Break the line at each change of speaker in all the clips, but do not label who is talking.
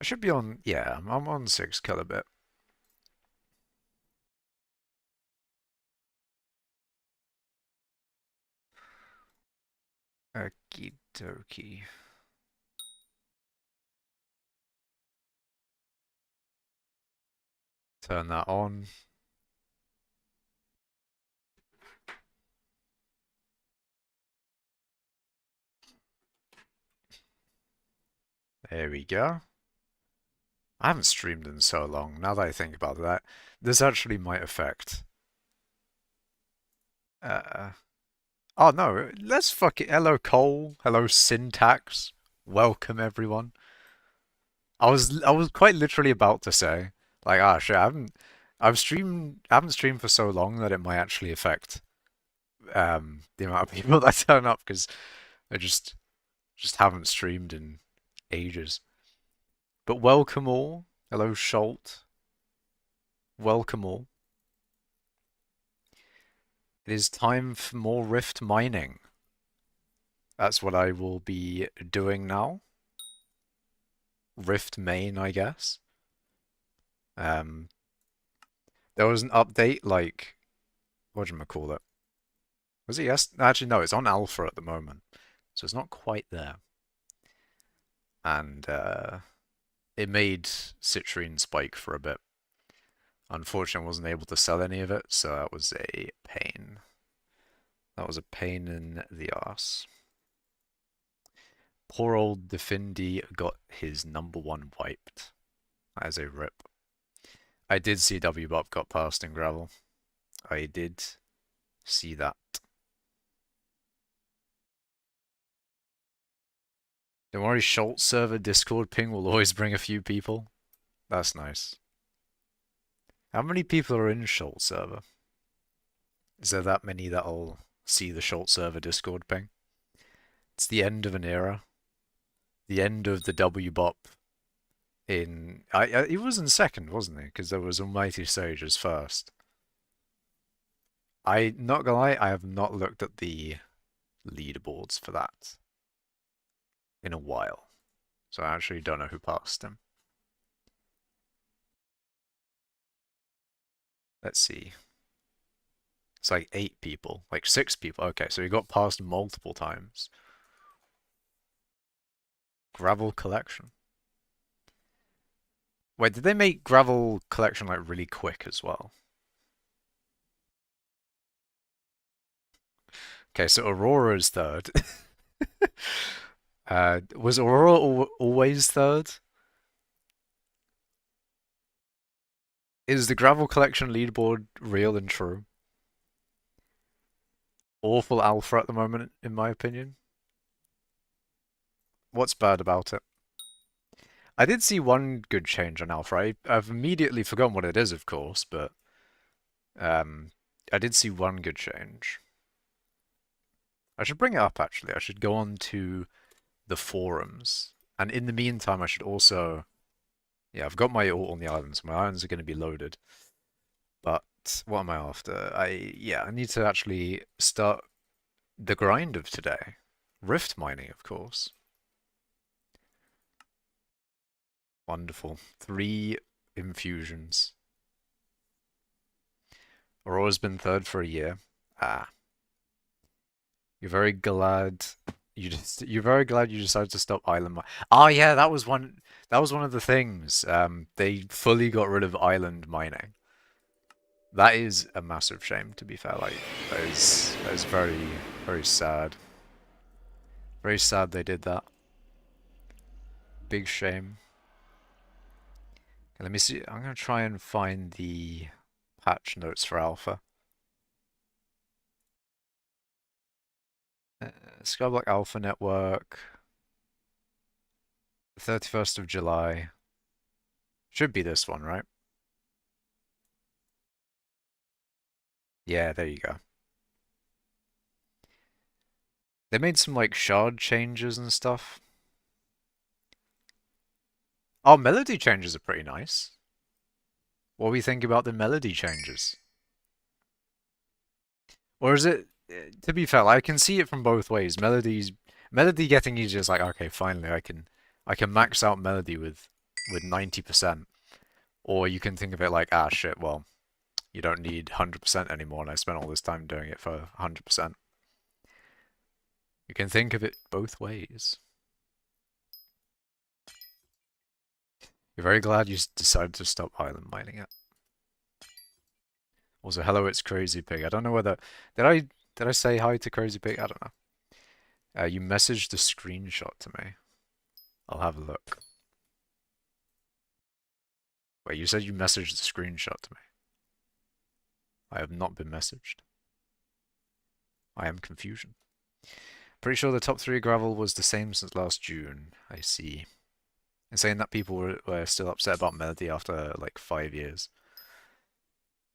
I should be on, yeah, I'm on 6 kilobit. Okie dokie. Turn that on. There we go. I haven't streamed in so long. Now that I think about that, this actually might affect. Uh, oh no, let's fuck it. Hello Cole. Hello Syntax. Welcome everyone. I was quite literally about to say, like, ah shit, I haven't streamed for so long that it might actually affect the amount of people that turn up because I just haven't streamed in ages. But welcome all. Hello Schult. Welcome all. It is time for more Rift mining. That's what I will be doing now. Rift main, I guess. Um, there was an update, like, what do you call it? Was it yes? Actually, no, it's on alpha at the moment, so it's not quite there. And it made citrine spike for a bit. Unfortunately, I wasn't able to sell any of it, so that was a pain. That was a pain in the ass. Poor old Defindi got his #1 wiped. That is a rip. I did see WBOP got passed in gravel. I did see that. Don't worry, Schultz server Discord ping will always bring a few people. That's nice. How many people are in Schultz server? Is there that many that'll see the Schultz server Discord ping? It's the end of an era. The end of the WBOP in... he was in second, wasn't he? Because there was Almighty Sages first. Not gonna lie, I have not looked at the leaderboards for that in a while. So I actually don't know who passed him. Let's see. It's like 8 people, like 6 people. Okay, so he got passed multiple times. Gravel collection. Wait, did they make gravel collection like really quick as well? Okay, so Aurora is third. Was Aurora always third? Is the gravel collection leaderboard real and true? Awful alpha at the moment, in my opinion. What's bad about it? I did see one good change on alpha. I've immediately forgotten what it is, of course, but um, I did see one good change. I should bring it up, actually. I should go on to the forums. And in the meantime, I should also... Yeah, I've got my ult on the islands. My islands are going to be loaded. But what am I after? I need to actually start the grind of today. Rift mining, of course. Wonderful. 3 infusions. Aurora's been third for a year. Ah. You're very glad you're very glad you decided to stop island mining. Oh yeah, that was one of the things. They fully got rid of island mining. That is a massive shame, to be fair. Like that is very, very sad. Very sad they did that. Big shame. Okay, let me see. I'm gonna try and find the patch notes for Alpha. Skyblock Alpha Network. 31st of July. Should be this one, right? Yeah, there you go. They made some like shard changes and stuff. Oh, melody changes are pretty nice. What do we think about the melody changes? Or is it, to be fair, I can see it from both ways. Melody getting easier is like, okay, finally I can max out melody with with 90%. Or you can think of it like, ah, shit, well, you don't need 100% anymore, and I spent all this time doing it for 100%. You can think of it both ways. You're very glad you decided to stop island mining it. Also, hello, it's Crazy Pig. I don't know whether did I say hi to Crazy Pig? I don't know. You messaged a screenshot to me. I'll have a look. Wait, you said you messaged a screenshot to me. I have not been messaged. I am confusion. Pretty sure the top 3 gravel was the same since last June. I see. And saying that people were still upset about Melody after like 5 years.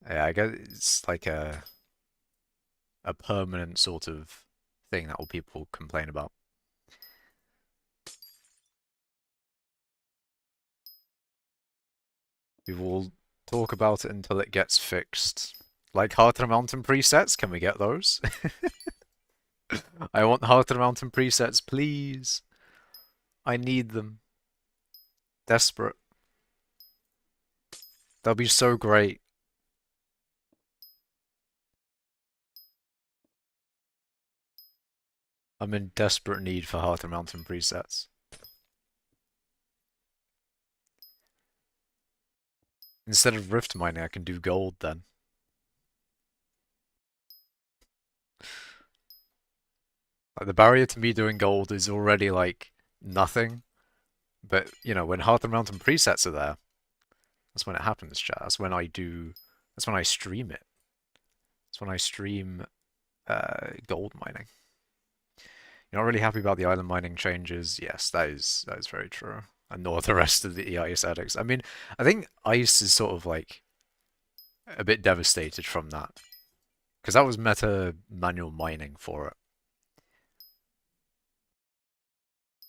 Yeah, I guess it's like a permanent sort of thing that all people complain about. We will talk about it until it gets fixed. Like Heart of the Mountain presets, can we get those? I want Heart of the Mountain presets, please. I need them. Desperate. They'll be so great. I'm in desperate need for Heart of the Mountain presets. Instead of rift mining, I can do gold then. Like the barrier to me doing gold is already like nothing. But, you know, when Heart of the Mountain presets are there, that's when it happens, chat. That's when I stream it. That's when I stream gold mining. You're not really happy about the island mining changes? Yes, that is very true. And nor the rest of the ice addicts. I mean, I think ice is sort of like a bit devastated from that. Because that was meta manual mining for it.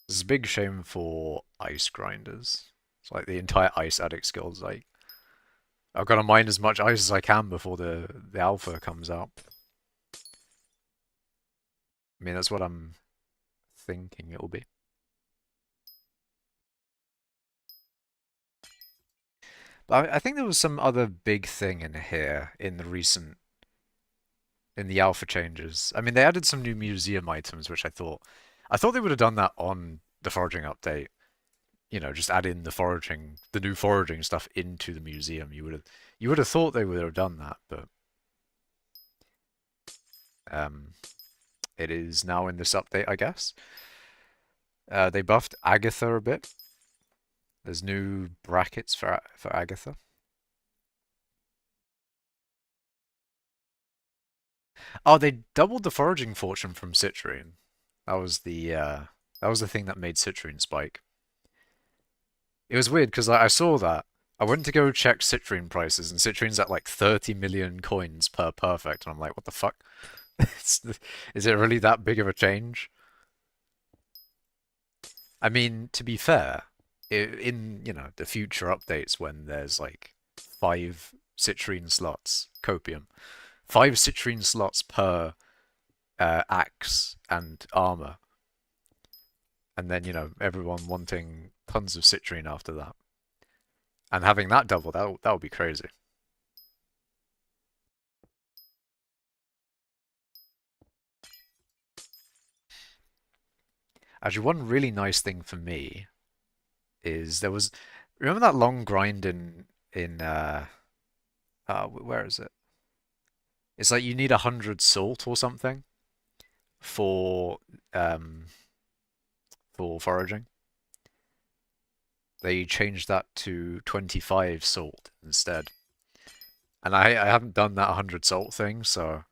It's a big shame for ice grinders. It's like the entire ice addict skills, like I've got to mine as much ice as I can before the alpha comes out. I mean, that's what I'm thinking it'll be. But I think there was some other big thing in here in the alpha changes. I mean, they added some new museum items, which I thought they would have done that on the foraging update. You know, just add in the new foraging stuff into the museum. You would have thought they would have done that, but it is now in this update, I guess. They buffed Agatha a bit. There's new brackets for Agatha. Oh, they doubled the foraging fortune from Citrine. That was the thing that made Citrine spike. It was weird because I saw that. I went to go check Citrine prices, and Citrine's at like 30 million coins per perfect, and I'm like, what the fuck? Is it really that big of a change? I mean, to be fair, in you know the future updates when there's like 5 citrine slots, copium, 5 citrine slots per axe and armor, and then you know everyone wanting tons of citrine after that, and having that double, that would be crazy. Actually, one really nice thing for me is remember that long grind in where is it? It's like you need 100 salt or something for um for foraging. They changed that to 25 salt instead. And I haven't done that 100 salt thing, so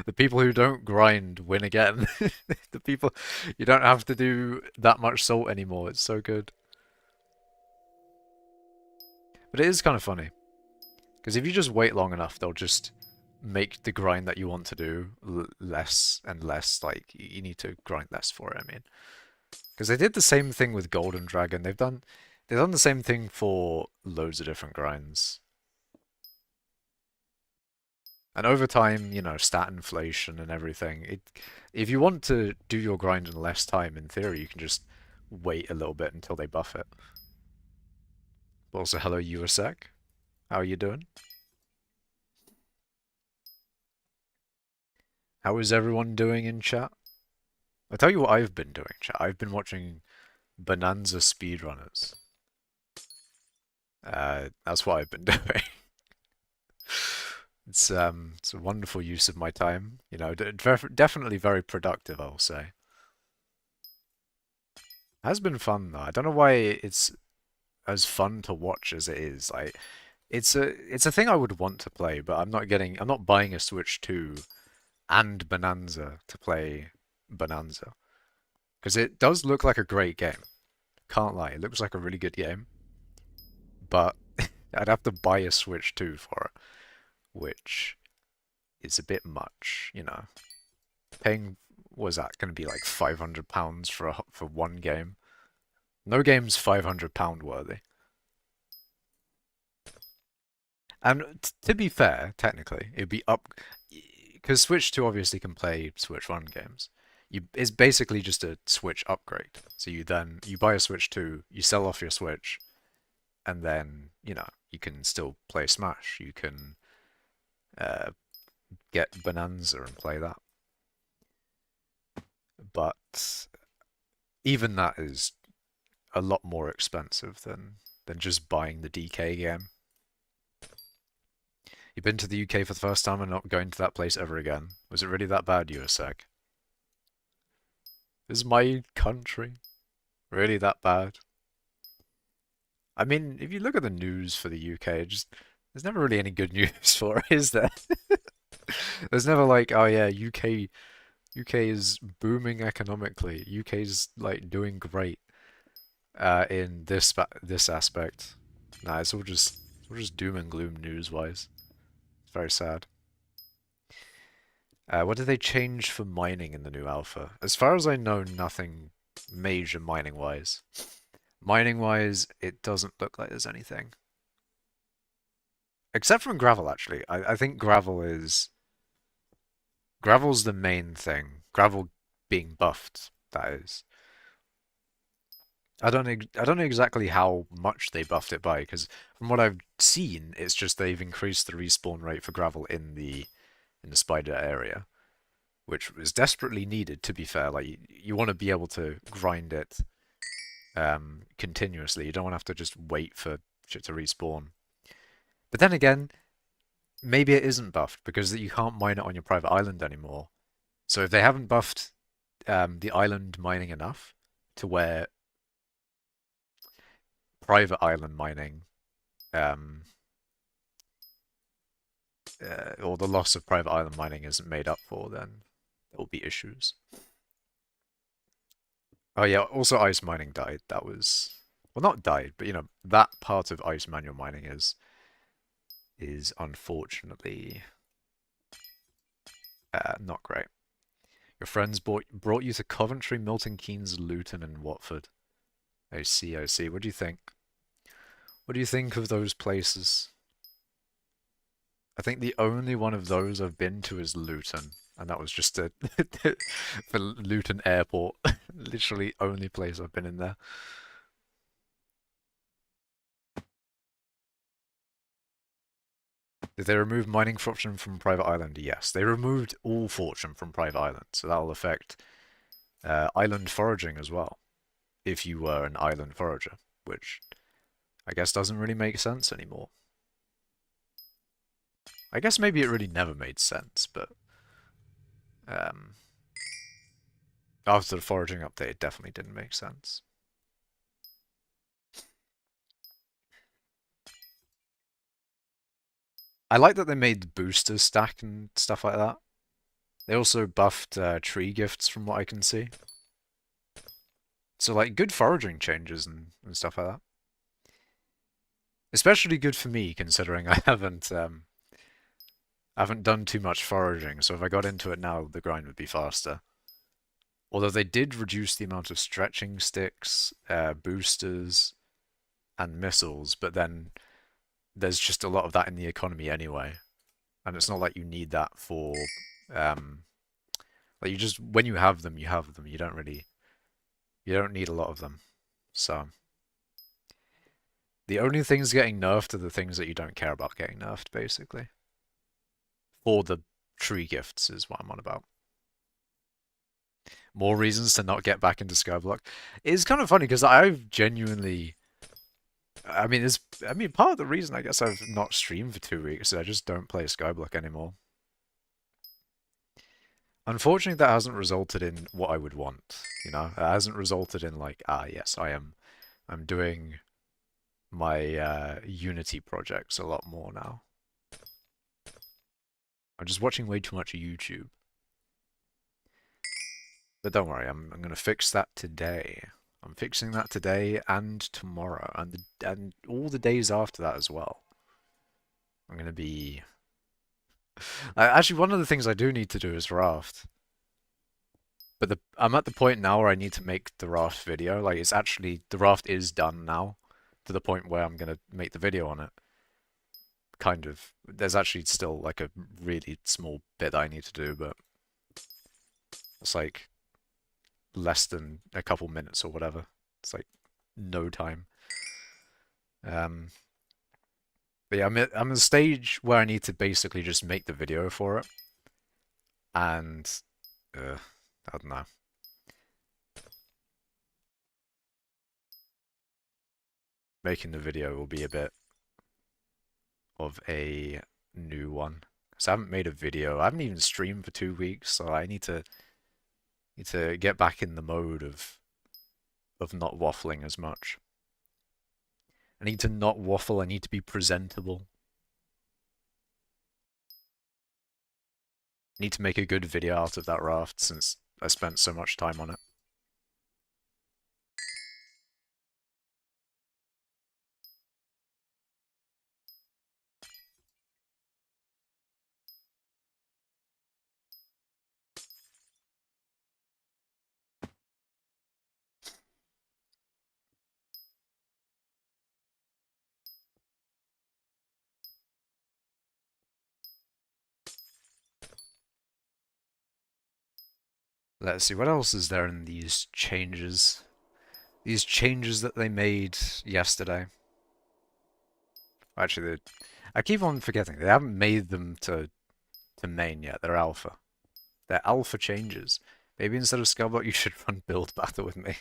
the people who don't grind win again. The people you don't have to do that much salt anymore. It's so good. But it is kind of funny. Because if you just wait long enough, they'll just make the grind that you want to do less and less. Like, you need to grind less for it, I mean. Because they did the same thing with Golden Dragon. They've done the same thing for loads of different grinds. And over time, you know, stat inflation and everything, if you want to do your grind in less time, in theory, you can just wait a little bit until they buff it. Also, hello USEC. How are you doing? How is everyone doing in chat? I'll tell you what I've been doing, chat. I've been watching Bonanza speedrunners. That's what I've been doing. It's a wonderful use of my time. You know, definitely very productive, I'll say. Has been fun though. I don't know why it's as fun to watch as it is. Like, it's a thing I would want to play, but I'm not buying a Switch 2 and Bonanza to play Bonanza. Because it does look like a great game. Can't lie, it looks like a really good game. But I'd have to buy a Switch 2 for it, which is a bit much, you know. Paying, was that going to be like £500 for one game? No game's £500 worthy. And to be fair, technically, it'd be up because Switch 2 obviously can play Switch 1 games. It's basically just a Switch upgrade. So you buy a Switch 2, you sell off your Switch, and then, you know, you can still play Smash. You can get Bonanza and play that. But even that is a lot more expensive than just buying the DK game. You've been to the UK for the first time and not going to that place ever again. Was it really that bad, USEC? Is my country really that bad? I mean, if you look at the news for the UK, there's never really any good news for it, is there? There's never like, oh yeah, UK is booming economically. UK's like doing great in this aspect. Nah, it's all just doom and gloom news-wise. It's very sad. What did they change for mining in the new alpha? As far as I know, nothing major mining-wise. Mining-wise, it doesn't look like there's anything. Except from gravel, actually. I think gravel's the main thing. Gravel being buffed, that is. I don't know exactly how much they buffed it by, because from what I've seen, it's just they've increased the respawn rate for gravel in the spider area, which was desperately needed, to be fair. Like, you want to be able to grind it continuously. You don't want to have to just wait for shit to respawn. But then again, maybe it isn't buffed because you can't mine it on your private island anymore. So if they haven't buffed the island mining enough to where private island mining or the loss of private island mining isn't made up for, then there will be issues. Oh yeah, also ice mining died. That was, well, not died, but you know, that part of ice manual mining is unfortunately not great. Your friends brought you to Coventry, Milton Keynes, Luton, and Watford. I see, I see. What do you think? What do you think of those places? I think the only one of those I've been to is Luton, and that was just for Luton Airport. Literally only place I've been in there. Did they remove mining fortune from private island? Yes, they removed all fortune from private island, so that'll affect island foraging as well, if you were an island forager, which I guess doesn't really make sense anymore. I guess maybe it really never made sense, but after the foraging update, it definitely didn't make sense. I like that they made the boosters stack and stuff like that. They also buffed tree gifts from what I can see. So like good foraging changes and stuff like that. Especially good for me considering I haven't done too much foraging, so if I got into it now, the grind would be faster. Although they did reduce the amount of stretching sticks, boosters, and missiles, but then there's just a lot of that in the economy anyway. And it's not like you need that for, like you just, when you have them, you have them. You don't really You don't need a lot of them. So the only things getting nerfed are the things that you don't care about getting nerfed, basically. For the tree gifts is what I'm on about. More reasons to not get back into skyblock. It's kind of funny because I've genuinely, part of the reason I guess I've not streamed for 2 weeks is I just don't play skyblock anymore. Unfortunately, that hasn't resulted in what I would want. You know, it hasn't resulted in like, yes, I'm doing my Unity projects a lot more now. I'm just watching way too much YouTube. But don't worry, I'm gonna fix that today. I'm fixing that today and tomorrow and all the days after that as well. I'm gonna be actually one of the things I do need to do is raft. But I'm at the point now where I need to make the raft video. Like it's actually the raft is done now to the point where I'm gonna make the video on it. Kind of. There's actually still like a really small bit that I need to do, but it's like less than a couple minutes or whatever. It's like no time. But yeah, I'm at a stage where I need to basically just make the video for it, and I don't know. Making the video will be a bit of a new one. Because I haven't made a video. I haven't even streamed for 2 weeks, so I need to get back in the mode of not waffling as much. I need to not waffle, I need to be presentable. I need to make a good video out of that raft since I spent so much time on it. Let's see, what else is there in these changes? These changes that they made yesterday. Actually, I keep on forgetting. They haven't made them to main yet. They're alpha. They're alpha changes. Maybe instead of skyblock, you should run build battle with me.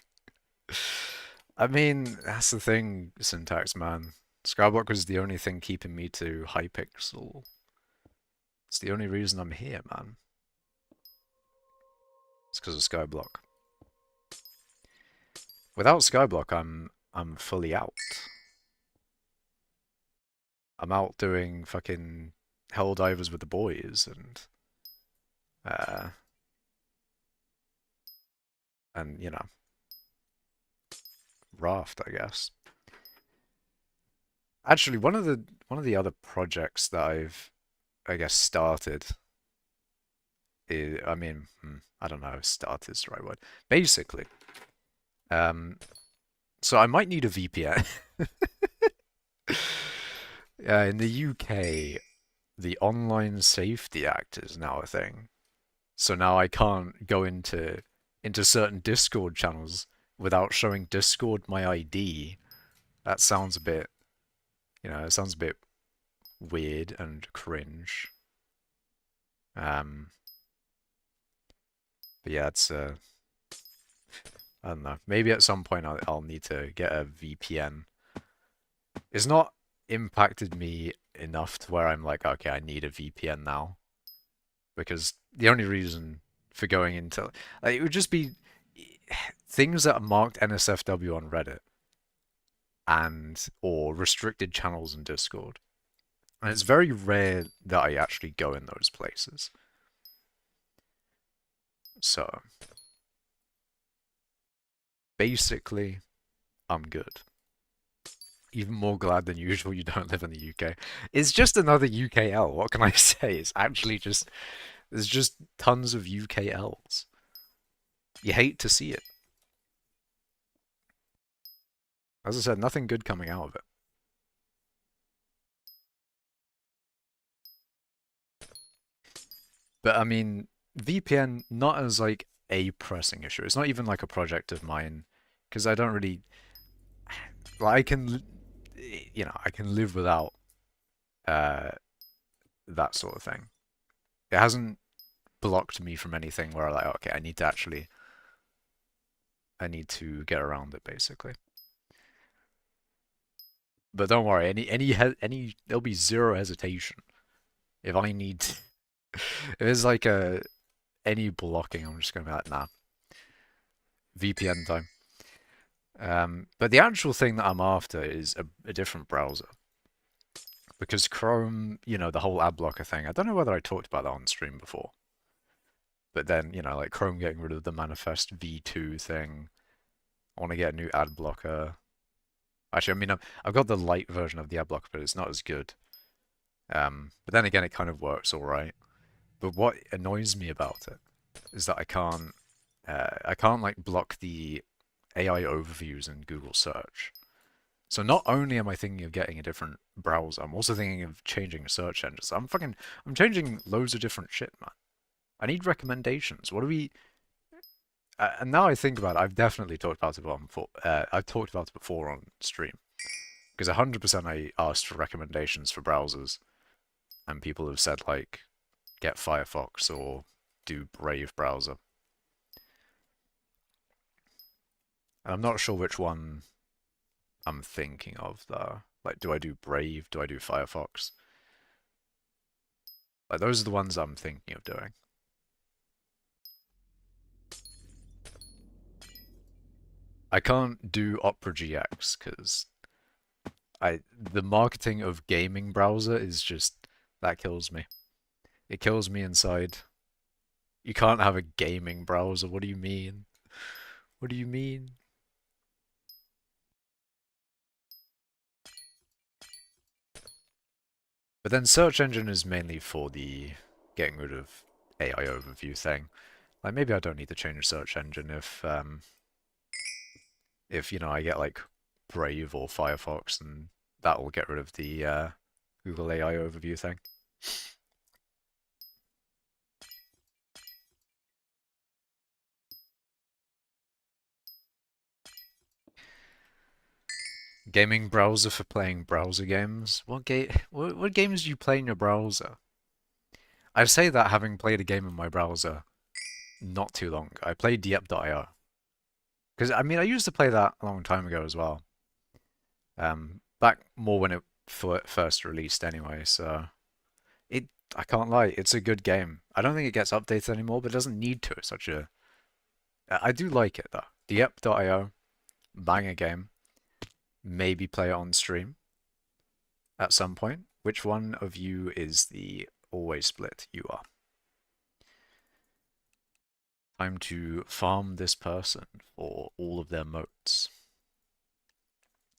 I mean, that's the thing, Syntax, man. Skyblock was the only thing keeping me to hypixel. It's the only reason I'm here, man. It's because of skyblock. Without skyblock, I'm fully out. I'm out doing fucking Helldivers with the boys and you know, raft, I guess. Actually, one of the other projects that I guess started is, I don't know if start is the right word. Basically, so I might need a VPN. In the UK, the Online Safety Act is now a thing. So now I can't go into certain Discord channels without showing Discord my ID. That sounds a bit, it sounds a bit weird and cringe. But yeah, it's I don't know. Maybe at some point I'll need to get a VPN. It's not impacted me enough to where I'm like, okay, I need a VPN now. Because the only reason for going into like, it would just be things that are marked NSFW on Reddit and or restricted channels in Discord. And it's very rare that I actually go in those places. So basically, I'm good. Even more glad than usual you don't live in the UK. It's just another UKL. What can I say? It's actually just there's just tons of UKLs. You hate to see it. As I said, nothing good coming out of it. But I mean, VPN not as like a pressing issue. It's not even like a project of mine because I don't really like I can, I can live without uh that sort of thing. It hasn't blocked me from anything where I'm like, okay, I need to get around it basically. But don't worry, there'll be zero hesitation if I need to, if there's like any blocking, I'm just gonna be like, nah, VPN time. But the actual thing that I'm after is a different browser because Chrome, the whole ad blocker thing. I don't know whether I talked about that on stream before, but then like Chrome getting rid of the Manifest V2 thing. I want to get a new ad blocker. Actually, I mean, I've got the light version of the ad blocker, but it's not as good. But then again, it kind of works all right. But what annoys me about it is that I can't like block the AI overviews in Google search. So not only am I thinking of getting a different browser, I'm also thinking of changing a search engine. So I'm changing loads of different shit, man. I need recommendations. What do we? And now I think about it, I've definitely talked about it before. I've talked about it before on stream because 100% I asked for recommendations for browsers, and people have said like get Firefox or do Brave browser. And I'm not sure which one I'm thinking of though. Like, do I do Brave? Do I do Firefox? Like, those are the ones I'm thinking of doing. I can't do Opera GX because the marketing of gaming browser is just that kills me. It kills me inside. You can't have a gaming browser. What do you mean? What do you mean? But then search engine is mainly for the getting rid of AI overview thing. Like maybe I don't need to change search engine if I get like Brave or Firefox, and that will get rid of the Google AI overview thing. Gaming browser for playing browser games. What games do you play in your browser? I say that having played a game in my browser not too long. I played Diep.io. Because I mean I used to play that a long time ago as well. Back more when it first released anyway, so it I can't lie, it's a good game. I don't think it gets updated anymore, but it doesn't need to. It's such a I do like it though. Diep.io, banger game. Maybe play it on stream at some point. Which one of you is the always split? You are. Time to farm this person for all of their moats.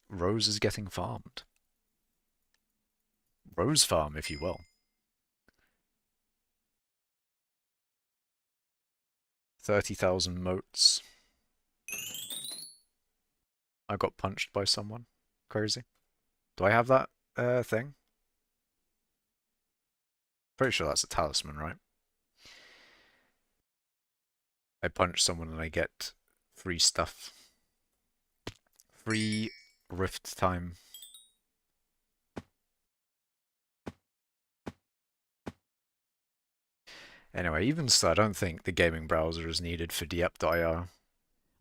Rose is getting farmed. Rose farm, if you will. 30,000 moats. I got punched by someone. Crazy. Do I have that thing? Pretty sure that's a talisman, right? I punch someone and I get free stuff. Free rift time. Anyway, even so, I don't think the gaming browser is needed for Diep.io.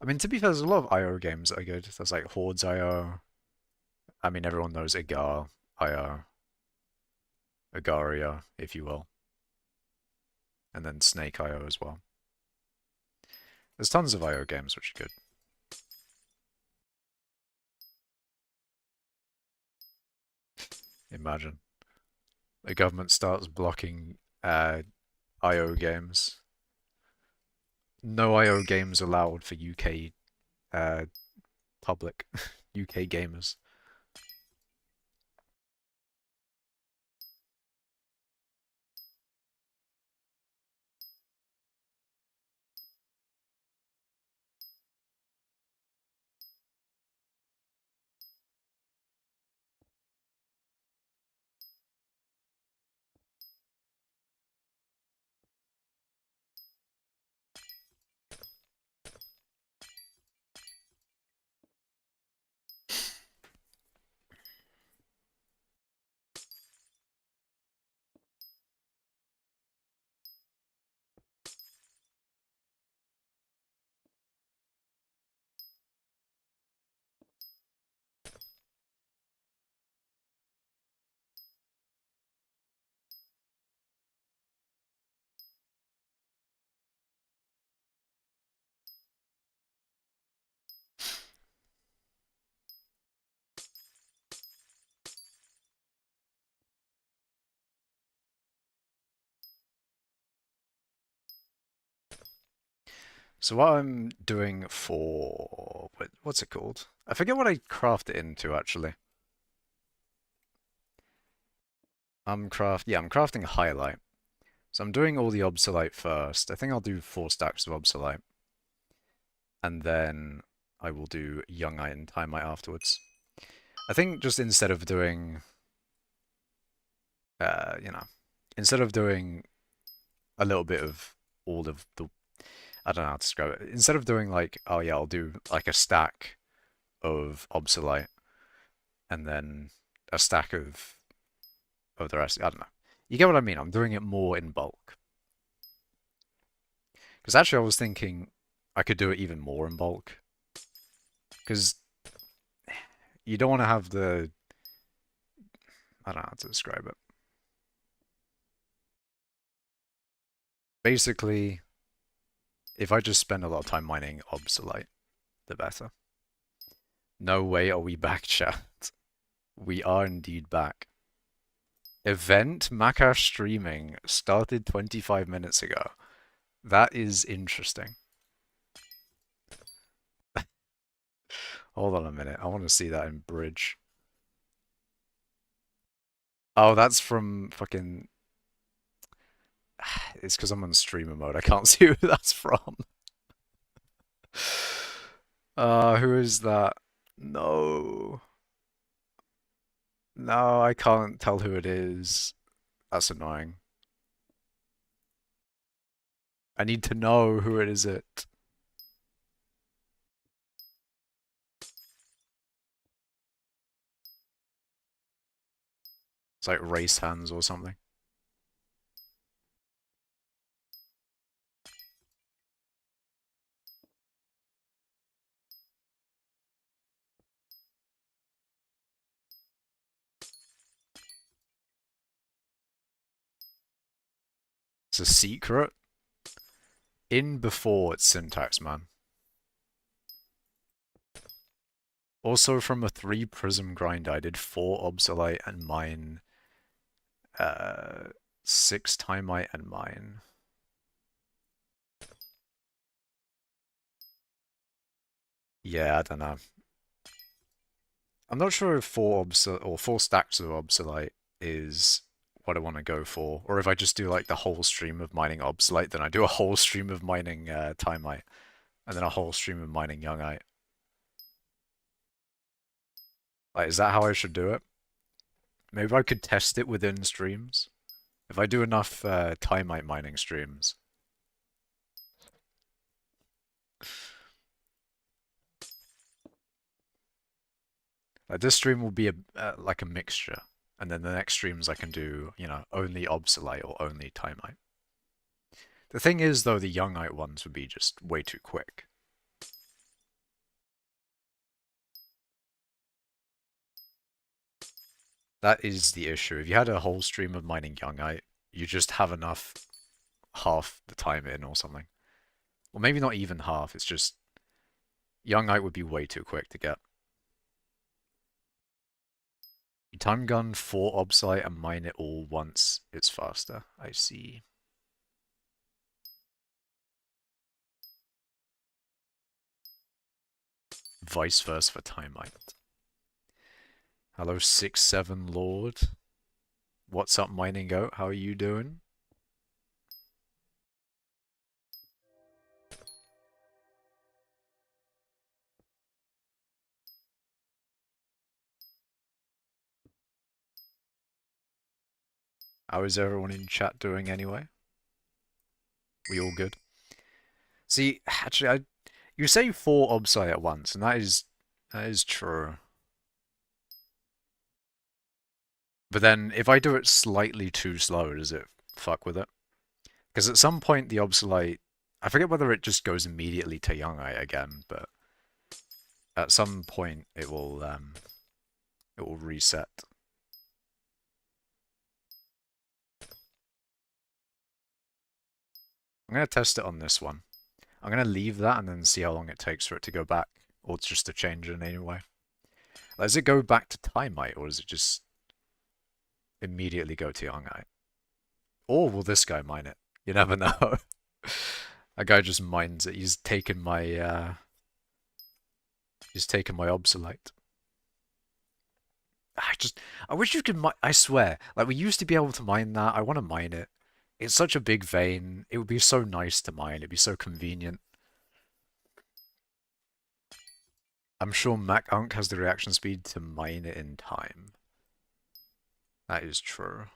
I mean, to be fair, there's a lot of IO games that are good. There's like Hordes.io. I mean, everyone knows Agar.io. Agaria, if you will. And then Snake.io as well. There's tons of IO games which are good. Imagine. The government starts blocking IO games. No IO games allowed for UK public, UK gamers. So what I'm doing for what's it called? I forget what I craft it into actually. I'm crafting highlight. So I'm doing all the obsolete first. I think I'll do 4 stacks of obsolete. And then I will do youngite and timite afterwards. I think just instead of doing instead of doing a little bit of all of the I don't know how to describe it. Instead of doing like, oh yeah, I'll do like a stack of obsolete and then a stack of the rest. I don't know. You get what I mean? I'm doing it more in bulk. Because actually I was thinking I could do it even more in bulk. Because you don't want to have the... I don't know how to describe it. Basically, if I just spend a lot of time mining obsolete, the better. No way are we back, chat. We are indeed back. Event Makash streaming started 25 minutes ago. That is interesting. Hold on a minute. I want to see that in Bridge. Oh, that's from fucking... It's because I'm on streamer mode. I can't see who that's from. Who is that? No. No, I can't tell who it is. That's annoying. I need to know who it is it. It's like race hands or something. It's a secret. In before its syntax, man. Also from a 3 prism grind, I did 4 obsolete and mine 6 timite and mine. Yeah, I don't know. I'm not sure if 4 stacks of obsolete is what I want to go for, or if I just do like the whole stream of mining obsolete, then I do a whole stream of mining timite, and then a whole stream of mining youngite. Like, is that how I should do it? Maybe I could test it within streams. If I do enough timite mining streams. Like, this stream will be like a mixture. And then the next streams I can do, you know, only obsolete or only timite. The thing is, though, the youngite ones would be just way too quick. That is the issue. If you had a whole stream of mining youngite, you just have enough half the time in or something. Or maybe not even half, it's just youngite would be way too quick to get. You time gun 4 obsolete and mine it all once, it's faster. I see. Vice versa for timite. Hello 6-7 Lord. What's up mining goat? How are you doing? How is everyone in chat doing anyway? We all good? See, actually, you say 4 obsolete at once, and that is true. But then, if I do it slightly too slow, does it fuck with it? Because at some point, the obsolete... I forget whether it just goes immediately to youngite again, but... At some point, it will reset. I'm going to test it on this one. I'm going to leave that and then see how long it takes for it to go back. Or just to change it in any way. Does it go back to timite, or does it just immediately go to youngite? Or will this guy mine it? You never know. That guy just mines it. He's taken my obsolete. I wish you could I swear, like we used to be able to mine that. I want to mine it. It's such a big vein. It would be so nice to mine. It'd be so convenient. I'm sure Mac has the reaction speed to mine it in time. That is true.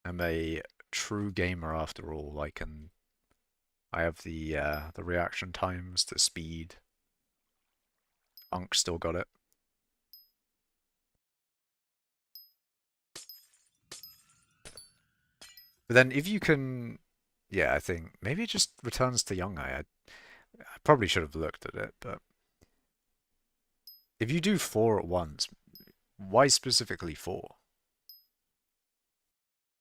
I'm a true gamer after all. I have the reaction times, the speed. Unk still got it. But then if you can, yeah, I think maybe it just returns to young eye. I probably should have looked at it, but if you do 4 at once, why specifically 4?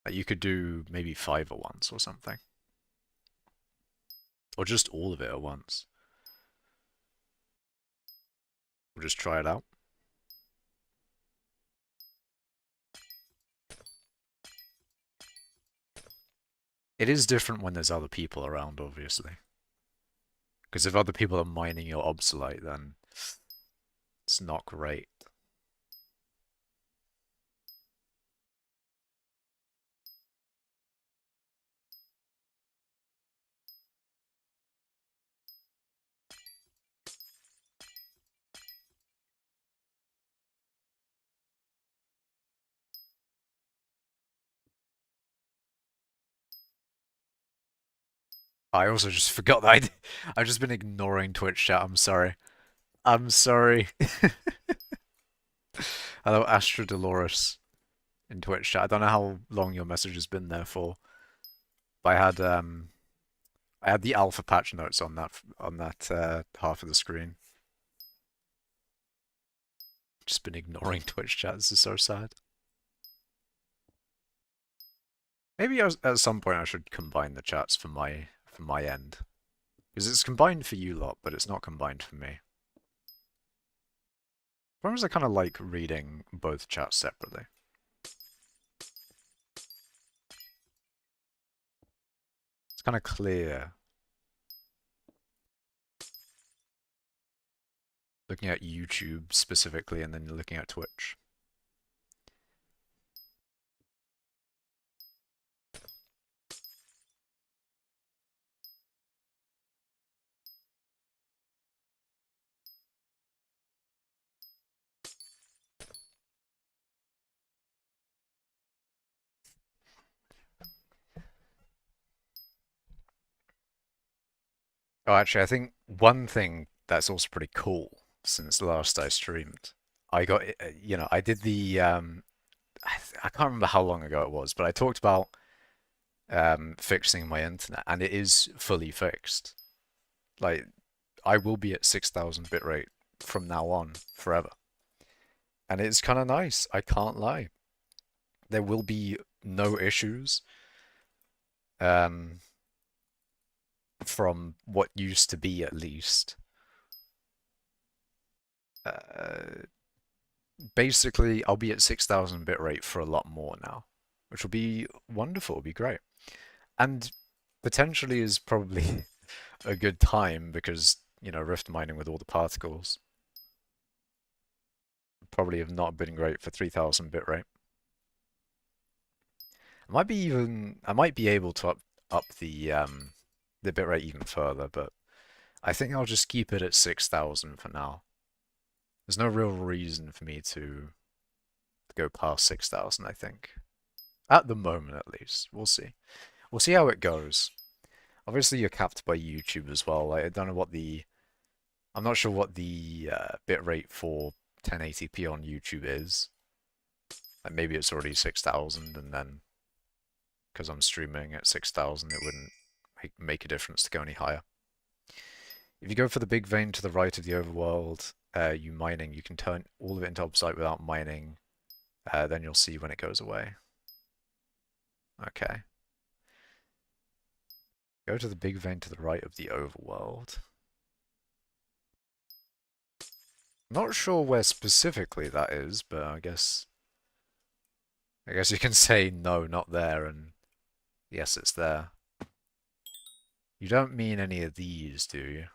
Like you could do maybe 5 at once or something. Or just all of it at once. We'll just try it out. It is different when there's other people around, obviously. Because if other people are mining your obsolete, then it's not great. I also just forgot that I've just been ignoring Twitch chat. I'm sorry. I'm sorry. Hello, Astra Dolores in Twitch chat. I don't know how long your message has been there for, but I had the alpha patch notes on that half of the screen. Just been ignoring Twitch chat. This is so sad. Maybe at some point I should combine the chats for my end, because it's combined for you lot, but it's not combined for me. Sometimes I kind of like reading both chats separately. It's kind of clear. Looking at YouTube specifically and then looking at Twitch. Oh, actually, I think one thing that's also pretty cool since last I streamed, I got, I did I can't remember how long ago it was, but I talked about fixing my internet, and it is fully fixed. Like, I will be at 6,000 bitrate from now on forever. And it's kind of nice, I can't lie. There will be no issues from what used to be, at least. Basically, I'll be at 6,000 bitrate for a lot more now, which will be wonderful, it'll be great. And potentially is probably a good time because, rift mining with all the particles probably have not been great for 3,000 bitrate. I might be able to up the bitrate even further, but I think I'll just keep it at 6,000 for now. There's no real reason for me to go past 6,000, I think. At the moment, at least. We'll see. We'll see how it goes. Obviously, you're capped by YouTube as well. Like, I don't know what I'm not sure what the bitrate for 1080p on YouTube is. Like, maybe it's already 6,000, and then because I'm streaming at 6,000, it wouldn't make a difference to go any higher. If you go for the big vein to the right of the overworld, you can turn all of it into obsidian without mining. Then you'll see when it goes away. Okay. Go to the big vein to the right of the overworld. Not sure where specifically that is, but I guess you can say no, not there, and yes, it's there. You don't mean any of these, do you?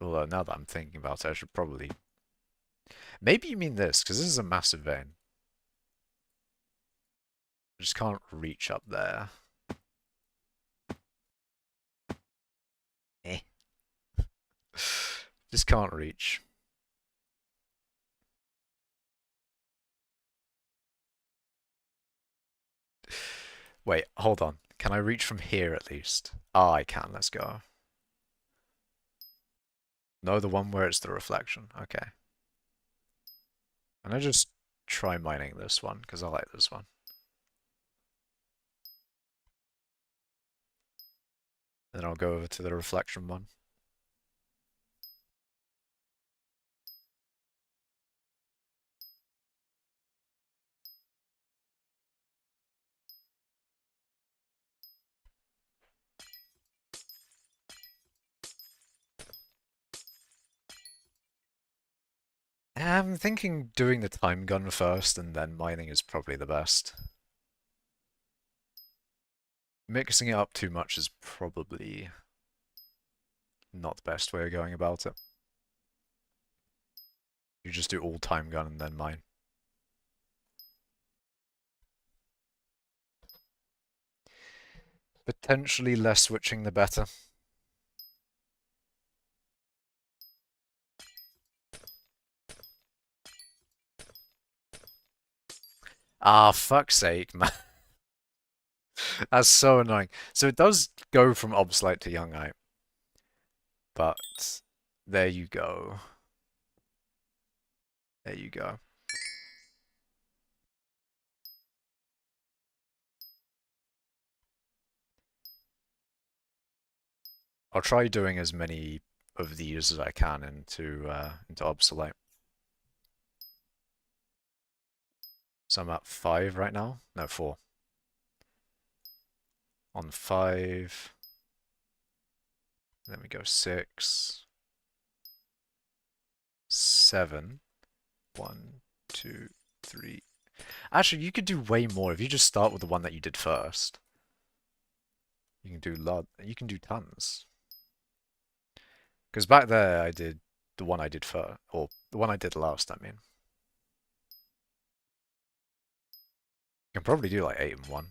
Although now that I'm thinking about it, I should probably... Maybe you mean this, because this is a massive vein. I just can't reach up there. Eh. Just can't reach. Wait, hold on. Can I reach from here at least? Ah, I can. Let's go. No, the one where it's the reflection. Okay. And I just try mining this one, because I like this one. Then I'll go over to the reflection one. I'm thinking doing the time gun first and then mining is probably the best. Mixing it up too much is probably not the best way of going about it. You just do all time gun and then mine. Potentially less switching the better. Ah, fuck's sake, man. That's so annoying. So it does go from obsolete to youngite. But there you go. There you go. I'll try doing as many of these as I can into obsolete. So I'm at 5 right now. No, 4. On 5. Then we go 6. 7. 1, 2, 3. Actually, you could do way more if you just start with the one that you did first. You can do you can do tons. Because back there I did the one I did first, or the one I did last, I mean. You can probably do like 8 in one.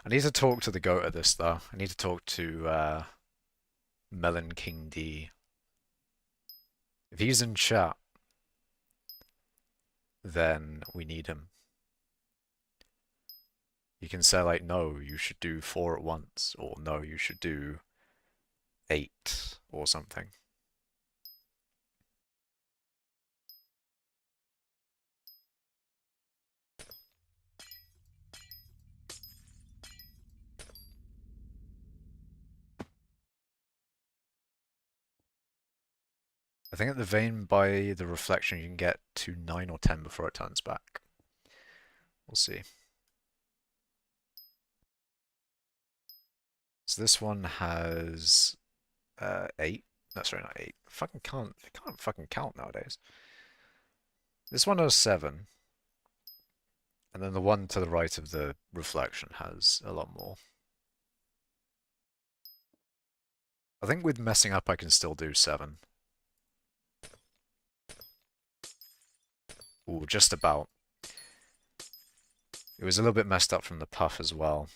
I need to talk to the goat of this though. I need to talk to Melon King D. If he's in chat, then we need him. You can say like, no, you should do 4 at once, or no, you should do 8 or something. I think at the vein by the reflection you can get to 9 or 10 before it turns back. We'll see. So this one has 8. No, sorry, not 8. I can't fucking count nowadays. This one has 7. And then the one to the right of the reflection has a lot more. I think with messing up I can still do 7. Ooh, just about. It was a little bit messed up from the puff as well.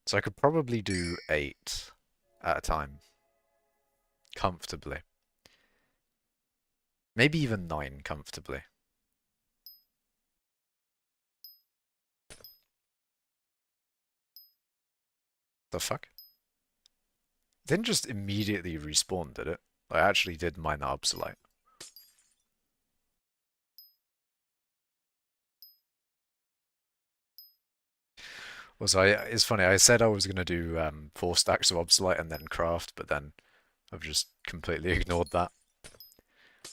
So I could probably do 8 at a time. Comfortably. Maybe even 9 comfortably. The fuck? Didn't just immediately respawn, did it? I actually did mine the obsolete. Also, it's funny, I said I was going to do 4 stacks of obsolete and then craft, but then I've just completely ignored that.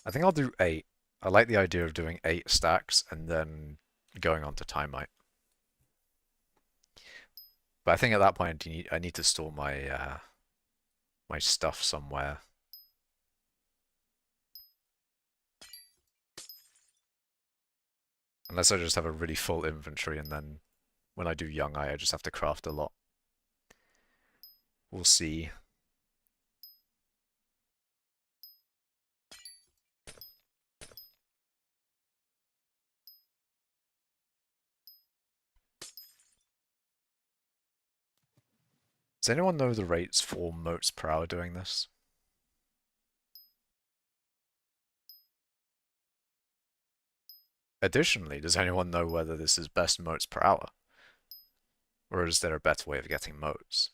I think I'll do 8. I like the idea of doing 8 stacks and then going on to timite. But I think at that point I need to store my my stuff somewhere. Unless I just have a really full inventory and then when I do young I just have to craft a lot. We'll see. Does anyone know the rates for motes per hour doing this? Additionally, does anyone know whether this is best motes per hour? Or is there a better way of getting motes?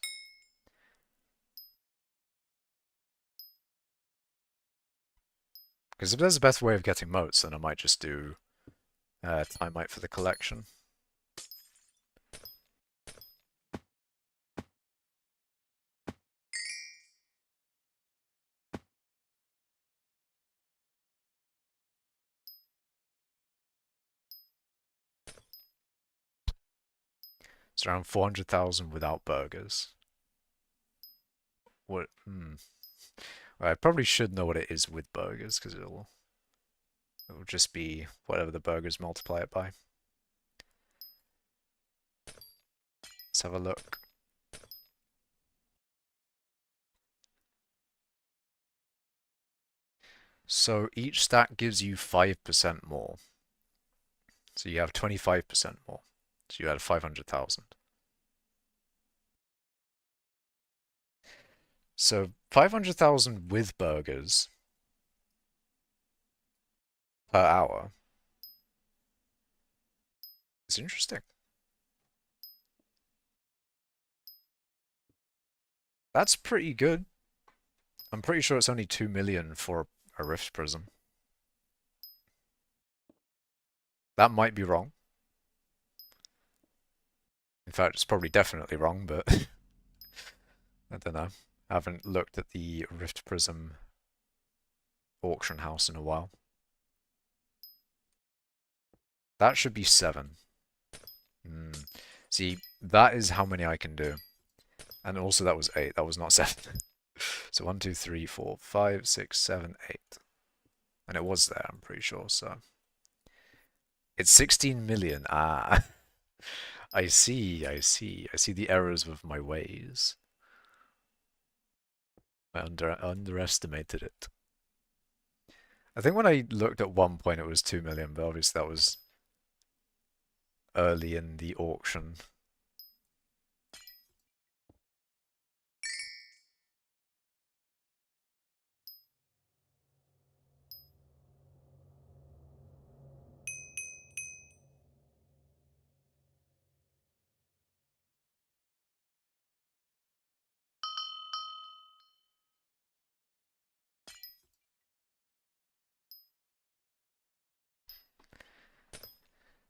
Because if there's a better way of getting motes, then I might just do Timite for the collection. It's around 400,000 without burgers. What? Well, I probably should know what it is with burgers, because it'll just be whatever the burgers multiply it by. Let's have a look. So each stack gives you 5% more. So you have 25% more. So you had 500,000. So 500,000 with burgers per hour is interesting. That's pretty good. I'm pretty sure it's only 2 million for a Rift Prism. That might be wrong. In fact, it's probably definitely wrong, but I don't know. I haven't looked at the Rift Prism auction house in a while. That should be 7. See, that is how many I can do. And also that was 8, that was not 7. So 1, 2, 3, 4, 5, 6, 7, 8. And it was there, I'm pretty sure, so. It's 16 million. Ah. I see, I see. I see the errors of my ways. I underestimated it. I think when I looked at one point it was 2 million, but obviously that was early in the auction.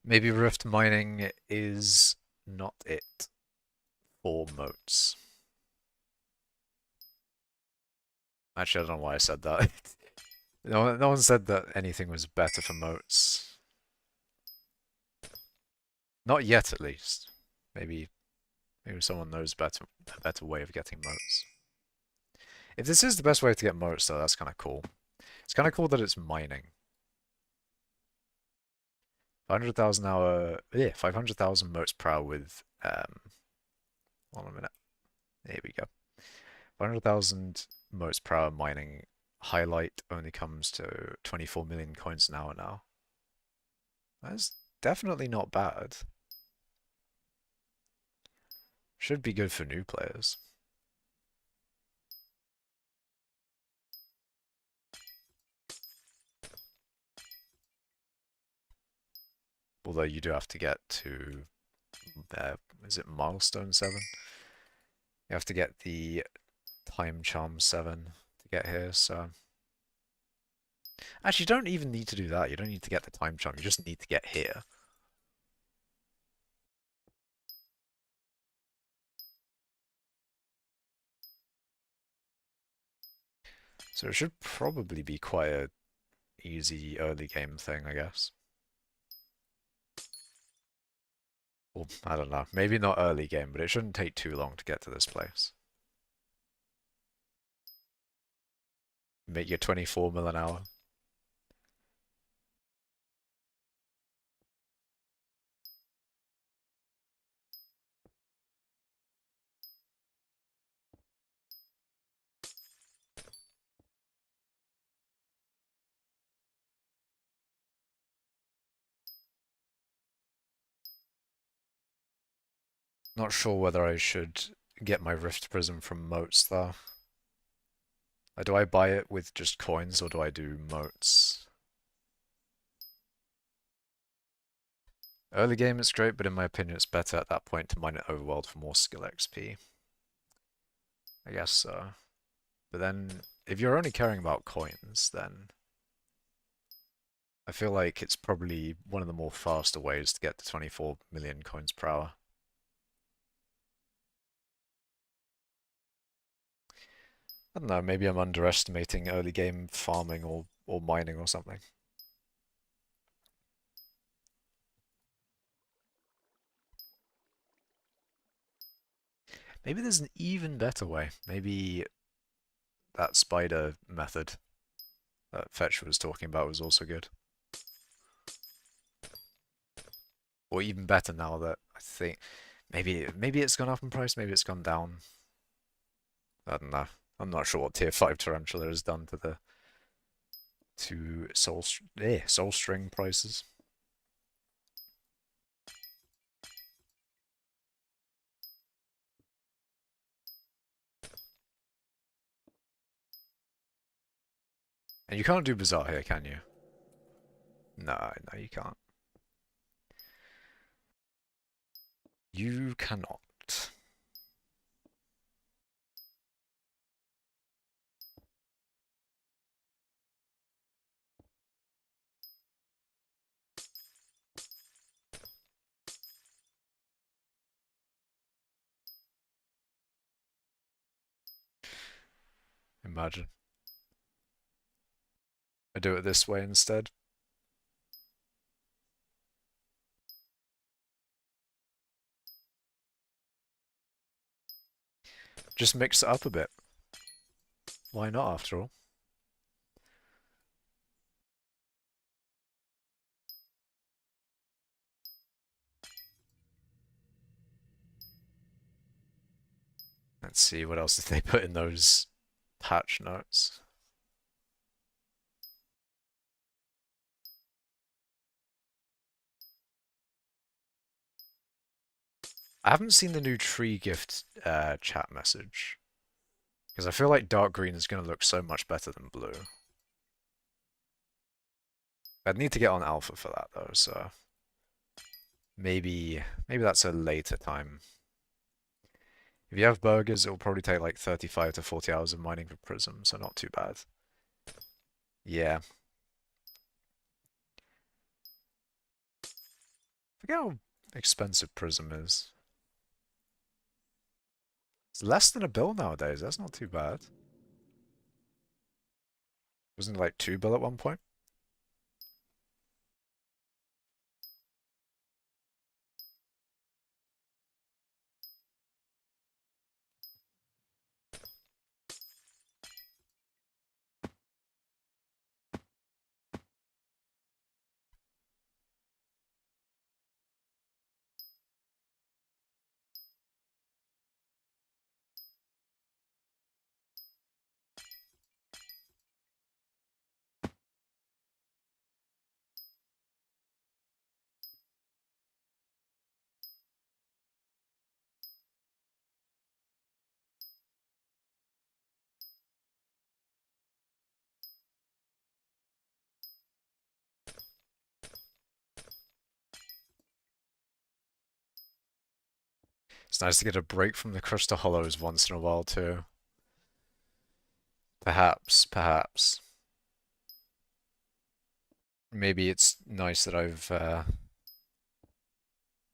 Maybe rift mining is not it for moats. Actually, I don't know why I said that. No one said that anything was better for moats. Not yet, at least. Maybe someone knows a better way of getting moats. If this is the best way to get moats, though, that's kind of cool. It's kind of cool that it's mining. 500,000 hour, yeah, 500,000 moats per hour with, hold on a minute. There we go. 500,000 moats per hour mining highlight only comes to 24 million coins an hour now. That's definitely not bad. Should be good for new players. Although you do have to get to, is it milestone 7? You have to get the time charm 7 to get here, so... Actually, you don't even need to do that. You don't need to get the time charm. You just need to get here. So it should probably be quite a easy early game thing, I guess. Well, I don't know. Maybe not early game, but it shouldn't take too long to get to this place. Make your 24 mil an hour. Not sure whether I should get my Rift Prism from moats though. Do I buy it with just coins or do I do moats? Early game it's great, but in my opinion it's better at that point to mine it overworld for more skill XP. I guess so. But then, if you're only caring about coins, then I feel like it's probably one of the more faster ways to get to 24 million coins per hour. I don't know, maybe I'm underestimating early game farming or mining or something. Maybe there's an even better way. Maybe that spider method that Fetch was talking about was also good. Or even better now that I think maybe it's gone up in price, maybe it's gone down. I don't know. I'm not sure what tier 5 Tarantula has done to the soul string prices. And you can't do Bazaar here, can you? No, no, you can't. You cannot. Imagine. I do it this way instead. Just mix it up a bit. Why not, after all? Let's see, what else did they put in those patch notes? I haven't seen the new tree gift chat message. Because I feel like dark green is going to look so much better than blue. I'd need to get on alpha for that though, so maybe that's a later time. If you have burgers, it'll probably take like 35 to 40 hours of mining for Prism, so not too bad. Yeah. Forget how expensive Prism is. It's less than $1 nowadays, that's not too bad. Wasn't it like $2 at one point? It's nice to get a break from the Crystal Hollows once in a while too. Perhaps, perhaps. Maybe it's nice that I've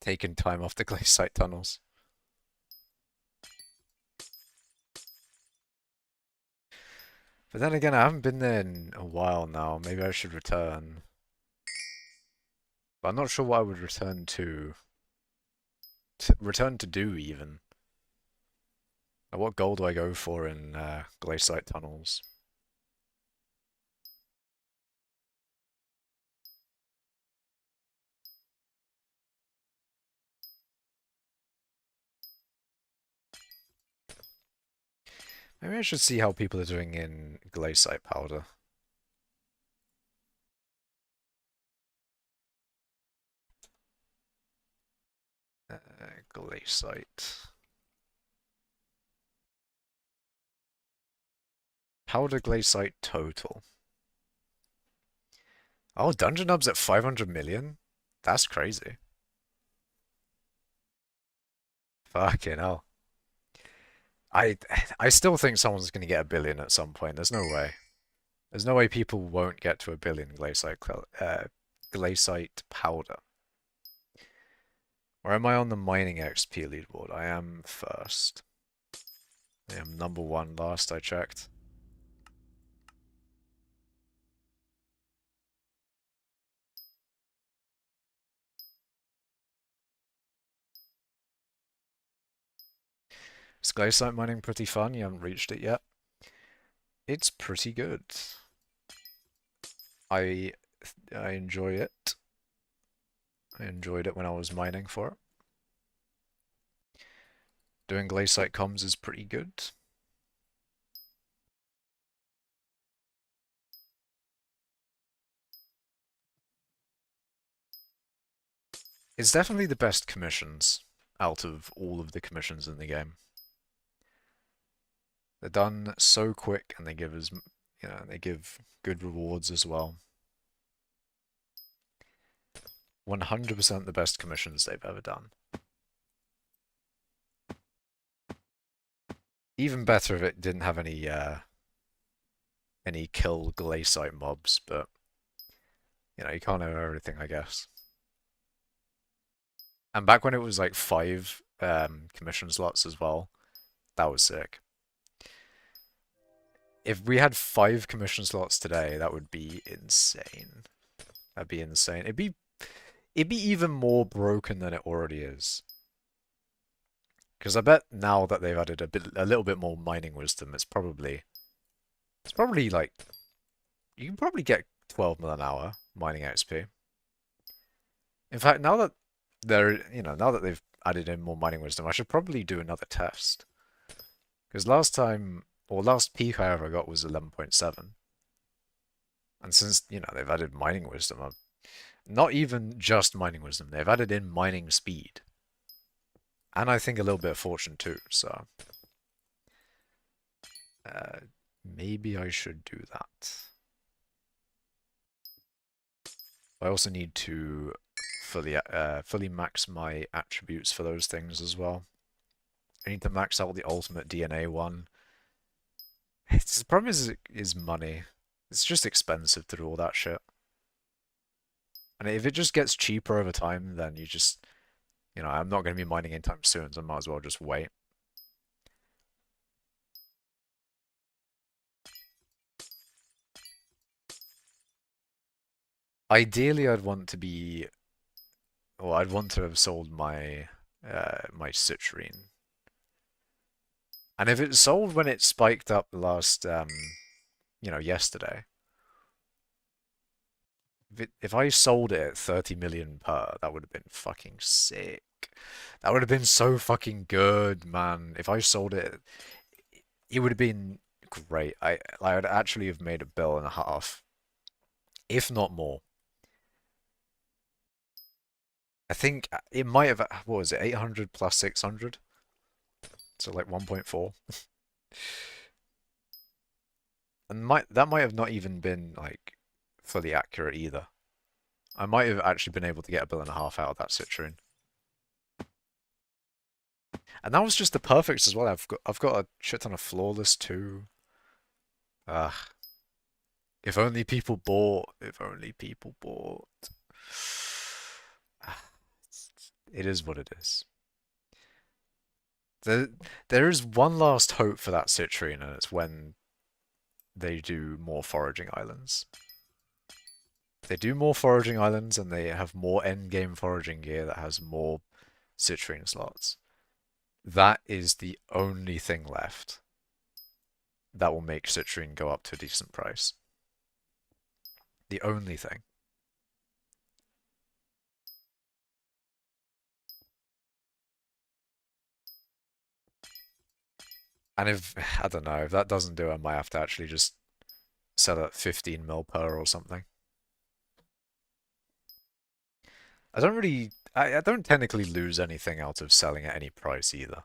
taken time off the glaciate tunnels. But then again, I haven't been there in a while now. Maybe I should return. But I'm not sure what I would return to. Return to do, even. Like, what goal do I go for in glaciate tunnels? Maybe I should see how people are doing in glaciate powder. Glaciite. Powder glaciite total. Oh, Dungeon Hub's at 500 million? That's crazy. Fucking hell. I I still think someone's going to get a billion at some point. There's no way. There's no way people won't get to a billion glaciite powder. Or am I on the mining XP leaderboard? I am first. I am number one last I checked. Is glaciite mining pretty fun? You haven't reached it yet. It's pretty good. I enjoy it. I enjoyed it when I was mining for it. Doing glaciite comms is pretty good. It's definitely the best commissions out of all of the commissions in the game. They're done so quick and they give us, they give good rewards as well. 100% the best commissions they've ever done. Even better if it didn't have any kill glaciite mobs, but you can't have everything, I guess. And back when it was like 5 commission slots as well, that was sick. If we had 5 commission slots today, that would be insane. That'd be insane. It'd be even more broken than it already is. Because I bet now that they've added a little bit more mining wisdom, it's probably like you can probably get 12 mil an hour mining XP. In fact, now that now that they've added in more mining wisdom, I should probably do another test. Because last peak I ever got was 11.7. And since, they've added mining wisdom, not even just mining wisdom, they've added in mining speed. And I think a little bit of fortune too, so maybe I should do that. I also need to fully max my attributes for those things as well. I need to max out the ultimate DNA one. The problem is money. It's just expensive to do all that shit. And if it just gets cheaper over time, then you just, I'm not going to be mining anytime soon, so I might as well just wait. Ideally, I'd want to have sold my my citrine. And if it sold when it spiked up last, yesterday, if I sold it at 30 million per, that would have been fucking sick. That would have been so fucking good, man. If I sold it, it would have been great. I would actually have made $1.5 billion, if not more. I think it might have, what was it, 800 plus 600? So like 1.4. And that might have not even been like fully accurate either. I might have actually been able to get $1.5 billion out of that citrine. And that was just the perfects as well. I've got a shit ton of flawless too. Ugh. If only people bought. If only people bought. It is what it is. There is one last hope for that citrine, and it's when they do more foraging islands. They do more foraging islands, and they have more endgame foraging gear that has more citrine slots. That is the only thing left that will make citrine go up to a decent price. The only thing. And I don't know, if that doesn't do it, I might have to actually just sell at 15 mil per or something. I I don't technically lose anything out of selling at any price either.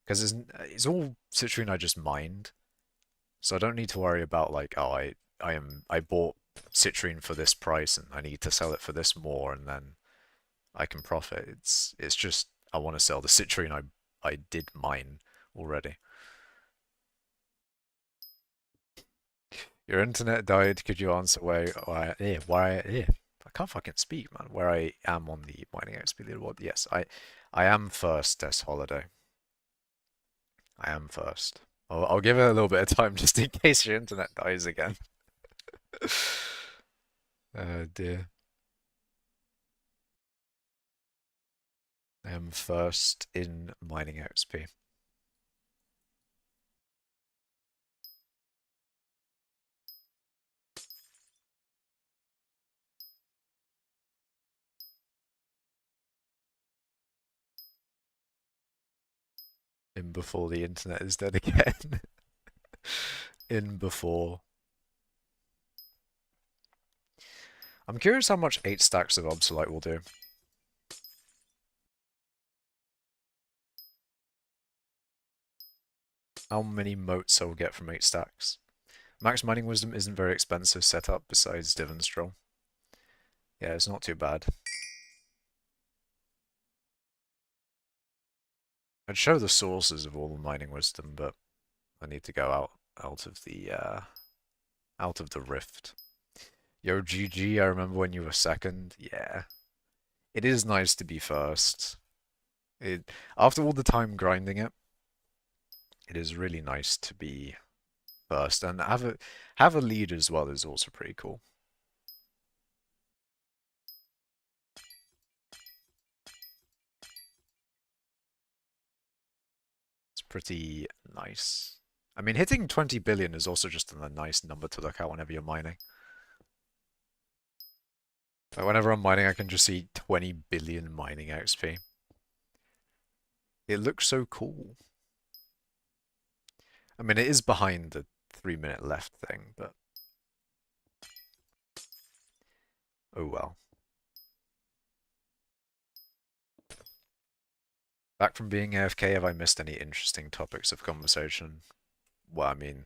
Because it's all citrine I just mined. So I don't need to worry about like, oh, I bought citrine for this price and I need to sell it for this more and then I can profit. It's just I want to sell the citrine I did mine already. Your internet died. Could you answer I can't fucking speak, man. Where I am on the mining XP leaderboard? Yes, I am first, Des Holiday. I am first. I'll give it a little bit of time just in case your internet dies again. Oh dear. I am first in mining XP. In before the internet is dead again. In before. I'm curious how much 8 stacks of Obsolete will do. How many motes I will get from 8 stacks. Max Mining Wisdom isn't very expensive setup besides divans Drill. Yeah, it's not too bad. I'd show the sources of all the mining wisdom, but I need to go out of the rift. Yo, GG, I remember when you were second. Yeah. It is nice to be first. After all the time grinding it, it is really nice to be first and have a lead as well is also pretty cool. It's pretty nice. I mean, hitting 20 billion is also just a nice number to look at whenever you're mining. Like whenever I'm mining, I can just see 20 billion mining XP. It looks so cool. I mean, it is behind the 3-minute left thing, but oh well. Back from being AFK, have I missed any interesting topics of conversation? Well, I mean,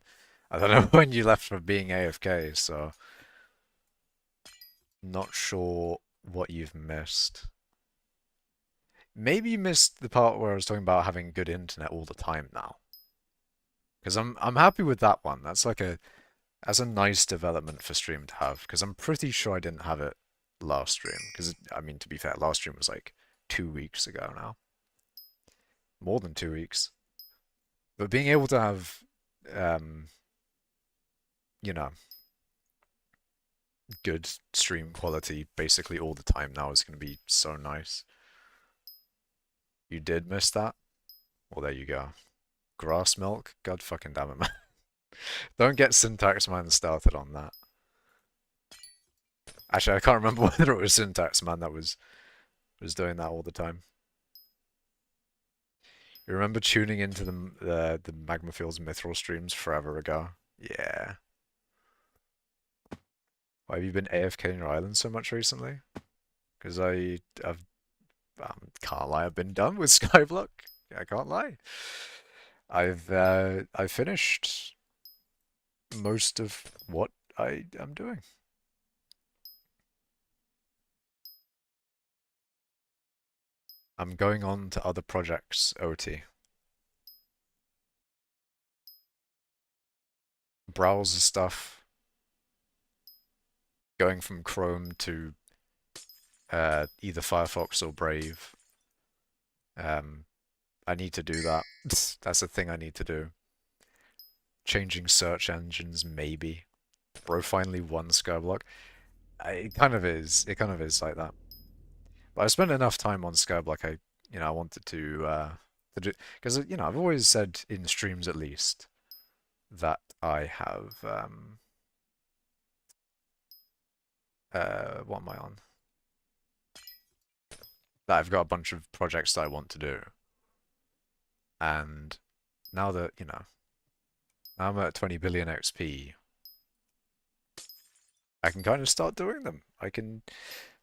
I don't know when you left from being AFK, so not sure what you've missed. Maybe you missed the part where I was talking about having good internet all the time now. Because I'm happy with that one. That's a nice development for stream to have. Because I'm pretty sure I didn't have it last stream. Because I mean, to be fair, last stream was like 2 weeks ago now. More than 2 weeks. But being able to have, you know, good stream quality basically all the time now is going to be so nice. You did miss that? Well, there you go. Grass milk? God fucking damn it, man. Don't get Syntax Man started on that. Actually, I can't remember whether it was Syntax Man that was doing that all the time. You remember tuning into the Magma Fields Mithril streams forever ago? Yeah. Why have you been AFK in your island so much recently? Because I've can't lie, I've been done with skyblock. I can't lie. I've finished most of what I am doing. I'm going on to other projects, OT. Browser stuff. Going from Chrome to either Firefox or Brave. I need to do that. That's a thing I need to do. Changing search engines, maybe. Bro finally won Skyblock. It kind of is. It kind of is like that. But I spent enough time on Skyblock. I wanted to do because I've always said in streams at least that I have what am I on? That I've got a bunch of projects that I want to do, and now that now I'm at 20 billion XP, I can kind of start doing them.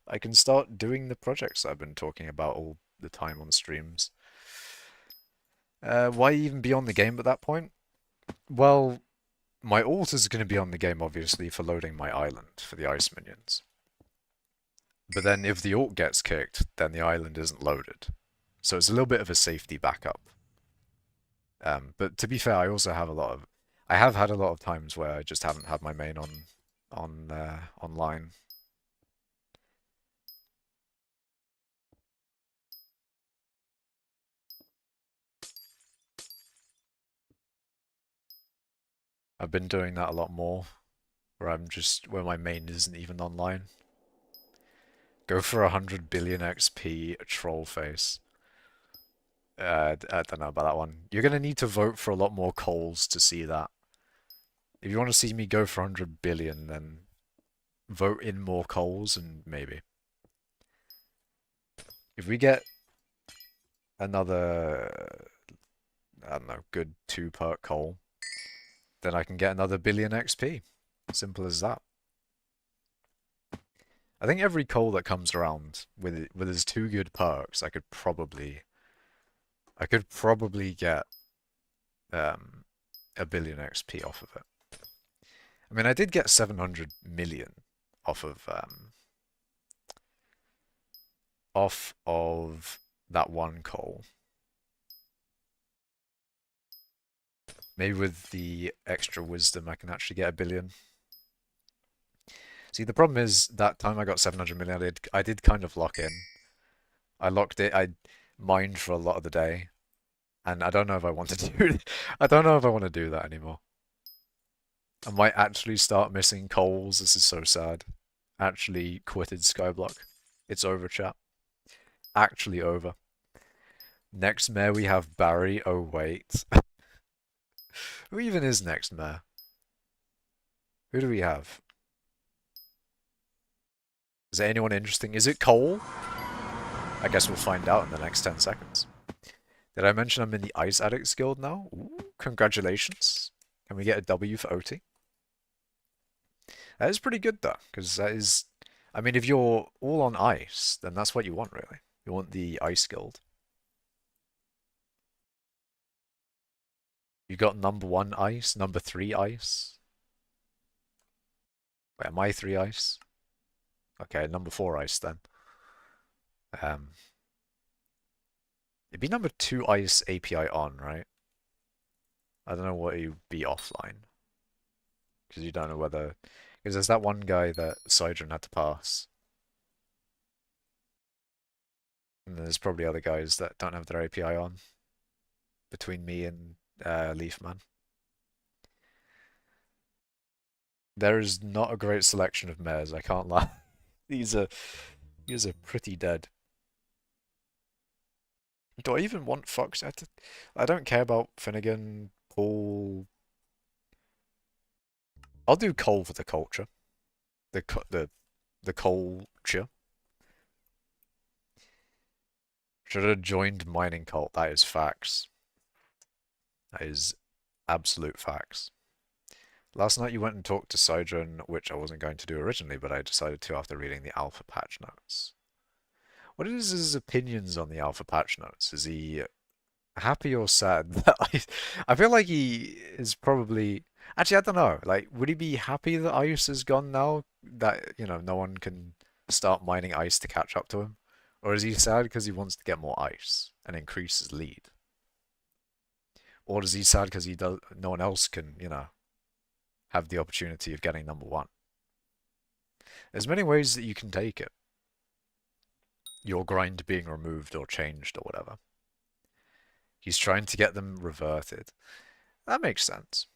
I can start doing the projects I've been talking about all the time on streams. Why even be on the game at that point? Well, my ult is going to be on the game, obviously, for loading my island for the ice minions. But then if the ult gets kicked, then the island isn't loaded. So it's a little bit of a safety backup. But to be fair, I also have I have had a lot of times where I just haven't had my main online. I've been doing that a lot more, where my main isn't even online. Go for 100 billion XP, troll face. I don't know about that one. You're gonna need to vote for a lot more coals to see that. If you want to see me go for 100 billion, then vote in more coals and maybe. If we get another, I don't know, good 2 perk coal, then I can get another billion XP. Simple as that. I think every coal that comes around with his 2 good perks, I could probably get a billion XP off of it. I mean, I did get 700 million off of that one coal. Maybe with the extra wisdom, I can actually get a billion. See, the problem is that time I got 700 million, I did kind of lock in. I locked it. I mined for a lot of the day, and I don't know if I want to do. I don't know if I want to do that anymore. I might actually start missing coals. This is so sad. Actually quitted skyblock. It's over, chat. Actually over. Next mayor we have Barry. Oh wait. Who even is next mayor? Who do we have? Is there anyone interesting? Is it Cole? I guess we'll find out in the next 10 seconds. Did I mention I'm in the Ice Addicts Guild now? Ooh, congratulations. Can we get a W for OT? That is pretty good though, because that is... I mean, if you're all on ice, then that's what you want, really. You want the Ice Guild. You got number 1 ice, number 3 ice. Wait, am I 3 ice? Okay, number 4 ice then. It'd be number 2 ice API on, right? I don't know what you'd be offline. Because you don't know whether... Because there's that one guy that Sidron had to pass. And there's probably other guys that don't have their API on. Between me and Leafman. There is not a great selection of mares, I can't lie. These are pretty dead. Do I even want Fox? I don't care about Finnegan, Paul. I'll do Cole for the culture. The culture. Should have joined mining cult. That is facts. That is absolute facts. Last night you went and talked to Sidron, which I wasn't going to do originally, but I decided to after reading the alpha patch notes. What is his opinions on the alpha patch notes? Is he happy or sad that I feel like he is probably... Actually, I don't know. Like, would he be happy that ice is gone now? That, you know, no one can start mining ice to catch up to him? Or is he sad because he wants to get more ice and increase his lead? Or is he sad because no one else can, you know, have the opportunity of getting number 1? There's many ways that you can take it. Your grind being removed or changed or whatever. He's trying to get them reverted. That makes sense.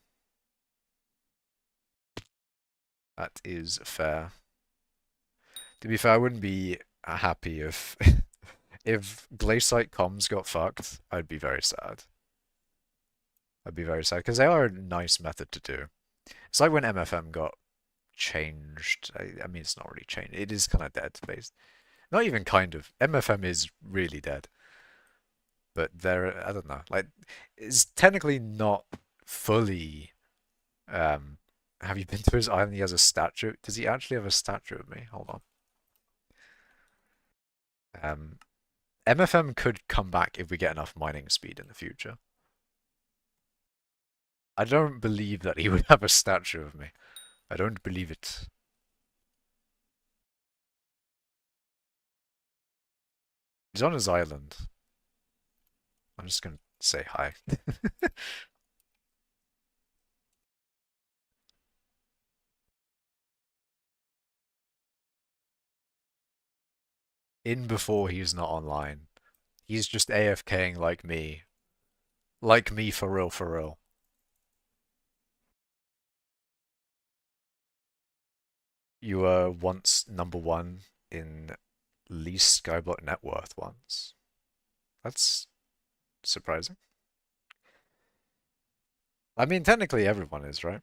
That is fair. To be fair, I wouldn't be happy if if Glaciate comms got fucked. I'd be very sad. I'd be very sad because they are a nice method to do. It's like when MFM got changed. I mean, it's not really changed. It is kind of dead, based. Not even kind of. MFM is really dead. But I don't know. Like, it's technically not fully. Have you been to his island? He has a statue. Does he actually have a statue of me? Hold on. Um, MFM could come back if we get enough mining speed in the future. I don't believe that he would have a statue of me. I don't believe it. He's on his island. I'm just gonna say hi. In before he's not online. He's just AFKing like me. Like me for real, for real. You were once number one in least skyblock net worth once. That's surprising. I mean, technically everyone is, right?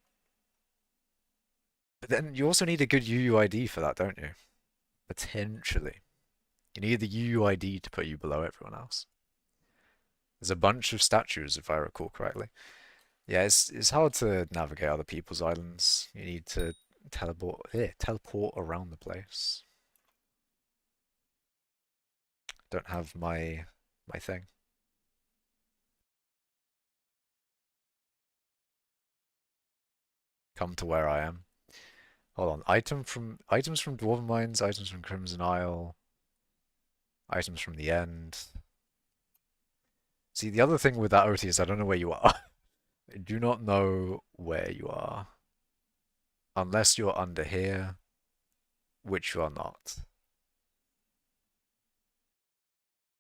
But then you also need a good UUID for that, don't you? Potentially. You need the UUID to put you below everyone else. There's a bunch of statues, if I recall correctly. Yeah, it's hard to navigate other people's islands. You need to teleport around the place. Don't have my thing. Come to where I am. Hold on. Items from Dwarven Mines, items from Crimson Isle, items from the end. See, the other thing with that OT is I don't know where you are. I do not know where you are. Unless you're under here, which you are not.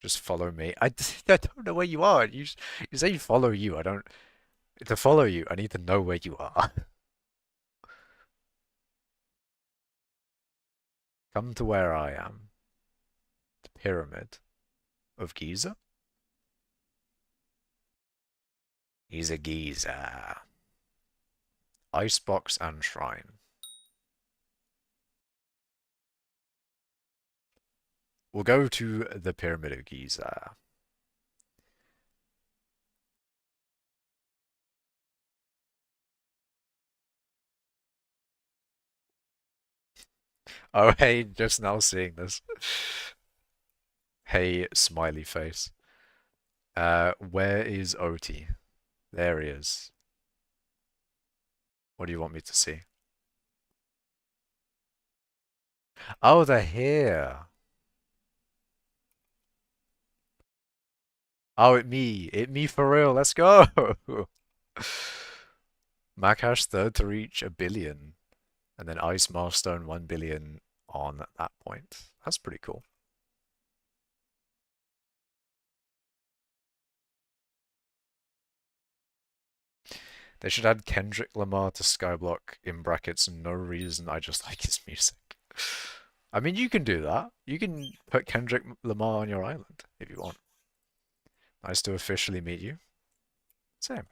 Just follow me. I don't know where you are. You say follow you. I don't. To follow you, I need to know where you are. Come to where I am. The Pyramid of Giza? Giza. Icebox and Shrine. We'll go to the Pyramid of Giza. Oh, hey, just now seeing this. Hey, smiley face. Where is Oti? There he is. What do you want me to see? Oh, they're here. Oh, it me for real. Let's go. Makash third to reach 1 billion, and then Ice milestone 1 billion on that point. That's pretty cool. They should add Kendrick Lamar to Skyblock in brackets. No reason. I just like his music. I mean, you can do that. You can put Kendrick Lamar on your island if you want. Nice to officially meet you. Same.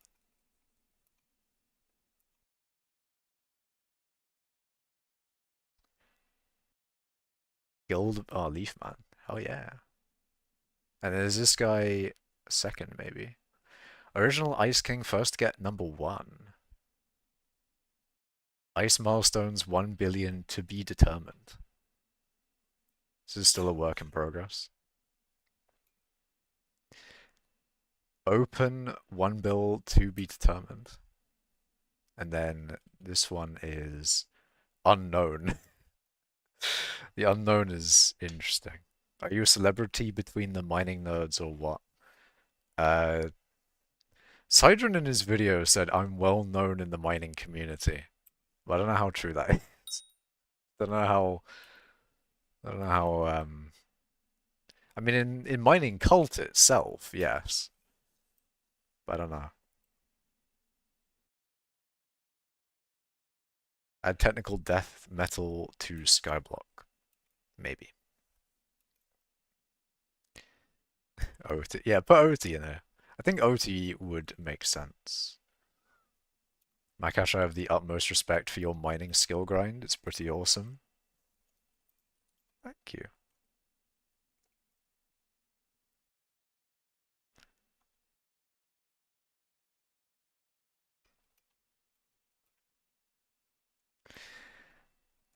Guild, oh, Leaf Man. Hell yeah. And there's this guy second, maybe. Original Ice King first to get number one. Ice milestones 1 billion to be determined. This is still a work in progress. Open 1 bill to be determined. And then this one is unknown. The unknown is interesting. Are you a celebrity between the mining nerds or what? Uh, Sidron in his video said, I'm well known in the mining community. But I don't know how true that is. I don't know how, I don't know how, I mean, in mining cult itself, yes. But I don't know. Add technical death metal to skyblock. Maybe. OT. Yeah, put OT in there. I think OT would make sense. Makash, I have the utmost respect for your mining skill grind. It's pretty awesome. Thank you.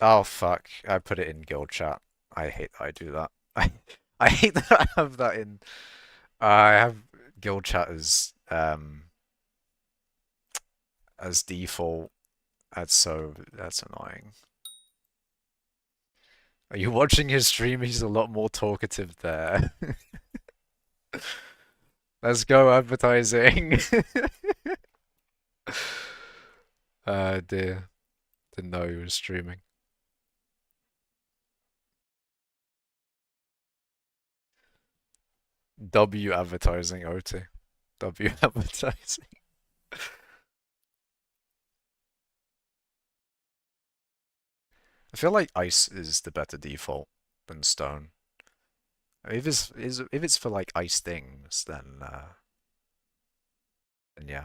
Oh fuck, I put it in guild chat. I hate that I do that. I hate that I have that in. I have guild chat as default. That's annoying. Are you watching his stream? He's a lot more talkative there. Let's go advertising. Dear. Didn't know he was streaming. W advertising, OT. W advertising. I feel like ice is the better default than stone. If it's for like ice things, then yeah.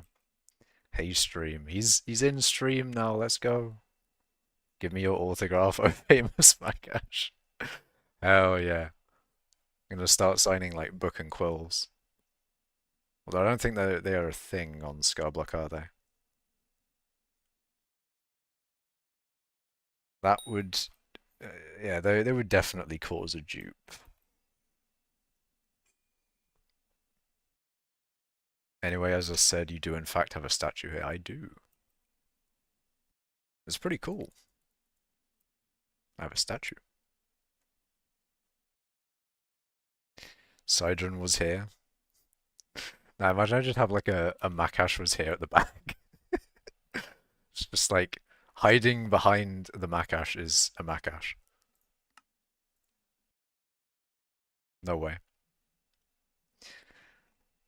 Hey stream. He's in stream now, let's go. Give me your autograph, oh famous Makash. Hell yeah. I'm gonna start signing like book and quills. Although I don't think they are a thing on skyblock, are they? That would yeah, they would definitely cause a dupe. Anyway, as I said, you do in fact have a statue here. I do. It's pretty cool. I have a statue. Sidron was here. Now imagine I just have like a Makash was here at the back. It's just like hiding behind the Makash is a Makash. No way.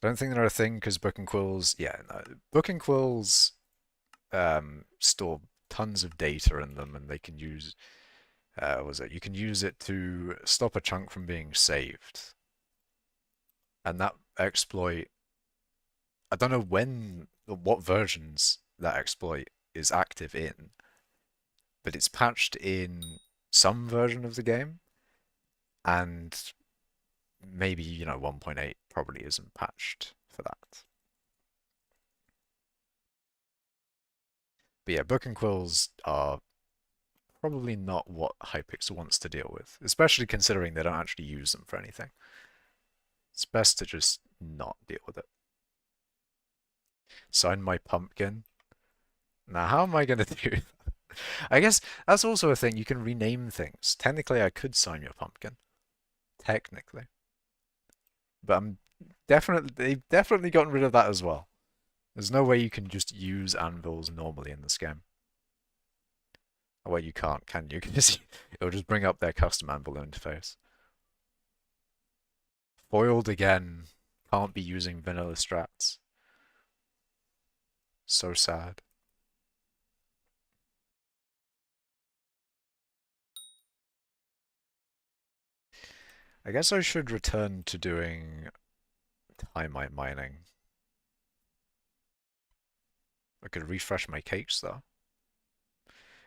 I don't think they're a thing because book and quills, yeah, no. Book and quills store tons of data in them and they can use what was it? You can use it to stop a chunk from being saved. And that exploit, I don't know what versions that exploit is active in, but it's patched in some version of the game, and maybe, 1.8 probably isn't patched for that. But yeah, book and quills are probably not what Hypixel wants to deal with, especially considering they don't actually use them for anything. It's best to just not deal with it. Sign my pumpkin. Now, how am I going to do that? I guess that's also a thing. You can rename things. Technically, I could sign your pumpkin. Technically. But they've definitely gotten rid of that as well. There's no way you can just use anvils normally in this game. Oh, well, you can't, can you? It'll just bring up their custom anvil interface. Foiled again. Can't be using vanilla strats. So sad. I guess I should return to doing timeline mining. I could refresh my cakes though.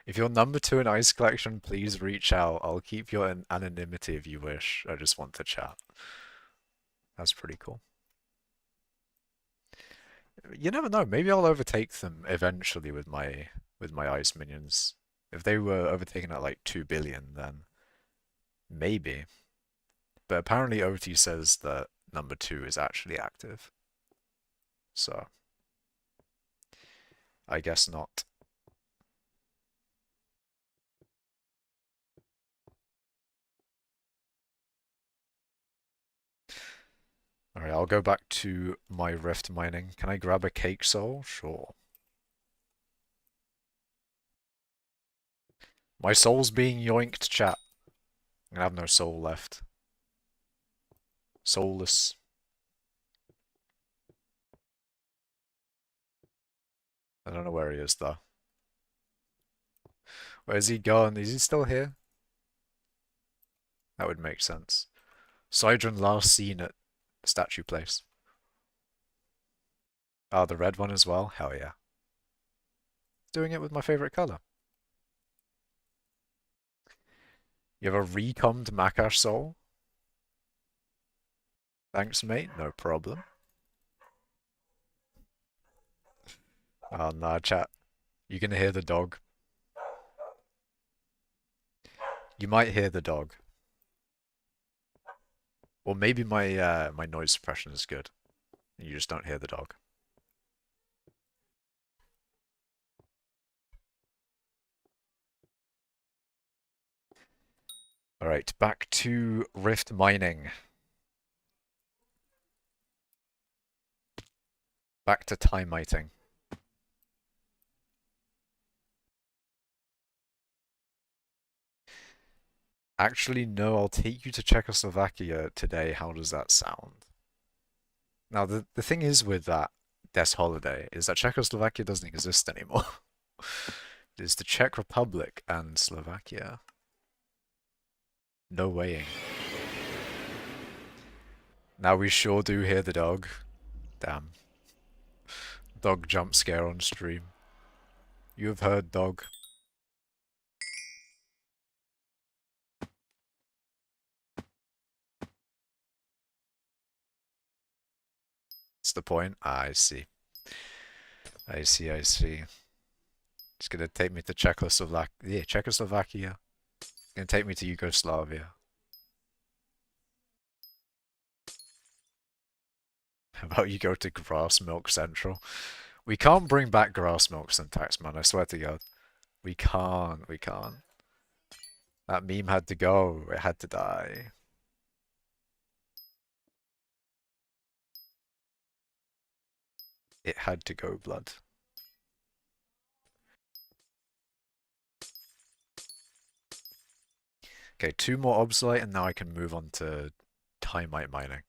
If you're number 2 in Ice Collection, please reach out. I'll keep your anonymity if you wish. I just want to chat. That's pretty cool. You never know. Maybe I'll overtake them eventually with my ice minions. If they were overtaken at like 2 billion, then maybe. But apparently OT says that number 2 is actually active. So I guess not. Alright, I'll go back to my rift mining. Can I grab a cake soul? Sure. My soul's being yoinked, chat. I'm gonna have no soul left. Soulless. I don't know where he is though. Where's he gone? Is he still here? That would make sense. Sidron last seen at Statue Place. Ah, the red one as well? Hell yeah. Doing it with my favorite color. You have a recommed Makash soul? Thanks, mate. No problem. Oh, nah, chat. You can hear the dog. You might hear the dog. Or maybe my my noise suppression is good, and you just don't hear the dog. All right, back to Rift mining. Back to time miting. Actually, no, I'll take you to Czechoslovakia today. How does that sound? Now, the thing is with that Des holiday is that Czechoslovakia doesn't exist anymore. It's the Czech Republic and Slovakia. No weighing. Now we sure do hear the dog. Damn. Dog jump scare on stream. You have heard dog. What's the point? Ah, I see. I see, I see. It's gonna take me to Czechoslovakia. Yeah, Czechoslovakia. It's gonna take me to Yugoslavia. How about you go to Grass Milk Central? We can't bring back Grass Milk syntax, man. I swear to God. We can't. We can't. That meme had to go. It had to die. It had to go, blood. Okay, 2 more obsolete, and now I can move on to Timite mining.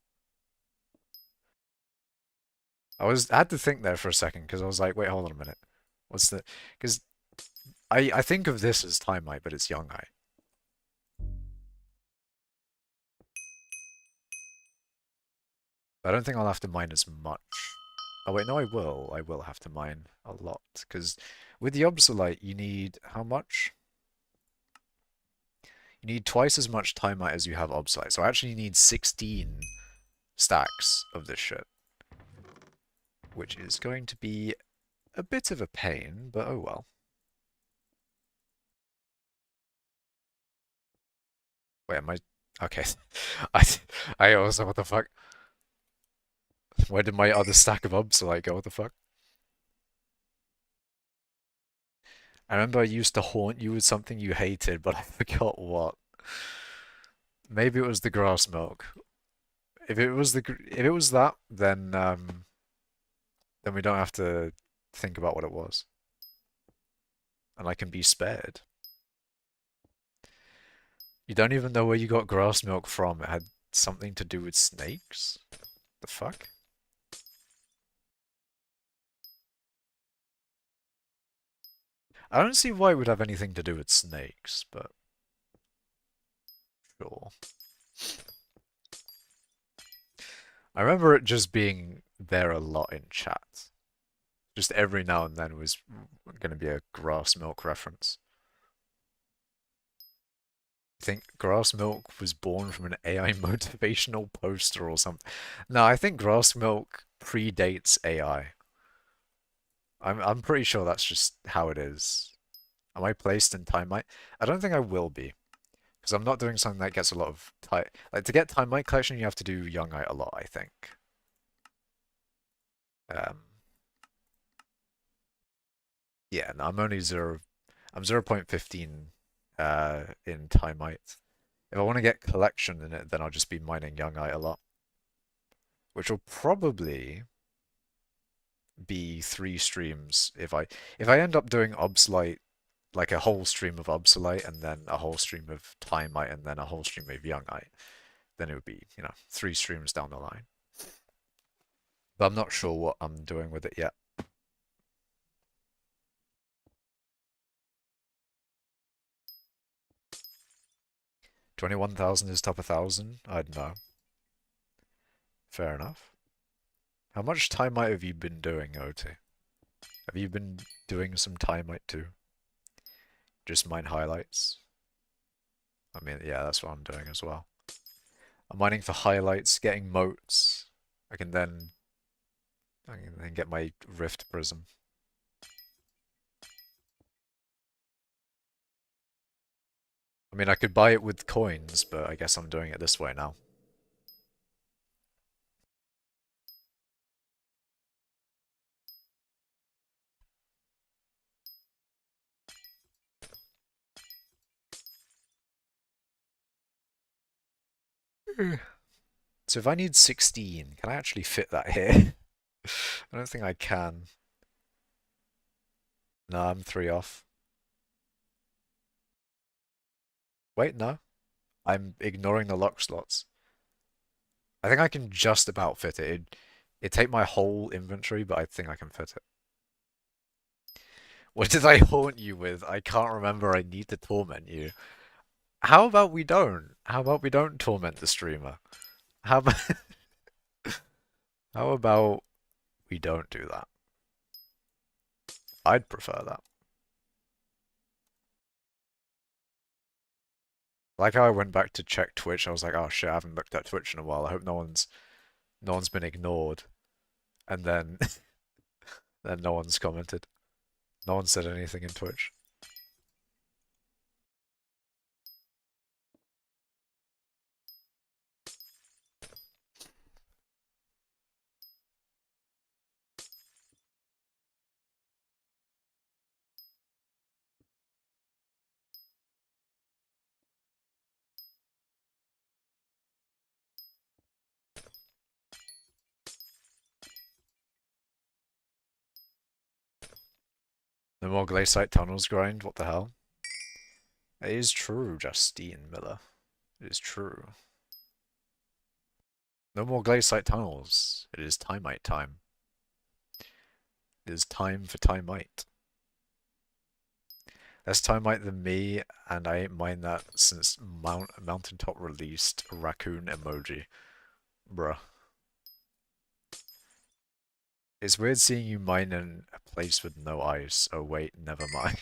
I had to think there for a second because I was like, wait, hold on a minute. What's the? Because I think of this as Timite, but it's Youngite. I don't think I'll have to mine as much. Oh wait, no, I will. I will have to mine a lot because with the obsolete, you need how much? You need twice as much Timite as you have obsolete. So I actually need 16 stacks of this shit, which is going to be a bit of a pain, but oh well. Wait, am I? Okay. I I also what the fuck? Where did my other stack of obsolete go? What the fuck? I remember I used to haunt you with something you hated, but I forgot what. Maybe it was the grass milk. If it was that, then we don't have to think about what it was, and I can be spared. You don't even know where you got grass milk from. It had something to do with snakes? The fuck? I don't see why it would have anything to do with snakes, but sure. I remember it just being there a lot in chat. Just every now and then was going to be a grass milk reference. I think grass milk was born from an AI motivational poster or something. No, I think grass milk predates AI. I'm pretty sure that's just how it is. Am I placed in Timite? I don't think I will be, because I'm not doing something that gets a lot of time. Like to get Timite collection, you have to do Youngite a lot, I think. Um, yeah, no, I'm only zero. I'm 0.15 in Timite. If I want to get collection in it, then I'll just be mining Youngite a lot, which will probably be 3 streams if I end up doing obsolete, like a whole stream of obsolete and then a whole stream of Timite and then a whole stream of Youngite, then it would be, 3 streams down the line. But I'm not sure what I'm doing with it yet. 21,000 is top 1,000? I don't know. Fair enough. How much Timite have you been doing, OT? Have you been doing some Timite too? Just mine highlights? I mean, yeah, that's what I'm doing as well. I'm mining for highlights, getting moats. I can then get my Rift Prism. I mean, I could buy it with coins, but I guess I'm doing it this way now. So if I need 16, can I actually fit that here? I don't think I can. No, I'm 3 off. Wait, no. I'm ignoring the lock slots. I think I can just about fit it. It'd take my whole inventory, but I think I can fit it. What did I haunt you with? I can't remember. I need to torment you. How about we don't? How about we don't torment the streamer? How about how about we don't do that? I'd prefer that. Like how I went back to check Twitch, I was like, oh shit, I haven't looked at Twitch in a while. I hope no one's been ignored. And then then no one's commented. No one said anything in Twitch. No more glaciate tunnels grind, what the hell? It is true, Justine Miller. It is true. No more glaciate tunnels. It is timite time. It is time for timite. Less timite than me, and I ain't mind that since Mountaintop released a raccoon emoji. Bruh. It's weird seeing you mine in a place with no ice. Oh wait, never mind.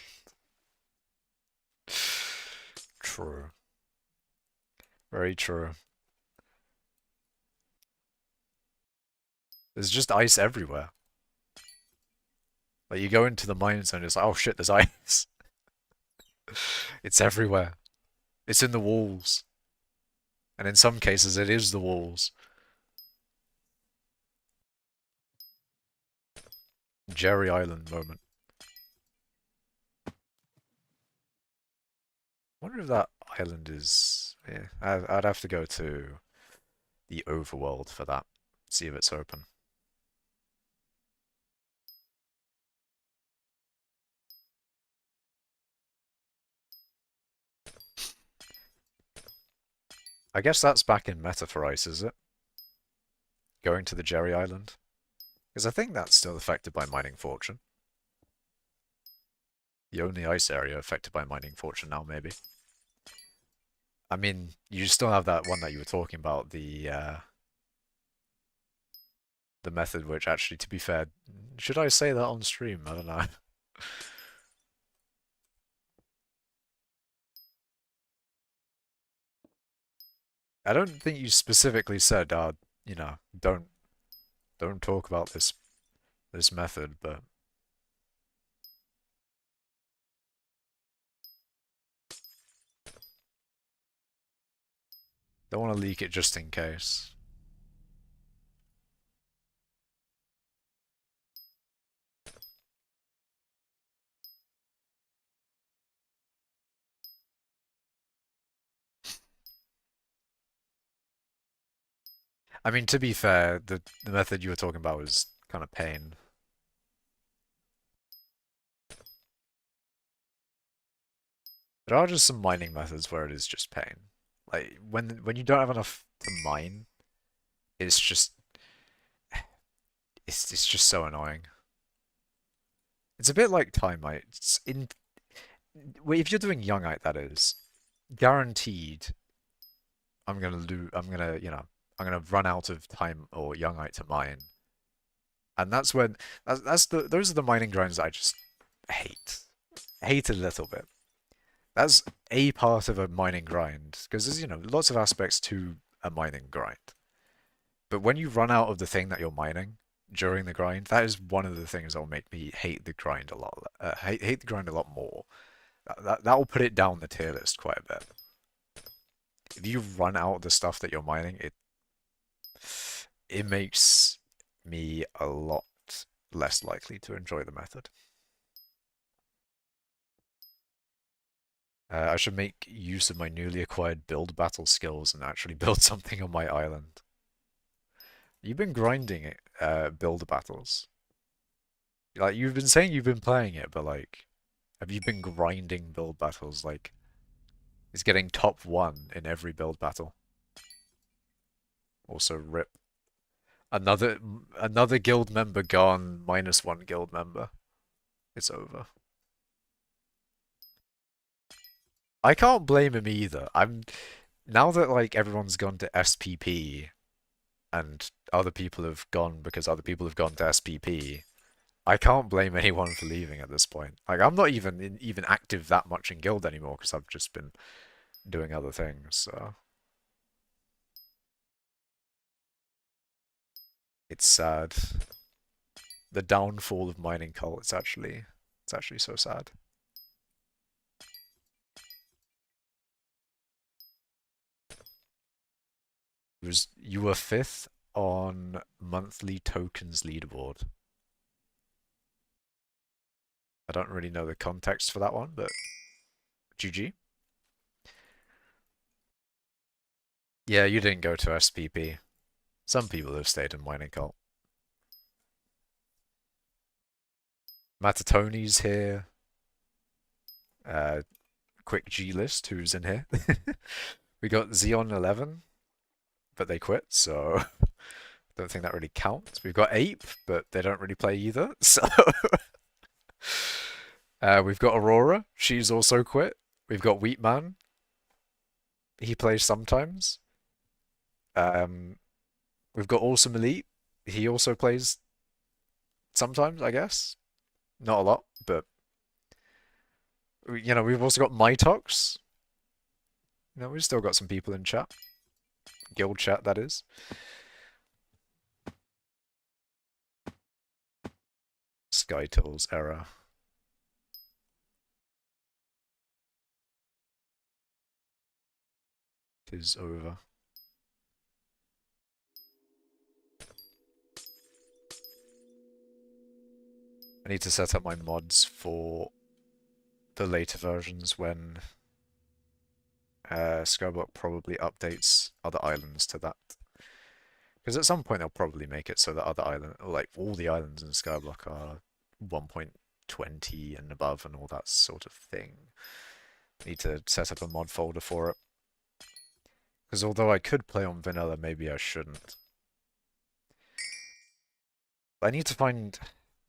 True. Very true. There's just ice everywhere. Like you go into the mine zone, it's like, oh shit, there's ice. It's everywhere. It's in the walls. And in some cases, it is the walls. Jerry Island moment. Wonder if that island is... Yeah, I'd have to go to the overworld for that. See if it's open. I guess that's back in meta for ice, is it? Going to the Jerry Island? Because I think that's still affected by mining fortune. The only ice area affected by mining fortune now, maybe. I mean, you still have that one that you were talking about, the method which actually, to be fair, should I say that on stream? I don't know. I don't think you specifically said, you know, don't talk about this method, but don't want to leak it just in case. I mean, to be fair, the method you were talking about was kind of pain. There are just some mining methods where it is just pain. Like when you don't have enough to mine, it's just it's just so annoying. It's a bit like Timite. If you're doing Youngite, that is guaranteed. I'm gonna run out of time or Youngite to mine, and that's when those are the mining grinds that I just hate a little bit. That's a part of a mining grind because there's lots of aspects to a mining grind. But when you run out of the thing that you're mining during the grind, that is one of the things that will make me hate the grind a lot. Hate the grind a lot more. That will put it down the tier list quite a bit. If you run out of the stuff that you're mining, it makes me a lot less likely to enjoy the method. I should make use of my newly acquired build battle skills and actually build something on my island. You've been grinding it, build battles. Like, you've been saying you've been playing it, but like, have you been grinding build battles? Like, it's getting top 1 in every build battle. Also, rip. Another guild member gone, -1 guild member. It's over. I can't blame him either. Now that like everyone's gone to SPP and other people have gone because other people have gone to SPP, I can't blame anyone for leaving at this point. Like, I'm not even active that much in guild anymore because I've just been doing other things. So it's sad. The downfall of mining cult. It's actually so sad. You were 5th on monthly tokens leaderboard. I don't really know the context for that one, but GG. Yeah, you didn't go to SPP. Some people have stayed in mining cult. Matatoni's here. Quick G list, who's in here? We got Xeon 11, but they quit, so I don't think that really counts. We've got Ape, but they don't really play either, so we've got Aurora. She's also quit. We've got Wheatman. He plays sometimes. Um, we've got Awesome Elite. He also plays sometimes, I guess. Not a lot, but we've also got Mytox. We've still got some people in chat. Guild chat, that is. SkyTools error. It is over. I need to set up my mods for the later versions when skyblock probably updates other islands to that. Because at some point they'll probably make it so that other island, like all the islands in skyblock are 1.20 and above and all that sort of thing. Need to set up a mod folder for it. Because although I could play on vanilla, maybe I shouldn't. I need to find...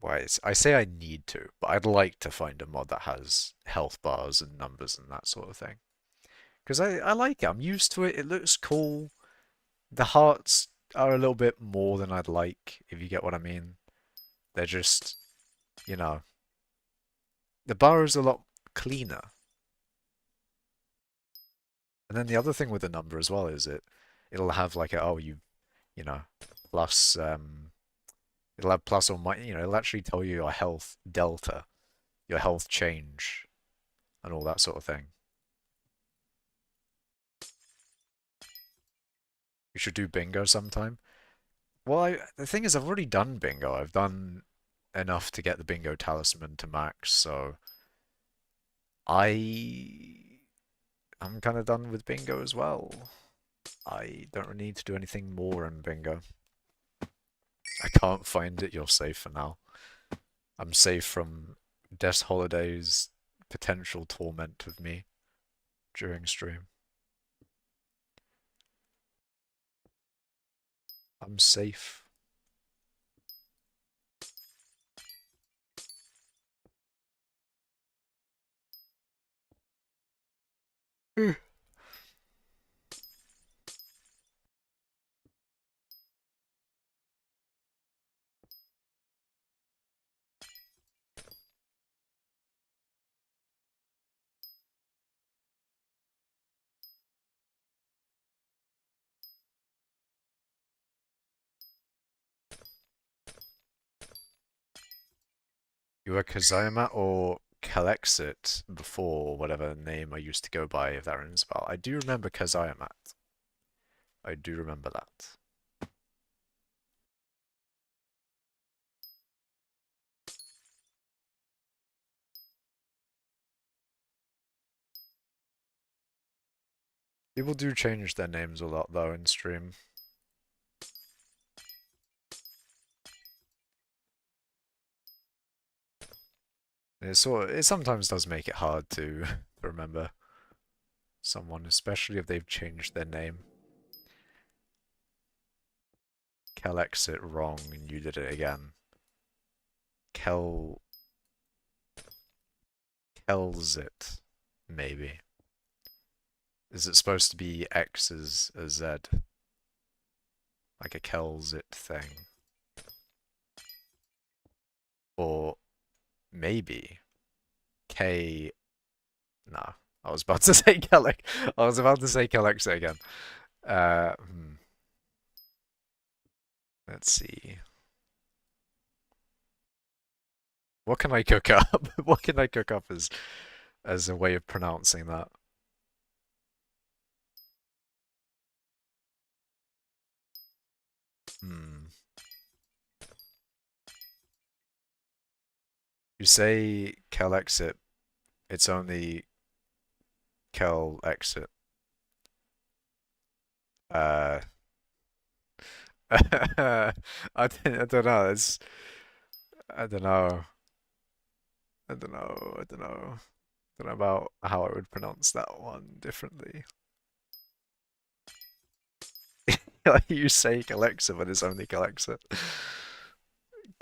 Well, I say I need to, but I'd like to find a mod that has health bars and numbers and that sort of thing. Because I like it. I'm used to it. It looks cool. The hearts are a little bit more than I'd like, if you get what I mean. They're just, you know, the bar is a lot cleaner. And then the other thing with the number as well is it'll have like a, oh, you know, plus, it'll have plus or minus, it'll actually tell you your health delta, your health change, and all that sort of thing. You should do bingo sometime. Well, the thing is, I've already done bingo. I've done enough to get the bingo talisman to max, so I'm kind of done with bingo as well. I don't really need to do anything more in bingo. I can't find it. You're safe for now. I'm safe from Des Holiday's potential torment of me during stream. I'm safe. You were Kazayama or Kalexit before, whatever name I used to go by, if that rings a bell. I do remember Kazayamat. I do remember that. People do change their names a lot though in stream. It sometimes does make it hard to remember someone, especially if they've changed their name. Kel exit wrong and you did it again. Kel Kel's it, maybe. Is it supposed to be X as a Z? Like a Kel's it thing? Or maybe K. No, I was about to say Kellex. I was about to say Kellex again. Uh, hmm. Let's see. What can I cook up? What can I cook up as a way of pronouncing that? Hmm. You say Kel exit, it's only Kel exit. Uh, I don't know. I don't know. I don't know. I don't know. I don't know about how I would pronounce that one differently. Like you say Alexa, but it's only Alexa.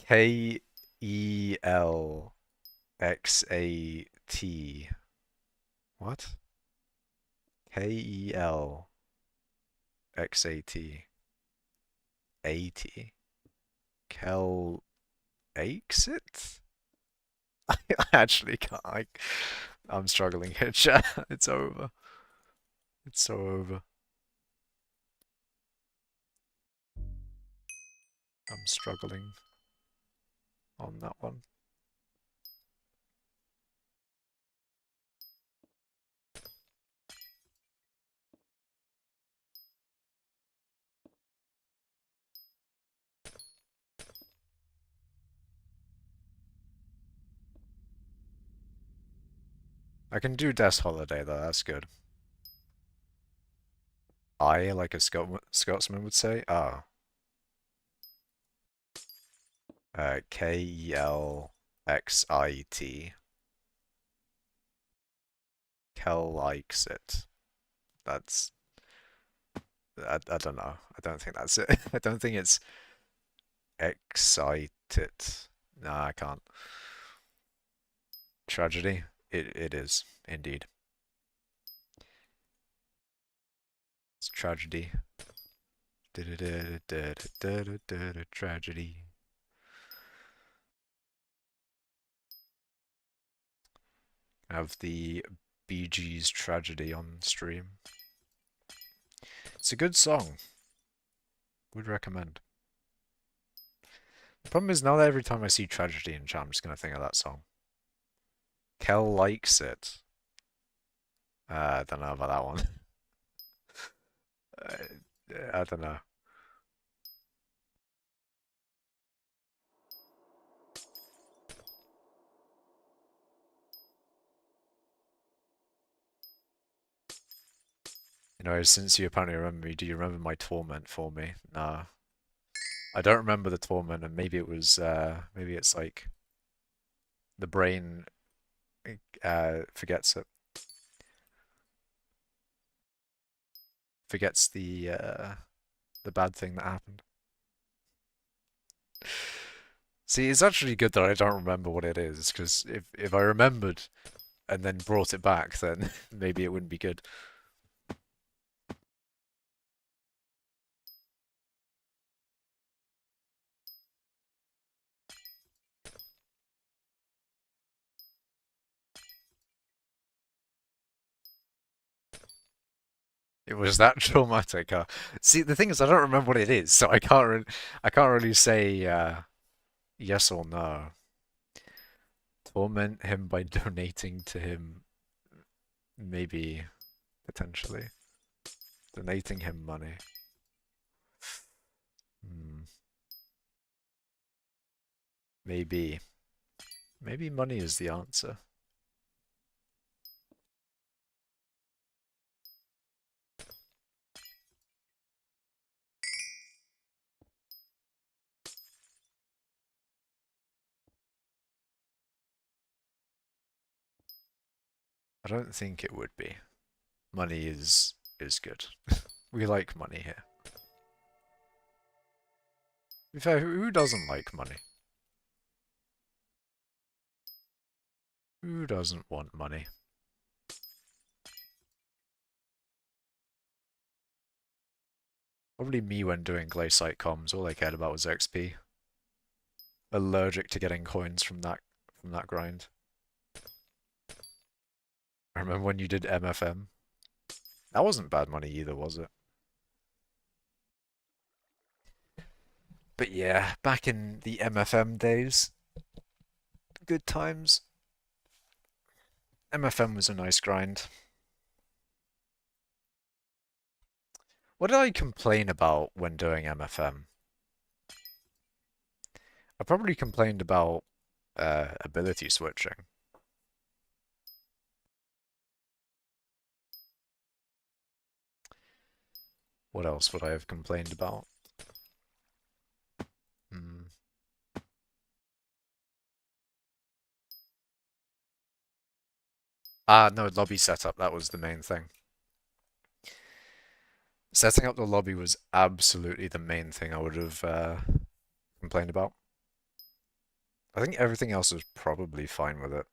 Kelexat. What? Kelexat. 80. Kel exit? I actually can't. I'm struggling here, chat. It's over. It's so over. I'm struggling on that one. I can do Death Holiday though, that's good. Like a Scotsman would say. Ah. Kelxit. Kel likes it. That's I don't know. I don't think that's it. I don't think it's excited. No, I can't. Tragedy. It is indeed. It's tragedy. Tragedy. I have the Bee Gees Tragedy on stream. It's a good song. Would recommend. The problem is now that every time I see Tragedy in chat, I'm just gonna think of that song. Kel likes it. I don't know about that one. I don't know. You know, since you apparently remember me, do you remember my torment for me? Nah. I don't remember the torment, and maybe maybe it's like the brain forgets it. Forgets the bad thing that happened. See, it's actually good that I don't remember what it is, because if I remembered and then brought it back, then maybe it wouldn't be good. It was that traumatic. See, the thing is, I don't remember what it is, so I can't really say yes or no. Torment him by donating to him, maybe potentially donating him money. Hmm. Maybe money is the answer. don't think it would be. Money is good. We like money here. To be fair, who doesn't like money? Who doesn't want money? Probably me when doing Glaciite comms. All I cared about was XP. Allergic to getting coins from that grind. I remember when you did MFM. That wasn't bad money either, was it? But yeah, back in the MFM days, good times. MFM was a nice grind. What did I complain about when doing MFM? I probably complained about ability switching. What else would I have complained about? Hmm. Ah, no, lobby setup. That was the main thing. Setting up the lobby was absolutely the main thing I would have complained about. I think everything else was probably fine with it.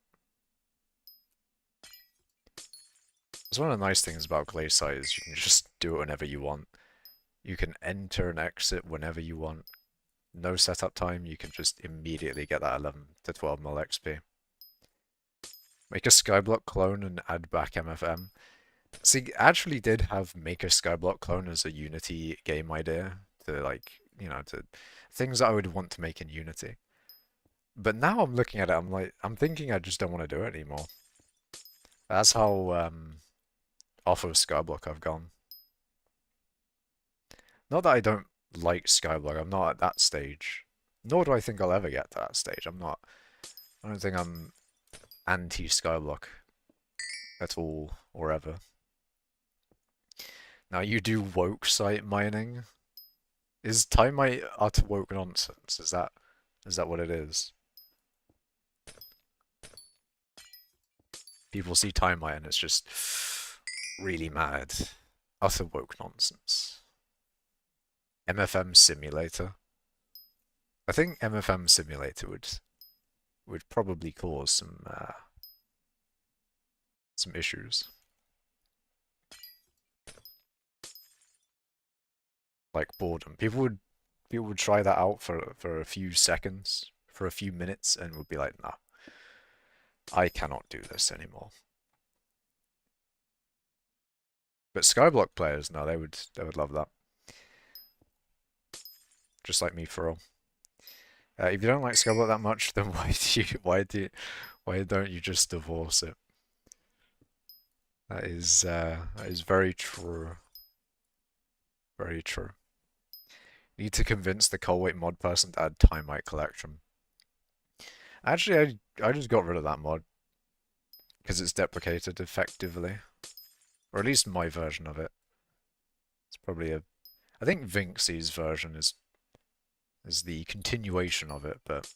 It's one of the nice things about Glaciite is you can just do it whenever you want. You can enter and exit whenever you want. No setup time, you can just immediately get that 11 to 12 mil XP. Make a skyblock clone and add back MFM. See, I actually did have make a skyblock clone as a Unity game idea to like, to things that I would want to make in Unity. But now I'm looking at it, I'm thinking I just don't want to do it anymore. That's how off of skyblock I've gone. Not that I don't like skyblock, I'm not at that stage. Nor do I think I'll ever get to that stage. I don't think I'm anti-skyblock at all or ever. Now you do woke site mining. Is Timite utter woke nonsense? Is that what it is? People see Timite and it's just really mad. Utter woke nonsense. MFM simulator. I think MFM simulator would probably cause some issues. Like boredom. People would try that out for a few seconds, for a few minutes, and would be like, nah, I cannot do this anymore. But Skyblock players, no, they would love that. Just like me for all. If you don't like Skyblock that much, then why don't you just divorce it? That is very true. Very true. Need to convince the Colweight mod person to add Timite collection. Actually, I just got rid of that mod because it's deprecated effectively, or at least my version of it. It's probably I think Vincey's version is the continuation of it, but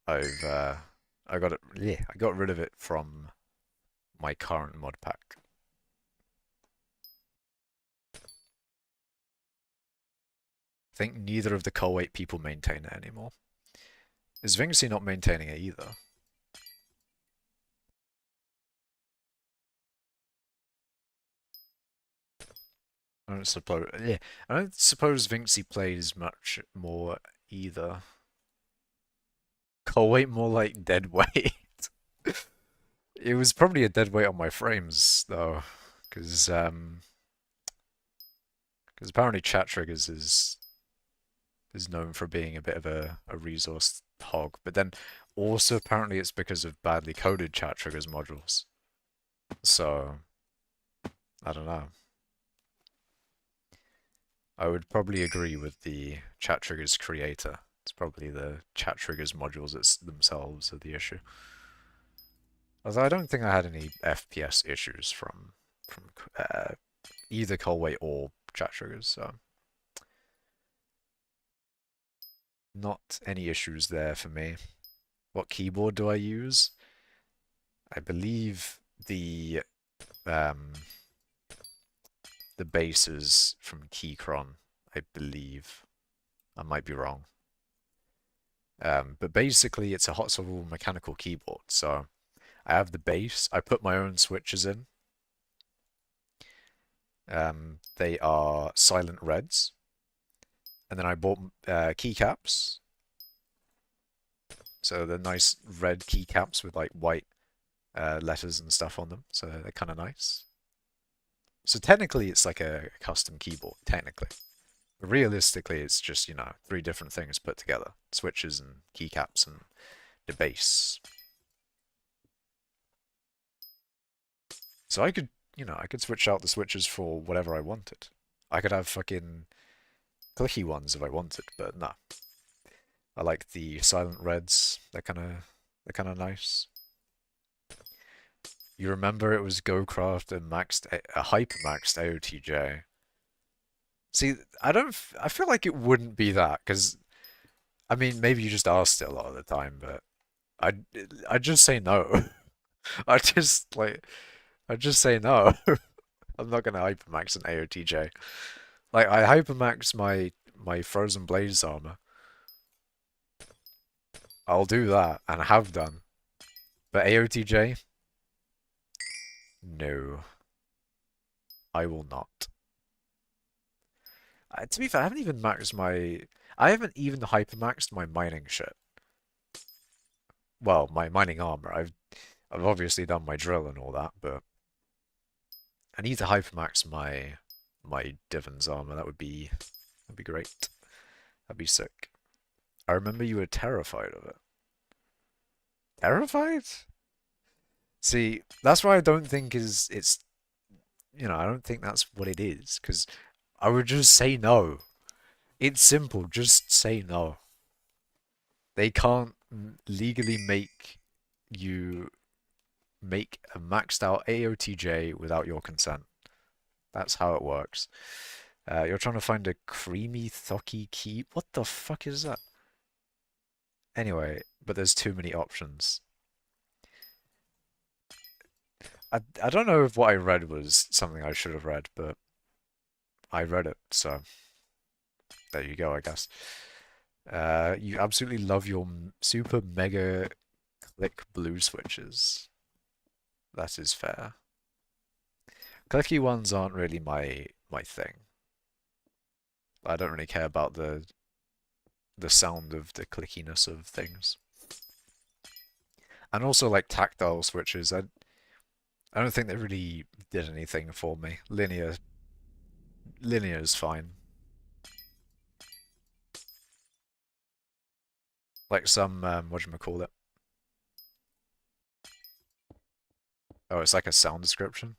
I got it. Yeah, I got rid of it from my current mod pack. I think neither of the Colweight people maintain it anymore. Is Vincey not maintaining it either? I don't suppose. Yeah, I don't suppose Vincey plays much more either. Colweight more like dead weight. It was probably a dead weight on my frames though, because apparently chat triggers is known for being a bit of a resource hog, but then also apparently it's because of badly coded chat triggers modules. So I don't know. I would probably agree with the chat triggers creator. It's probably the chat triggers modules themselves are the issue. Although I don't think I had any FPS issues from either Colway or chat triggers, so not any issues there for me. What keyboard do I use? I believe the um the base is from Keychron, I believe. I might be wrong. But basically it's a hot swappable mechanical keyboard. So I have the base, I put my own switches in. They are silent reds. And then I bought keycaps. So they're nice red keycaps with like white letters and stuff on them. So they're kind of nice. So technically it's like a custom keyboard, technically. But realistically it's just, you know, 3 different things put together. Switches and keycaps and the base. So I could, you know, I could switch out the switches for whatever I wanted. I could have fucking clicky ones if I wanted, but no. I like the silent reds. They're kind of nice. You remember it was GoCraft and hypermaxed AOTJ. See, I feel like it wouldn't be that because I mean maybe you just asked it a lot of the time, but I I just say no. I just like I just say no. I'm not gonna hypermax an AOTJ. Like I hypermax my Frozen Blaze armor. I'll do that and I have done. But AOTJ, no, I will not. To be fair, I haven't even hypermaxed my mining shit. Well, my mining armor. I've obviously done my drill and all that, but I need to hypermax my divans armor. That'd be great. That'd be sick. I remember you were terrified of it. Terrified? See, that's why I don't think it's I don't think that's what it is, because I would just say no. It's simple, just say no. They can't legally make you make a maxed out AOTJ without your consent. That's how it works. You're trying to find a creamy, thocky key. What the fuck is that? Anyway, but there's too many options. I don't know if what I read was something I should have read, but I read it, so there you go, I guess. You absolutely love your super mega click blue switches. That is fair. Clicky ones aren't really my thing. I don't really care about the sound of the clickiness of things. And also like tactile switches, I don't think they really did anything for me. Linear is fine. Like some whatchamacallit. Oh, it's like a sound description.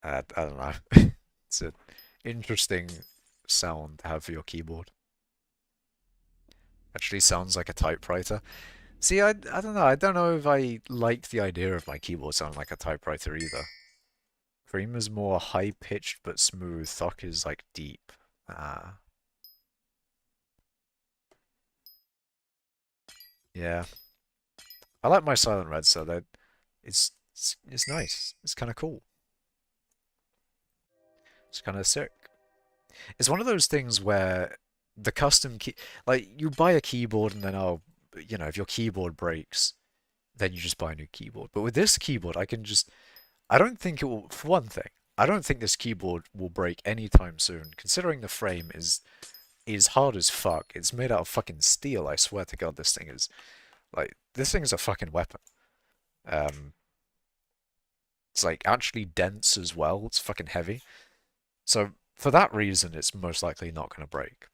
I don't know. It's an interesting sound to have for your keyboard. Actually sounds like a typewriter. See, I don't know. I don't know if I like the idea of my keyboard sounding like a typewriter either. Cream is more high-pitched but smooth. Thock is like deep. Ah, yeah. I like my silent red, so that it's nice. It's kind of cool. It's kind of sick. It's one of those things where the custom key, like you buy a keyboard and then if your keyboard breaks, then you just buy a new keyboard. But with this keyboard, I don't think it will, for one thing, I don't think this keyboard will break anytime soon, considering the frame is hard as fuck. It's made out of fucking steel, I swear to God, this thing is a fucking weapon. Um, it's like actually dense as well. It's fucking heavy. So for that reason, it's most likely not going to break.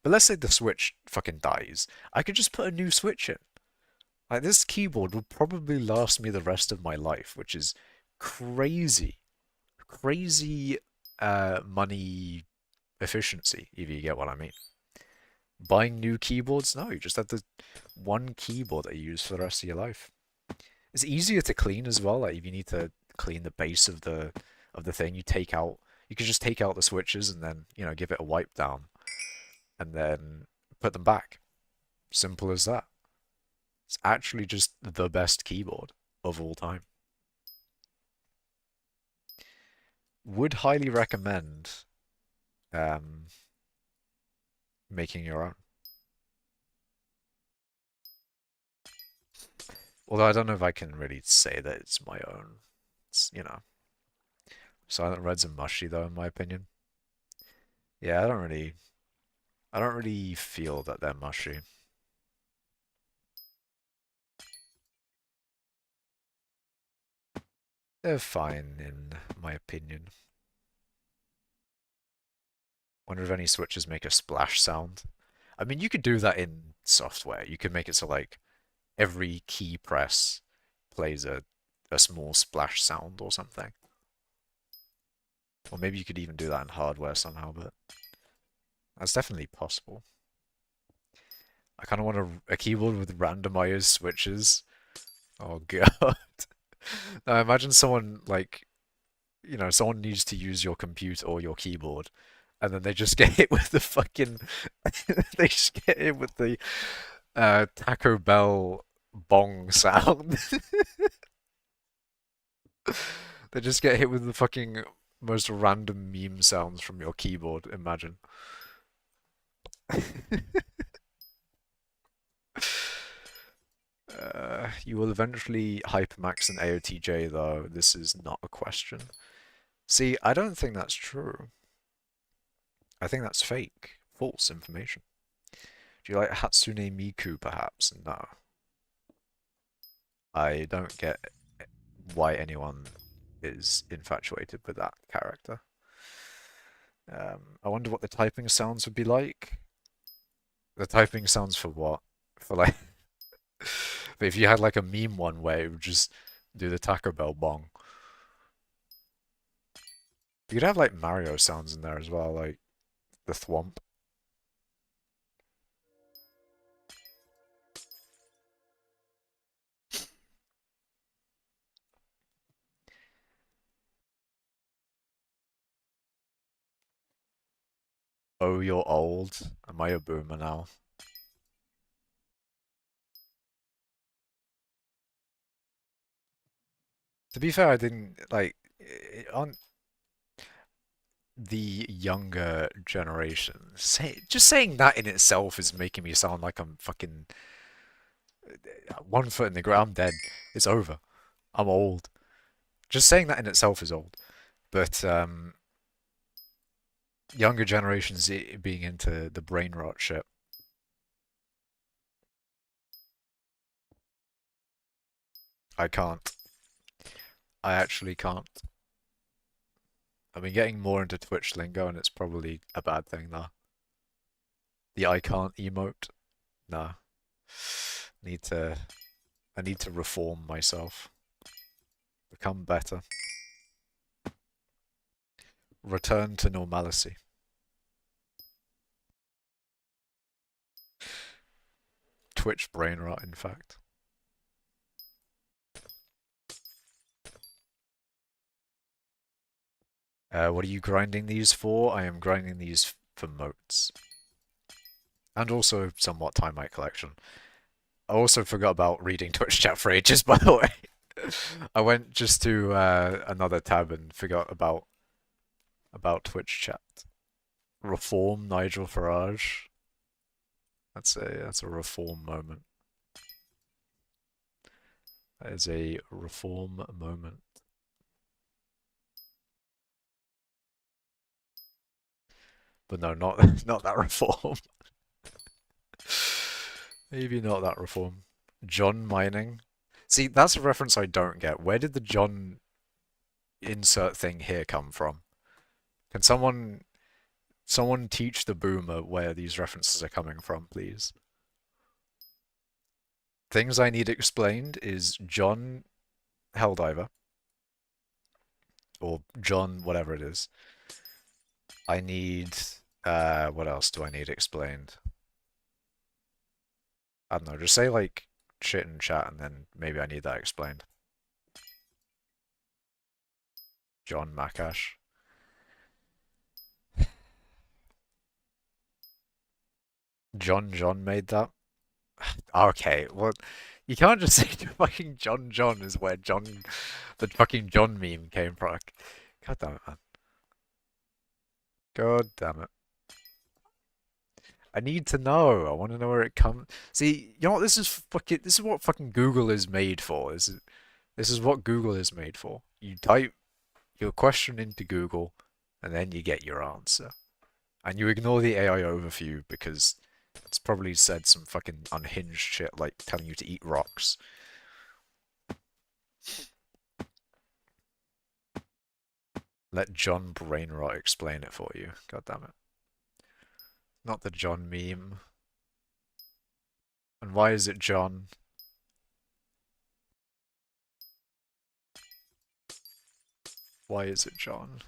But let's say the Switch fucking dies. I could just put a new Switch in. Like, this keyboard will probably last me the rest of my life, which is crazy. Crazy money efficiency, if you get what I mean. Buying new keyboards? No, you just have the one keyboard that you use for the rest of your life. It's easier to clean as well. Like if you need to clean the base of the thing, you can just take out the switches and then, give it a wipe down and then put them back. Simple as that. It's actually just the best keyboard of all time. Would highly recommend um, making your own. Although I don't know if I can really say that it's my own. It's, Silent Reds are mushy though, in my opinion. Yeah, I don't really feel that they're mushy. They're fine in my opinion. Wonder if any switches make a splash sound. I mean, you could do that in software. You could make it so like every key press plays a small splash sound or something. Or maybe you could even do that in hardware somehow, but that's definitely possible. I kind of want a keyboard with randomized switches. Oh god. Now imagine someone like, someone needs to use your computer or your keyboard, and then they just get hit with the fucking, they just get hit with the Taco Bell bong sound. They just get hit with the fucking most random meme sounds from your keyboard, imagine. You will eventually hypermax an AOTJ, though. This is not a question. See, I don't think that's true. I think that's fake. False information. Do you like Hatsune Miku, perhaps? No. I don't get why anyone is infatuated with that character. I wonder what the typing sounds would be like. The typing sounds for what? For like... But if you had like a meme one where it would just do the Taco Bell bong. You could have like Mario sounds in there as well, like the thwomp. Oh, you're old. Am I a boomer now? To be fair, I didn't like on the younger generation. Just saying that in itself is making me sound like I'm fucking 1 foot in the ground. I'm dead. It's over. I'm old. Just saying that in itself is old. But younger generations being into the brain rot shit. I can't. I actually can't. I've been getting more into Twitch lingo, and it's probably a bad thing though. The I can't emote. Nah. Need to I need to reform myself. Become better. Return to normalcy. Twitch brain rot, in fact. What are you grinding these for? I am grinding these for moats. And also somewhat Time Collection. I also forgot about reading Twitch chat for ages, by the way. I went just to another tab and forgot about Twitch chat. Reform Nigel Farage. That's a reform moment. That is a reform moment. But no, not not that reform. Maybe not that reform. John mining. See, that's a reference I don't get. Where did the John insert thing here come from? Can someone teach the boomer where these references are coming from, please? Things I need explained is John Helldiver or John whatever it is. I need what else do I need explained? I don't know, just say like shit in chat and then maybe I need that explained. John Makash. John made that? Okay, well, You can't just say fucking John is where the fucking John meme came from. God damn it, man. God damn it. I need to know. I want to know where it comes. See, you know what? This is what fucking Google is made for. This is what Google is made for. You type your question into Google, and then you get your answer. And you ignore the AI overview because it's probably said some fucking unhinged shit like telling you to eat rocks. Let John Brainrot explain it for you. God damn it. Not the John meme. And why is it John? Why is it John?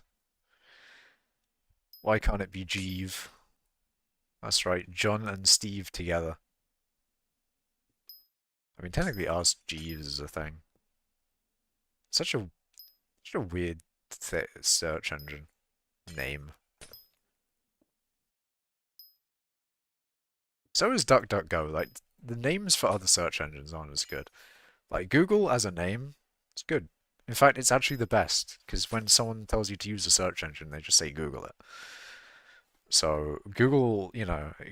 Why can't it be Jeeve? That's right, John and Steve together. I mean, technically Ask Jeeves is a thing. Such a weird search engine name. So is DuckDuckGo. Like, the names for other search engines aren't as good. Like, Google as a name, it's good. In fact, it's actually the best, because when someone tells you to use a search engine, they just say Google it. So, Google,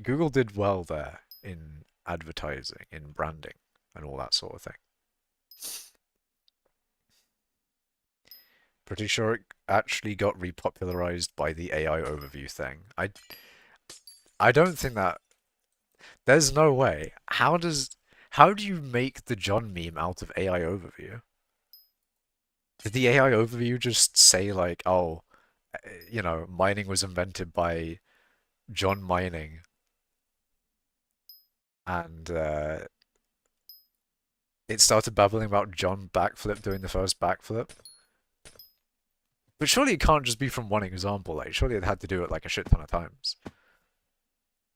Google did well there in advertising, in branding, and all that sort of thing. Pretty sure it actually got repopularized by the AI overview thing. I don't think that there's no way. How do you make the John meme out of AI overview? Did the AI overview just say like, oh, mining was invented by John Mining, and it started babbling about John backflip doing the first backflip? But surely it can't just be from one example. Like, surely it had to do it like a shit ton of times.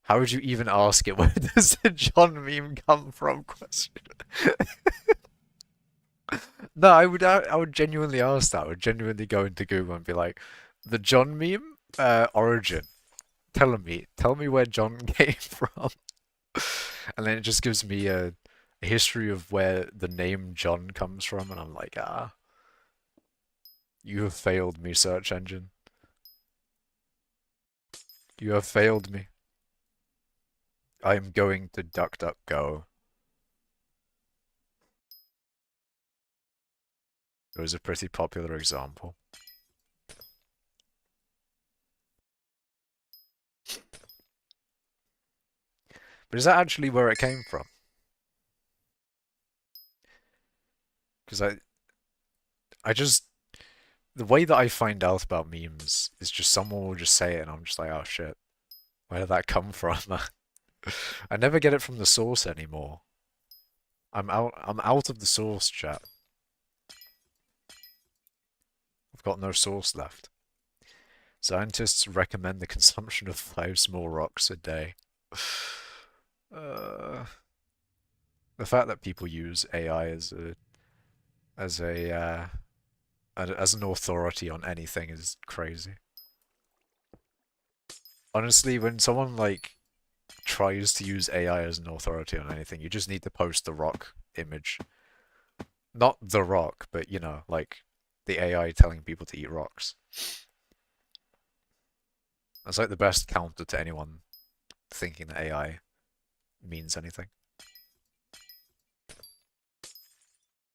How would you even ask it? Where does the John meme come from? Question. No, I would genuinely ask that. I would genuinely go into Google and be like, the John meme origin. Tell me where John came from. And then it just gives me a history of where the name John comes from, and I'm like, you have failed me, search engine. You have failed me. I am going to DuckDuckGo. It was a pretty popular example. But is that actually where it came from? Because I just the way that I find out about memes is just someone will just say it, and I'm just like, oh shit, where did that come from? I never get it from the source anymore. I'm out of the source, chat. I've got no source left. Scientists recommend the consumption of 5 small rocks a day. Uh, the fact that people use AI as a as an authority on anything is crazy. Honestly, when someone like tries to use AI as an authority on anything, you just need to post the rock image. Not the rock, but like the AI telling people to eat rocks. That's like the best counter to anyone thinking that AI means anything.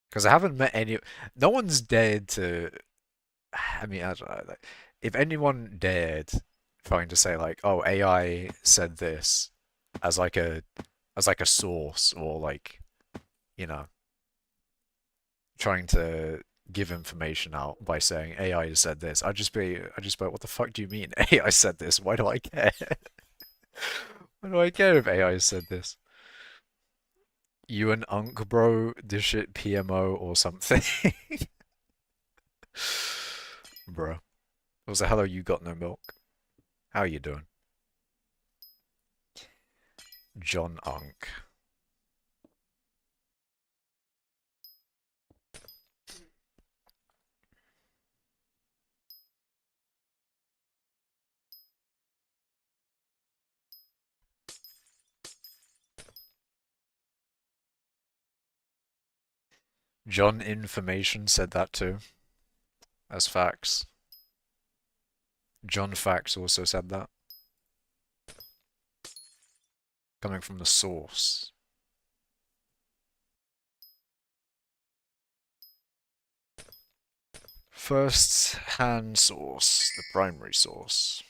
Because I haven't met any. No one's dared to. I mean, I don't know. Like, if anyone dared trying to say like, "Oh, AI said this," as like a source, or like, you know, trying to give information out by saying AI said this, I'd just be like, what the fuck do you mean AI said this? Why do I care? Why do I care if AI said this? You an unk bro, this shit PMO or something. Bro. Also, hello, you got no milk. How are you doing? John Unk. John Information said that too, as facts. John Facts also said that. Coming from the source. First hand source, the primary source.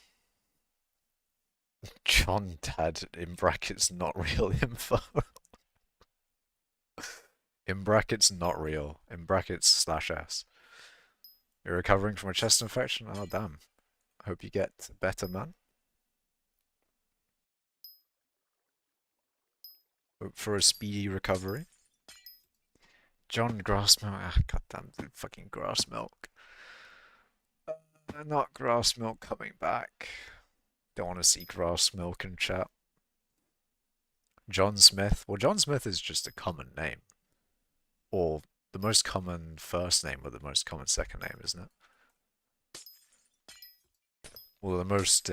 John Dad, in brackets, not real info. In brackets, not real. In brackets, /s. You're recovering from a chest infection? Oh, damn. Hope you get better, man. Hope for a speedy recovery. John Grassmilk. Ah, goddamn, fucking grass milk. Not grass milk coming back. Don't want to see grass milk in chat. John Smith. Well, John Smith is just a common name. Or the most common first name or the most common second name, isn't it? Well, the most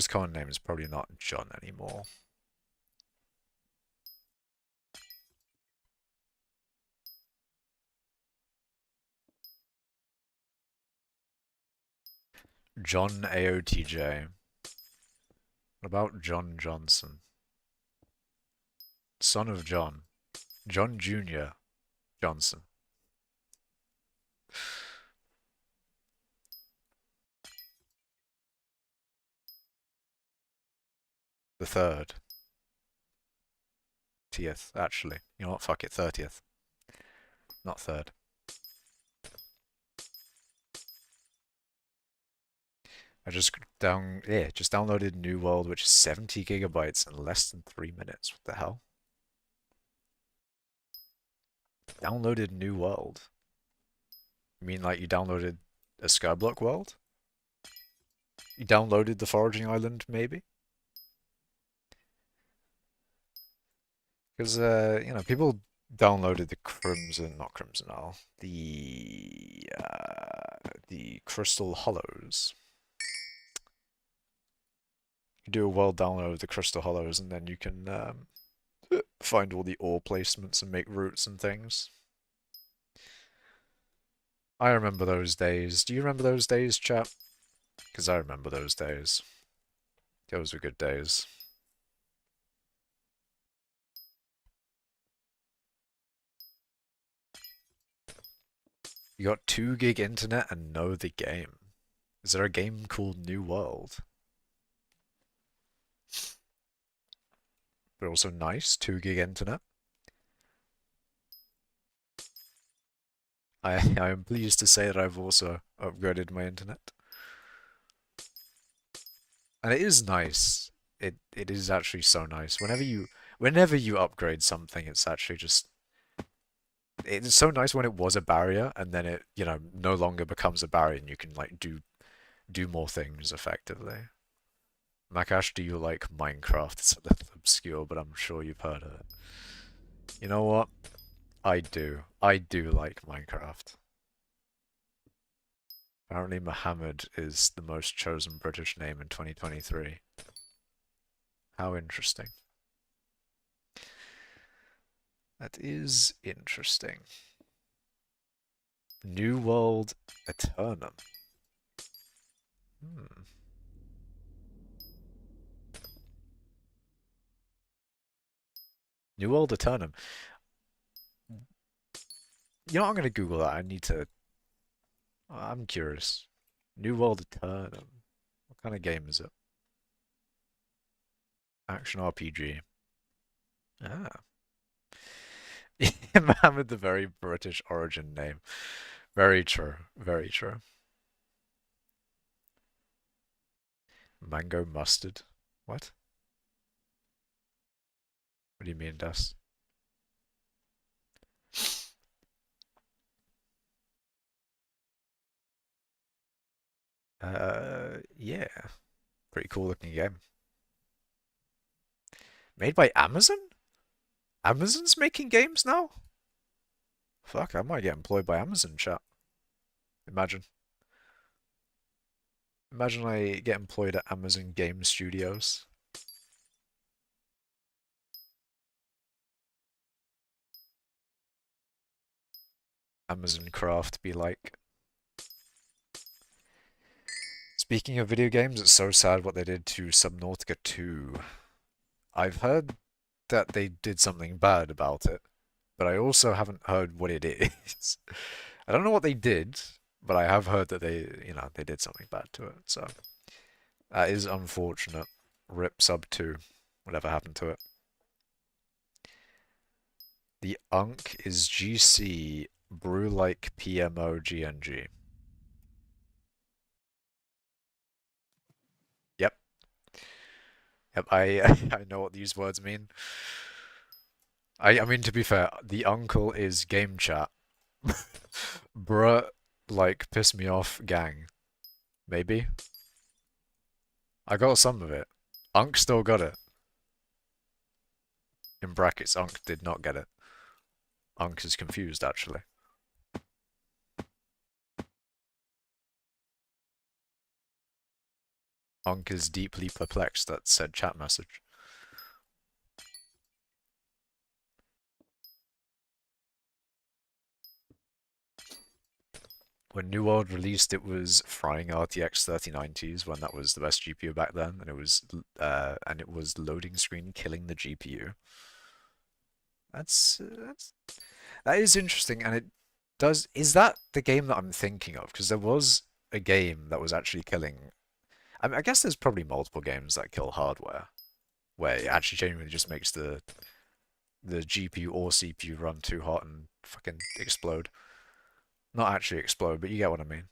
common name is probably not John anymore. John AOTJ. What about John Johnson? Son of John. John Jr. Johnson. The third. 30th, actually. You know what? Fuck it, 30th. Not third. I just downloaded New World, which is 70 gigabytes in less than 3 minutes. What the hell? Downloaded New World. You mean like you downloaded a skyblock world? You downloaded the foraging island, maybe? Because, you know, people downloaded the not Crimson Isle, the Crystal Hollows. You do a world download of the Crystal Hollows, and then you can find all the ore placements and make routes and things. I remember those days. Do you remember those days, chap? Because I remember those days. Those were good days. You got 2 gig internet and know the game. Is there a game called New World? But also nice, 2 gig internet. I am pleased to say that I've also upgraded my internet. And it is nice. It is actually so nice. Whenever you upgrade something, it's actually just it's so nice when it was a barrier and then it, you know, no longer becomes a barrier and you can like do more things effectively. Makash, do you like Minecraft? It's a little obscure, but I'm sure you've heard of it. You know what? I do. I do like Minecraft. Apparently Mohammed is the most chosen British name in 2023. How interesting. That is interesting. New World Eternum. New World Eternum. You know what, I'm gonna Google that. I need to... I'm curious. New World Eternum. What kind of game is it? Action RPG. Ah. Mohammed, the very British origin name. Very true. Very true. Mango mustard. What? What do you mean, Das? Yeah. Pretty cool looking game. Made by Amazon? Amazon's making games now? Fuck, I might get employed by Amazon, chat. Imagine. Imagine I get employed at Amazon Game Studios. Amazon Craft be like. Speaking of video games, it's so sad what they did to Subnautica 2. I've heard that they did something bad about it, but I also haven't heard what it is. I don't know what they did, but I have heard that they did something bad to it. So that is unfortunate. RIP Sub 2, whatever happened to it. The Unk is GC brew like PMO GNG. Yep. Yep, I know what these words mean. I mean to be fair, the uncle is game chat. Bruh, like piss me off gang. Maybe. I got some of it. Unk still got it. In brackets, Unk did not get it. Unk is confused actually. Unk is deeply perplexed at said chat message. When New World released, it was frying RTX 3090s when that was the best GPU back then, and it was loading screen killing the GPU. That is interesting, and it does. Is that the game that I'm thinking of? Because there was a game that was actually killing. I mean, I guess there's probably multiple games that kill hardware, where it actually genuinely just makes the GPU or CPU run too hot and fucking explode. Not actually explode, but you get what I mean.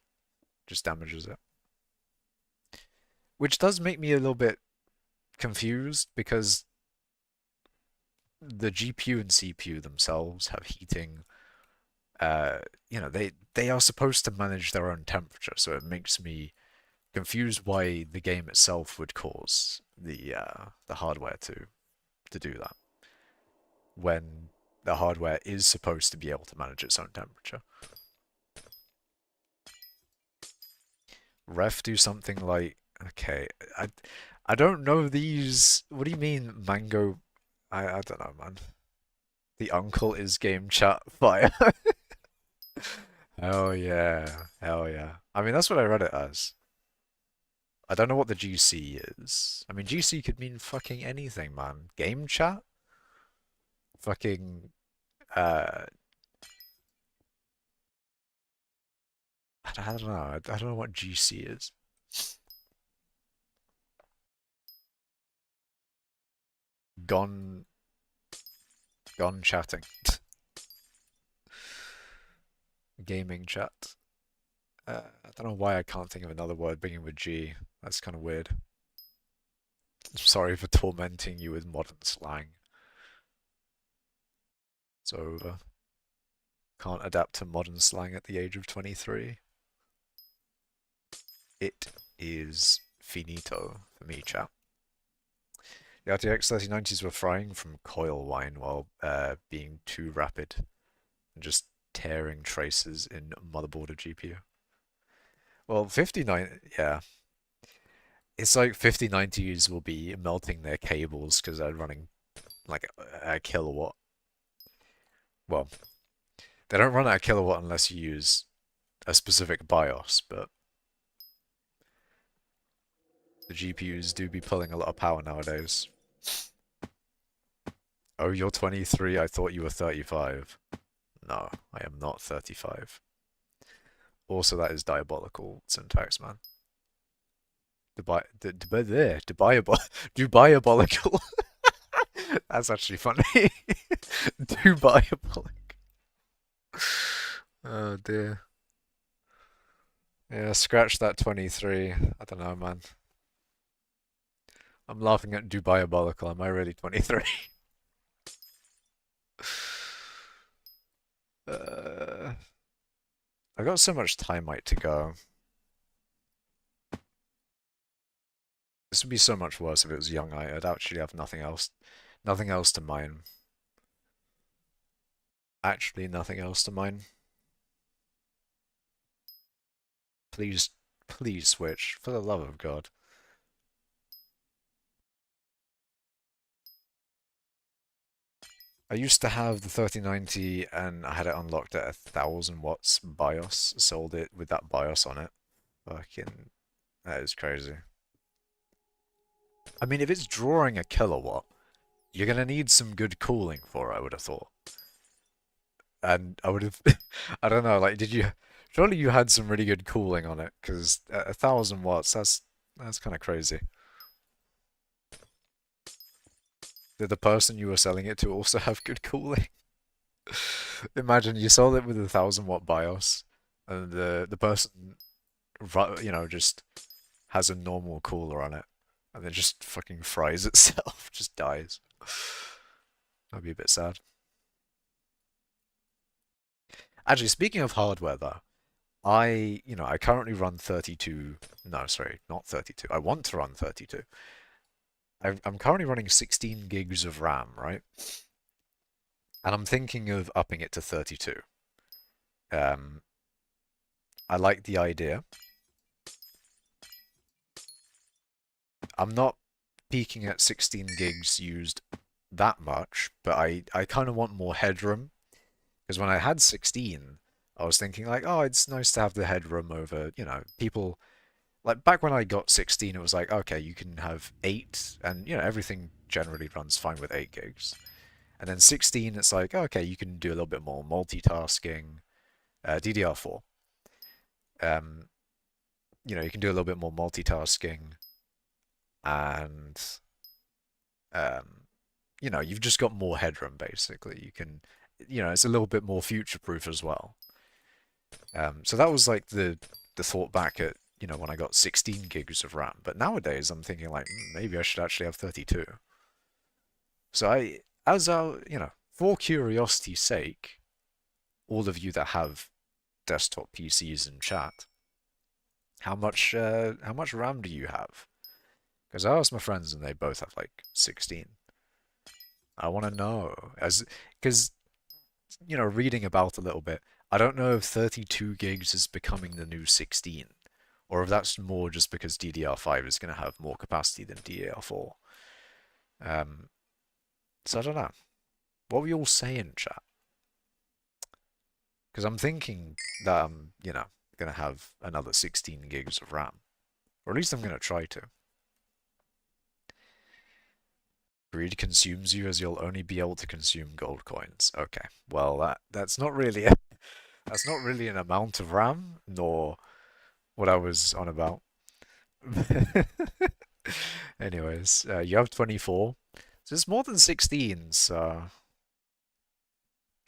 Just damages it. Which does make me a little bit confused because the GPU and CPU themselves have heating. They are supposed to manage their own temperature, so it makes me confused why the game itself would cause the hardware to do that when the hardware is supposed to be able to manage its own temperature. Ref do something like, okay, I don't know these. What do you mean mango? I don't know, man. The uncle is game chat fire. Hell yeah, hell yeah. I mean that's what I read it as. I don't know what the GC is. I mean GC could mean fucking anything, man. Game chat? Fucking uh I don't know. I don't know what GC is. Gone gone chatting. Gaming chat. I don't know why I can't think of another word beginning with G. That's kind of weird. Sorry for tormenting you with modern slang. It's over. Can't adapt to modern slang at the age of 23. It is finito for me, chat. The RTX 3090s were frying from coil wine while being too rapid and just tearing traces in motherboard of GPU. Well, 59, yeah. It's like 5090s will be melting their cables because they're running like a kilowatt. Well, they don't run at a kilowatt unless you use a specific BIOS, but the GPUs do be pulling a lot of power nowadays. Oh, you're 23. I thought you were 35. No, I am not 35. Also, that is diabolical syntax, man. Diabolical. That's actually funny. Diabolic. Oh dear. Yeah, scratch that 23. I don't know, man. I'm laughing at Diabolical. Am I really 23? I got so much timite to go. This would be so much worse if it was young I'd actually have nothing else to mine. Actually, nothing else to mine. Please, please switch, for the love of God. I used to have the 3090 and I had it unlocked at 1000 watts BIOS, sold it with that BIOS on it. Fucking, that is crazy. I mean, if it's drawing a kilowatt, you're gonna need some good cooling for it, I would have thought. And I would have, I don't know, like, did you, surely you had some really good cooling on it, because at 1000 watts, that's kind of crazy. Did the person you were selling it to also have good cooling? Imagine you sold it with a 1000 watt BIOS, and the person, you know, just has a normal cooler on it, and then just fucking fries itself, just dies. That'd be a bit sad. Actually, speaking of hardware though, I currently run 32, no, sorry, not 32. I want to run 32. I'm currently running 16 gigs of RAM, right? And I'm thinking of upping it to 32. Um, I like the idea. I'm not peaking at 16 gigs used that much, but I kind of want more headroom. Because when I had 16, I was thinking like, oh, it's nice to have the headroom over, people. Like back when I got 16, it was like, okay, you can have 8, and everything generally runs fine with 8 gigs. And then 16, it's like, okay, you can do a little bit more multitasking. DDR4. Um, you can do a little bit more multitasking, and um, you've just got more headroom basically. You can, it's a little bit more future-proof as well. So that was like the thought back at, when I got 16 gigs of RAM. But nowadays I'm thinking like, maybe I should actually have 32. So for curiosity's sake, all of you that have desktop PCs in chat, how much RAM do you have? Because I asked my friends and they both have like 16. I want to know, as because reading about a little bit, I don't know if 32 gigs is becoming the new 16, or if that's more just because DDR5 is going to have more capacity than DDR4. Um, so I don't know. What were you all saying, chat? Because I'm thinking that I'm, going to have another 16 gigs of RAM, or at least I'm going to try to. Greed consumes you as you'll only be able to consume gold coins. Okay, well that's not really that's not really an amount of RAM, nor what I was on about. Anyways, you have 24. So it's more than 16, so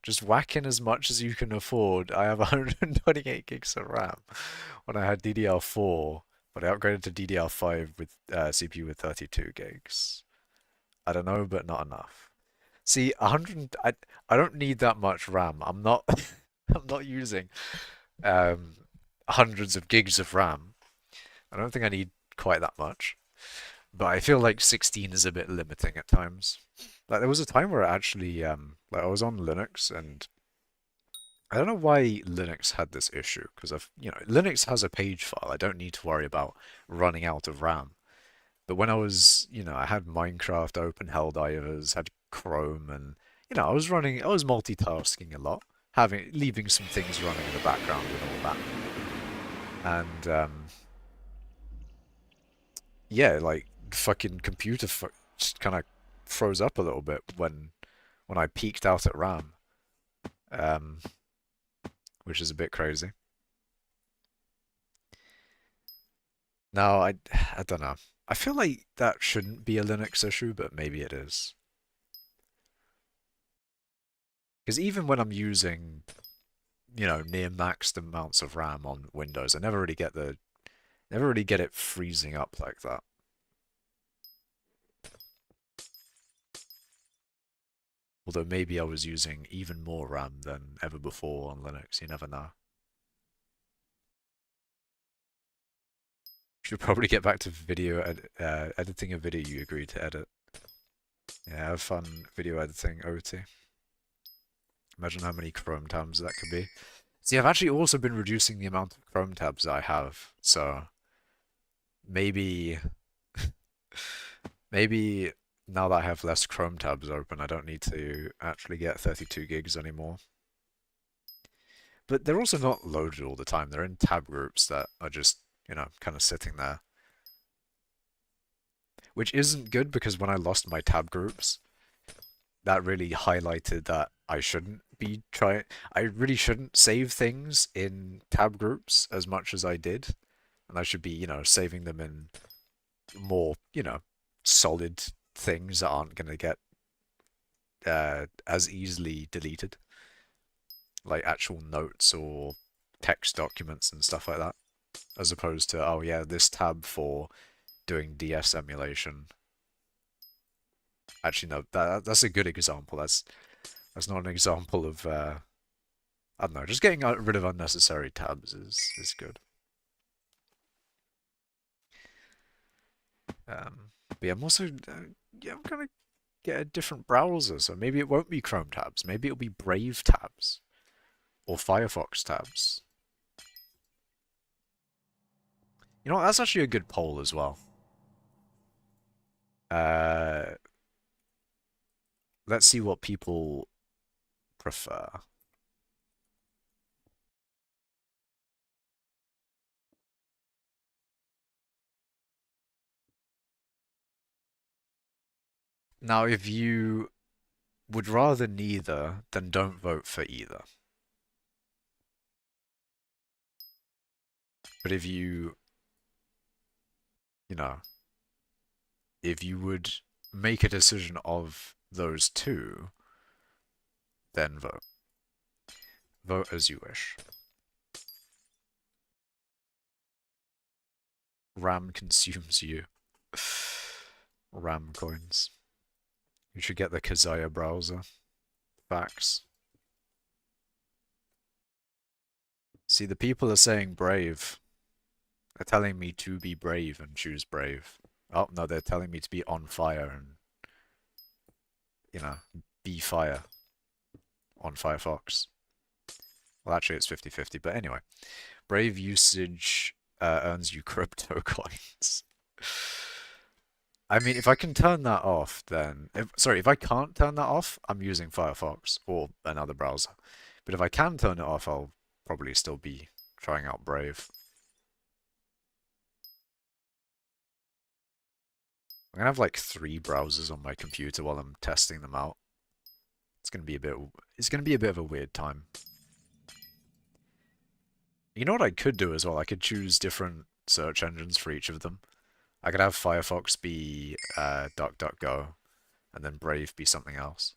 just whack in as much as you can afford. I have 128 gigs of RAM when I had DDR4, but I upgraded to DDR5 with CPU with 32 gigs. I don't know, but not enough. See, 100. I don't need that much RAM. I'm not I'm not using um hundreds of gigs of RAM. I don't think I need quite that much. But I feel like 16 is a bit limiting at times. Like there was a time where I actually like I was on Linux, and I don't know why Linux had this issue, because Linux has a page file. I don't need to worry about running out of RAM. But when I was, I had Minecraft open, Helldivers, had Chrome, and I was multitasking a lot, leaving some things running in the background and all that. And yeah, like fucking computer just kind of froze up a little bit when I peaked out at RAM, um, which is a bit crazy. Now I don't know. I feel like that shouldn't be a Linux issue, but maybe it is. Because even when I'm using, near maxed amounts of RAM on Windows, I never really get it freezing up like that. Although maybe I was using even more RAM than ever before on Linux, you never know. Should probably get back to editing a video you agreed to edit. Yeah, have fun video editing, OT. Imagine how many Chrome tabs that could be. See, I've actually also been reducing the amount of Chrome tabs I have, so maybe, maybe now that I have less Chrome tabs open, I don't need to actually get 32 gigs anymore. But they're also not loaded all the time. They're in tab groups that are just, kind of sitting there. Which isn't good because when I lost my tab groups, that really highlighted that I shouldn't be trying. I really shouldn't save things in tab groups as much as I did. And I should be, saving them in more, solid things that aren't going to get as easily deleted, like actual notes or text documents and stuff like that, as opposed to, oh yeah, this tab for doing DS emulation. Actually, no, that's a good example. That's not an example of I don't know. Just getting rid of unnecessary tabs is good. But yeah, I'm also yeah, I'm gonna get a different browser, so maybe it won't be Chrome tabs. Maybe it'll be Brave tabs or Firefox tabs. You know what? That's actually a good poll as well. Uh, let's see what people prefer. Now, if you would rather neither, then don't vote for either. But you know, if you would make a decision of those two, then vote. Vote as you wish. RAM consumes you. RAM coins. You should get the Kazaya browser. Facts. See, the people are saying brave. They're telling me to be brave and choose brave. Oh, no, they're telling me to be on fire and, be fire on Firefox. Well, actually, it's 50-50, but anyway. Brave usage earns you crypto coins. I mean, if I can turn that off, then... If I can't turn that off, I'm using Firefox or another browser. But if I can turn it off, I'll probably still be trying out Brave. I'm gonna have like 3 browsers on my computer while I'm testing them out. It's gonna be a bit of a weird time. You know what I could do as well? I could choose different search engines for each of them. I could have Firefox be DuckDuckGo, and then Brave be something else.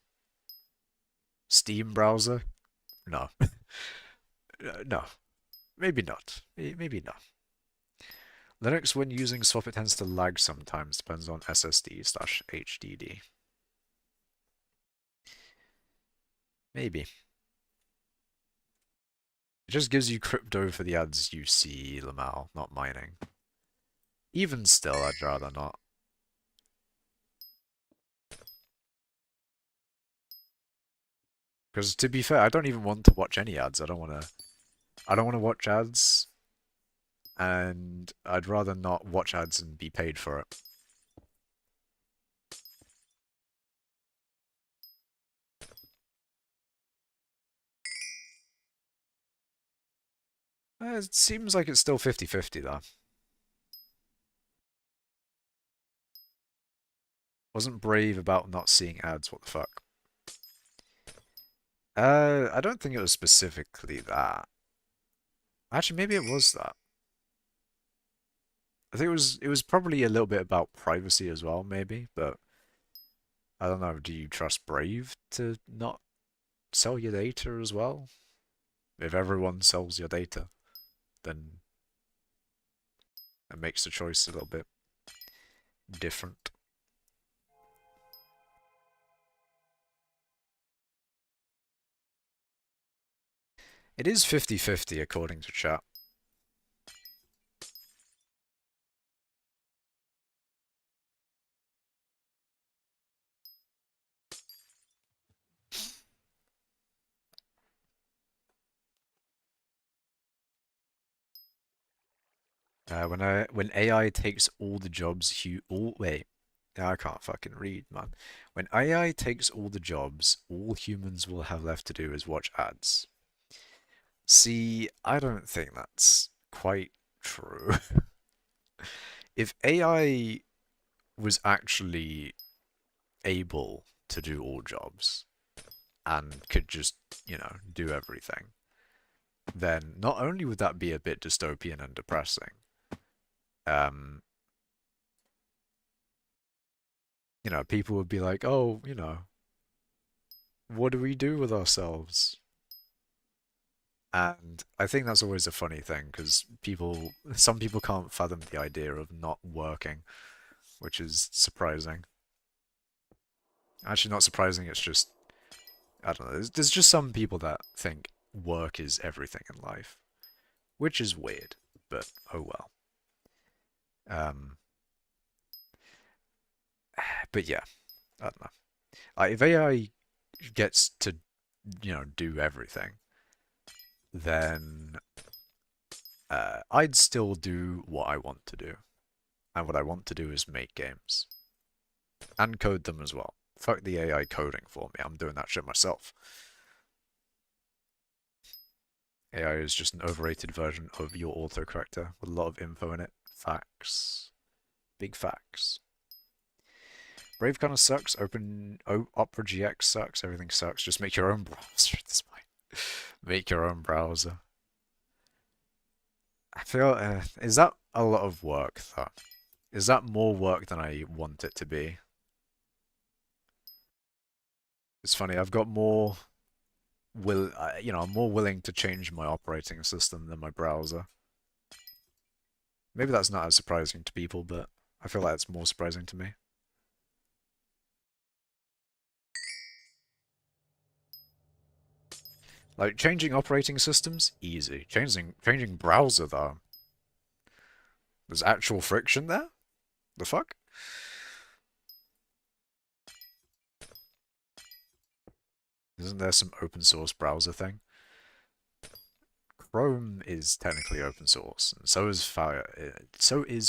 Steam browser? No. No. Maybe not. Maybe not. Linux, when using swap, it tends to lag sometimes. Depends on SSD/HDD. Maybe. It just gives you crypto for the ads you see, Lamal, not mining. Even still, I'd rather not. Because to be fair, I don't even want to watch any ads. I don't want to watch ads, and I'd rather not watch ads and be paid for it. It seems like it's still 50-50 though. Wasn't Brave about not seeing ads, what the fuck? I don't think it was specifically that. Actually, maybe it was that. I think it was probably a little bit about privacy as well, maybe, but I don't know, do you trust Brave to not sell your data as well? If everyone sells your data, then it makes the choice a little bit different. It is 50-50 according to chat. When AI takes all the jobs wait. Yeah, I can't fucking read, man. When AI takes all the jobs, all humans will have left to do is watch ads. See, I don't think that's quite true. If AI was actually able to do all jobs and could just, do everything, then not only would that be a bit dystopian and depressing, um, people would be like, oh, what do we do with ourselves? And I think that's always a funny thing because some people can't fathom the idea of not working, which is surprising. Actually, not surprising, it's just, I don't know, there's just some people that think work is everything in life, which is weird, but oh well. Um, but yeah, I don't know. If AI gets to, do everything, then I'd still do what I want to do. And what I want to do is make games. And code them as well. Fuck the AI coding for me. I'm doing that shit myself. AI is just an overrated version of your autocorrector with a lot of info in it. Facts. Big facts. Brave kind of sucks. Opera GX sucks. Everything sucks. Just make your own browser at this point. Make your own browser. I feel, is that a lot of work though? Is that more work than I want it to be? It's funny, I've got more I'm more willing to change my operating system than my browser. Maybe that's not as surprising to people, but I feel like it's more surprising to me. Like changing operating systems, easy. Changing browser though. There's actual friction there? The fuck? Isn't there some open source browser thing? Chrome is technically open source, and so is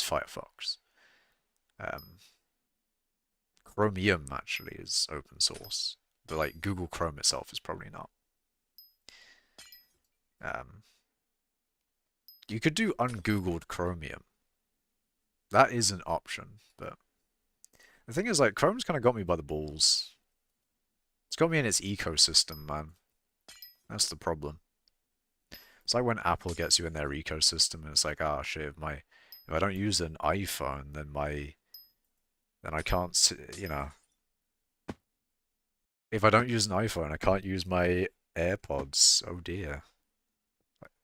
Firefox. Um, Chromium actually is open source, but like Google Chrome itself is probably not. Um, you could do ungoogled Chromium. That is an option, but the thing is, like, Chrome's kind of got me by the balls. It's got me in its ecosystem, man. That's the problem. It's like when Apple gets you in their ecosystem, and it's like, ah, shit, if I don't use an iPhone, then I can't, if I don't use an iPhone, I can't use my AirPods. Oh dear.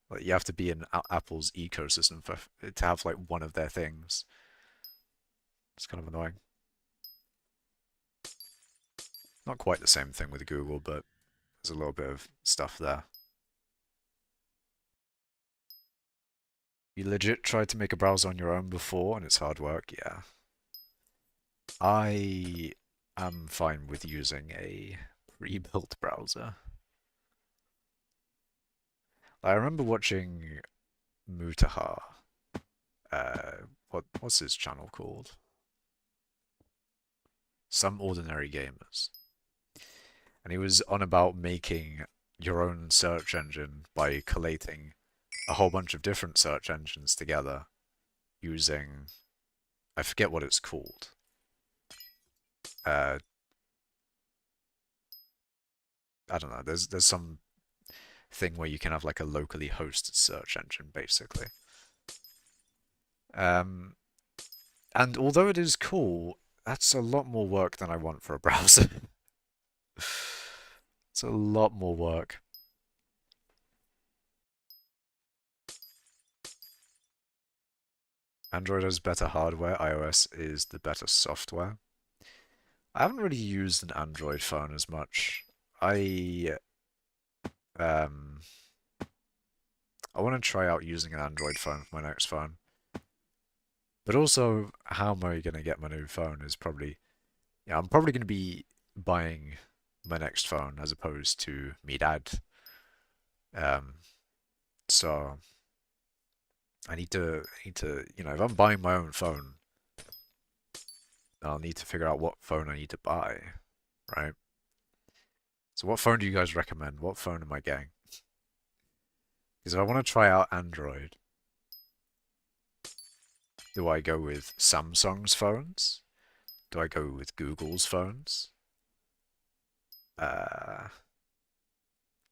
Like you have to be in Apple's ecosystem to have like one of their things. It's kind of annoying. Not quite the same thing with Google, but there's a little bit of stuff there. You legit tried to make a browser on your own before, and it's hard work. Yeah. I am fine with using a pre-built browser. I remember watching Mutaha. What's his channel called? Some Ordinary Gamers. And he was on about making your own search engine by collating a whole bunch of different search engines together using, I forget what it's called. I don't know. There's some thing where you can have like a locally hosted search engine, basically. Um, and although it is cool, that's a lot more work than I want for a browser. It's a lot more work. Android has better hardware, iOS is the better software. I haven't really used an Android phone as much. Um I want to try out using an Android phone for my next phone. But also, how am I going to get my new phone is probably... Yeah, I'm probably going to be buying my next phone as opposed to me dad. Um, so I need to, if I'm buying my own phone, I'll need to figure out what phone I need to buy, right? So what phone do you guys recommend? What phone am I getting? Because if I want to try out Android, do I go with Samsung's phones? Do I go with Google's phones? Uh,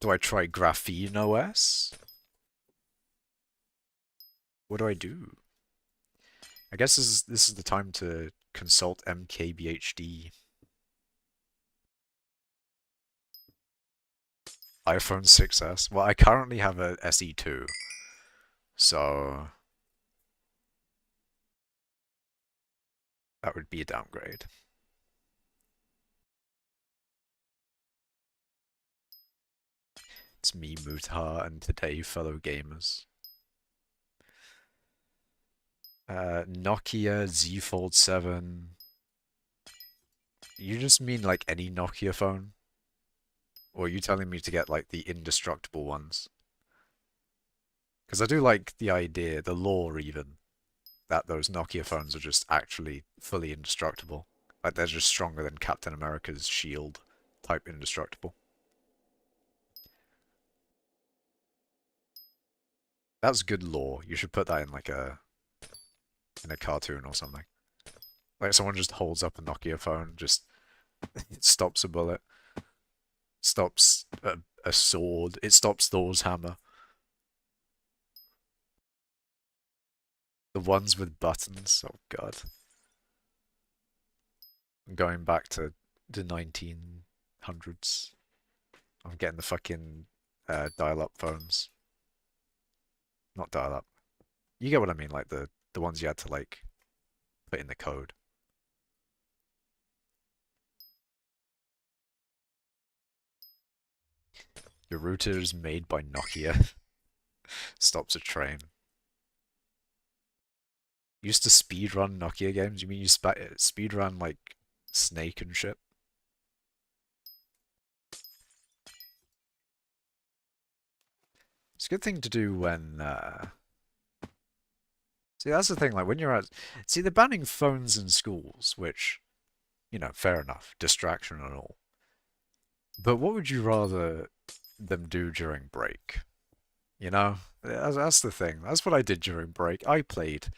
do I try Graphene OS? What do I do? I guess this is the time to consult MKBHD. iPhone 6s. Well, I currently have a SE2, so that would be a downgrade. It's me, Mutar, and today, fellow gamers. Nokia Z Fold 7. You just mean like any Nokia phone? Or are you telling me to get like the indestructible ones? Because I do like the idea, the lore even, that those Nokia phones are just actually fully indestructible. Like they're just stronger than Captain America's shield type indestructible. That's good lore. You should put that in like in a cartoon or something. Like someone just holds up a Nokia phone, just it stops a bullet, stops a sword, it stops Thor's hammer. The ones with buttons, oh god. I'm going back to the 1900s. I'm getting the fucking dial-up phones. Not dial-up. You get what I mean, like the ones you had to like put in the code. Your router is made by Nokia. Stops a train. Used to speedrun Nokia games? You mean you speedrun like Snake and shit? It's a good thing to do when see, that's the thing, like when you're at see they're banning phones in schools, which, you know, fair enough, distraction and all. But what would you rather them do during break? You know? That's the thing. That's what I did during break. I played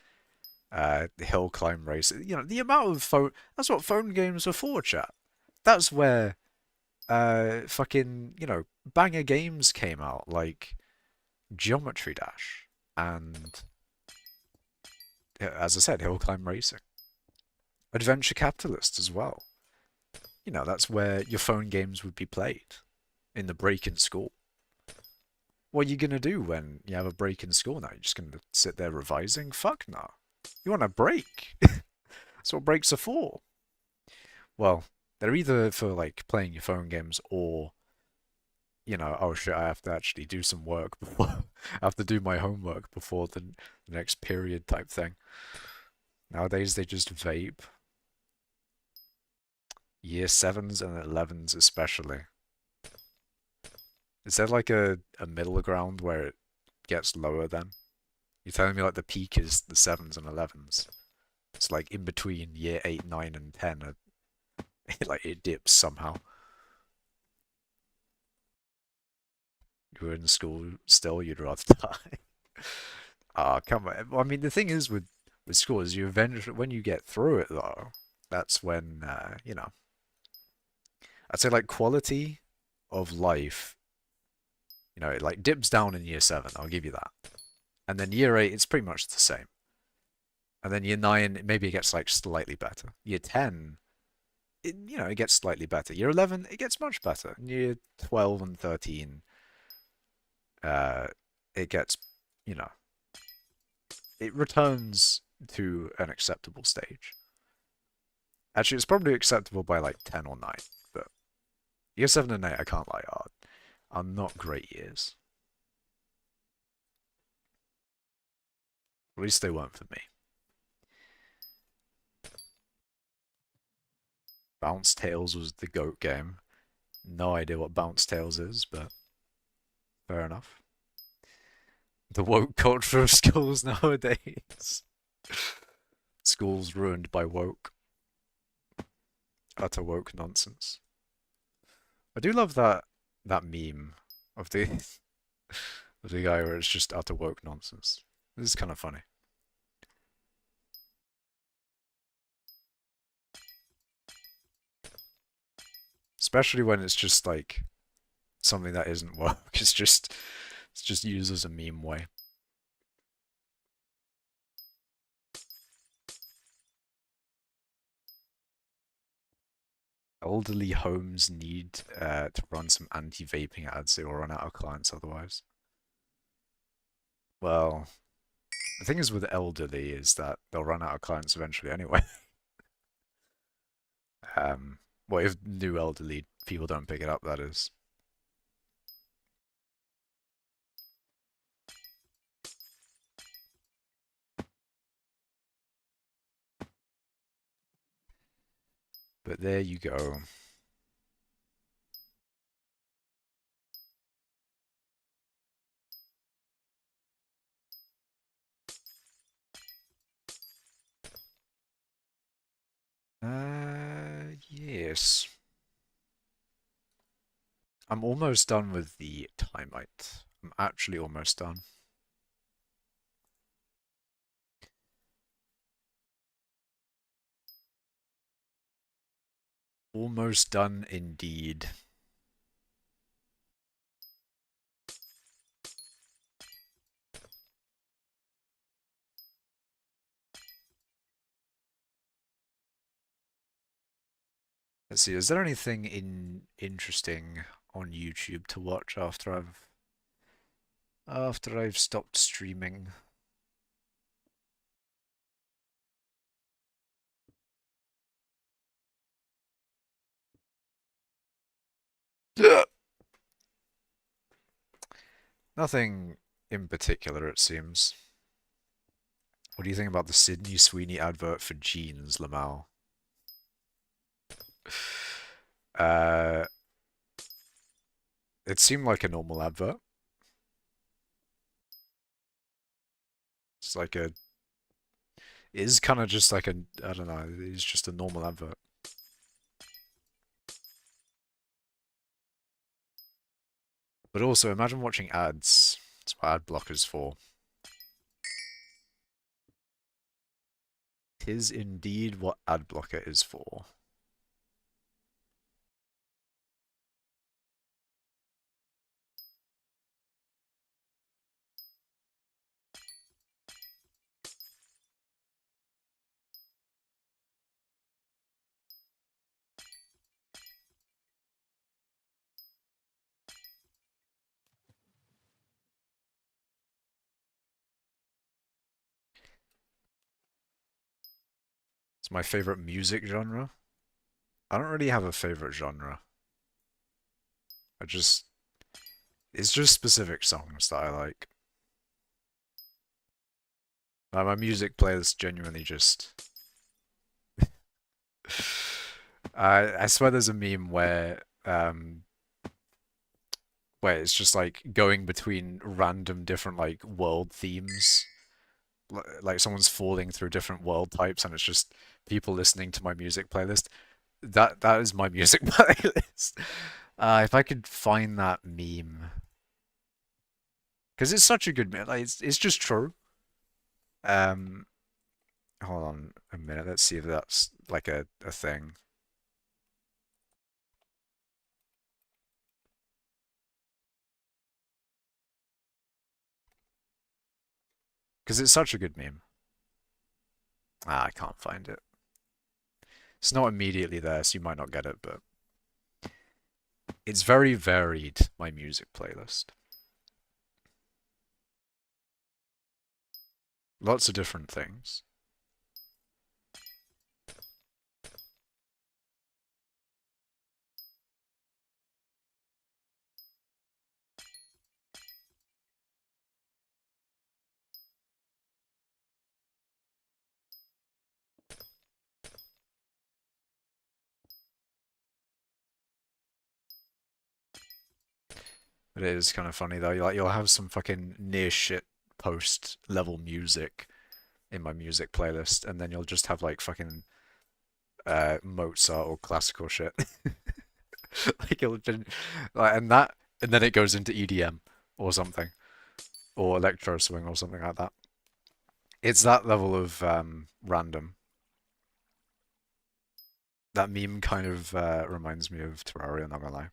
the hill climb race. You know, the amount of phone that's what phone games are for, chat. That's where fucking, you know, banger games came out, like Geometry Dash and as I said, hill climb racing. Adventure Capitalist as well. You know, that's where your phone games would be played in the break in school. What are you gonna do when you have a break in school now? You're just gonna sit there revising? Fuck no. You want a break? That's what breaks are for. Well, they're either for like playing your phone games or, you know, oh shit, I have to actually do some work before I have to do my homework before the next period type thing. Nowadays they just vape. Year 7s and 11s especially. Is there like a middle ground where it gets lower then? You're telling me like the peak is the 7s and 11s. It's like in between year 8, 9 and 10 like it dips somehow. You're in school still, you'd rather die. Ah, come on. Well, I mean, the thing is with school is you eventually, when you get through it though, that's when, you know, I'd say like quality of life, you know, it like dips down in year 7, I'll give you that. And then year 8, it's pretty much the same. And then year 9, maybe it gets like slightly better. Year 10, you know, it gets slightly better. Year 11, it gets much better. And year 12 and 13, uh, it gets, you know, it returns to an acceptable stage. Actually, it's probably acceptable by like 10 or 9, but year 7 and 8, I can't lie, are not great years. At least they weren't for me. Bounce Tales was the GOAT game. No idea what Bounce Tales is, but fair enough. The woke culture of schools nowadays. Schools ruined by woke. utter woke nonsense. I do love that meme of the of the guy where it's just utter woke nonsense. This is kind of funny. Especially when it's just like something that isn't woke. It's just used as a meme way. Elderly homes need to run some anti-vaping ads. They will run out of clients otherwise. Well, the thing is with elderly is that they'll run out of clients eventually anyway. Well, if new elderly people don't pick it up, that is. But there you go. Yes. I'm almost done with the Timite. I'm actually almost done. Almost done indeed. Let's see, is there anything interesting on YouTube to watch after I've stopped streaming? Nothing in particular, it seems. What do you think about the Sydney Sweeney advert for jeans, Lamal? Uh, it seemed like a normal advert. It's like a... It is kind of just like a... I don't know, it's just a normal advert. But also, imagine watching ads. That's what ad blocker's for. 'Tis indeed what ad blocker is for. It's my favorite music genre. I don't really have a favorite genre. I just... It's just specific songs that I like. My music playlist genuinely just... I swear there's a meme where it's just like going between random different like world themes. Like someone's falling through different world types and it's just people listening to my music playlist. That is my music playlist. If I could find that meme. Because it's such a good meme. Like, it's just true. Um, Hold on a minute. Let's see if that's like a thing. Because it's such a good meme. Ah, I can't find it. It's not immediately there, so you might not get it, but it's very varied, my music playlist. Lots of different things. It is kind of funny though. You'll have some fucking near shit post level music in my music playlist, and then you'll just have like fucking Mozart or classical shit. Like it'll just, like, and then it goes into EDM or something, or electro swing or something like that. It's that level of random. That meme kind of reminds me of Terraria, not gonna lie.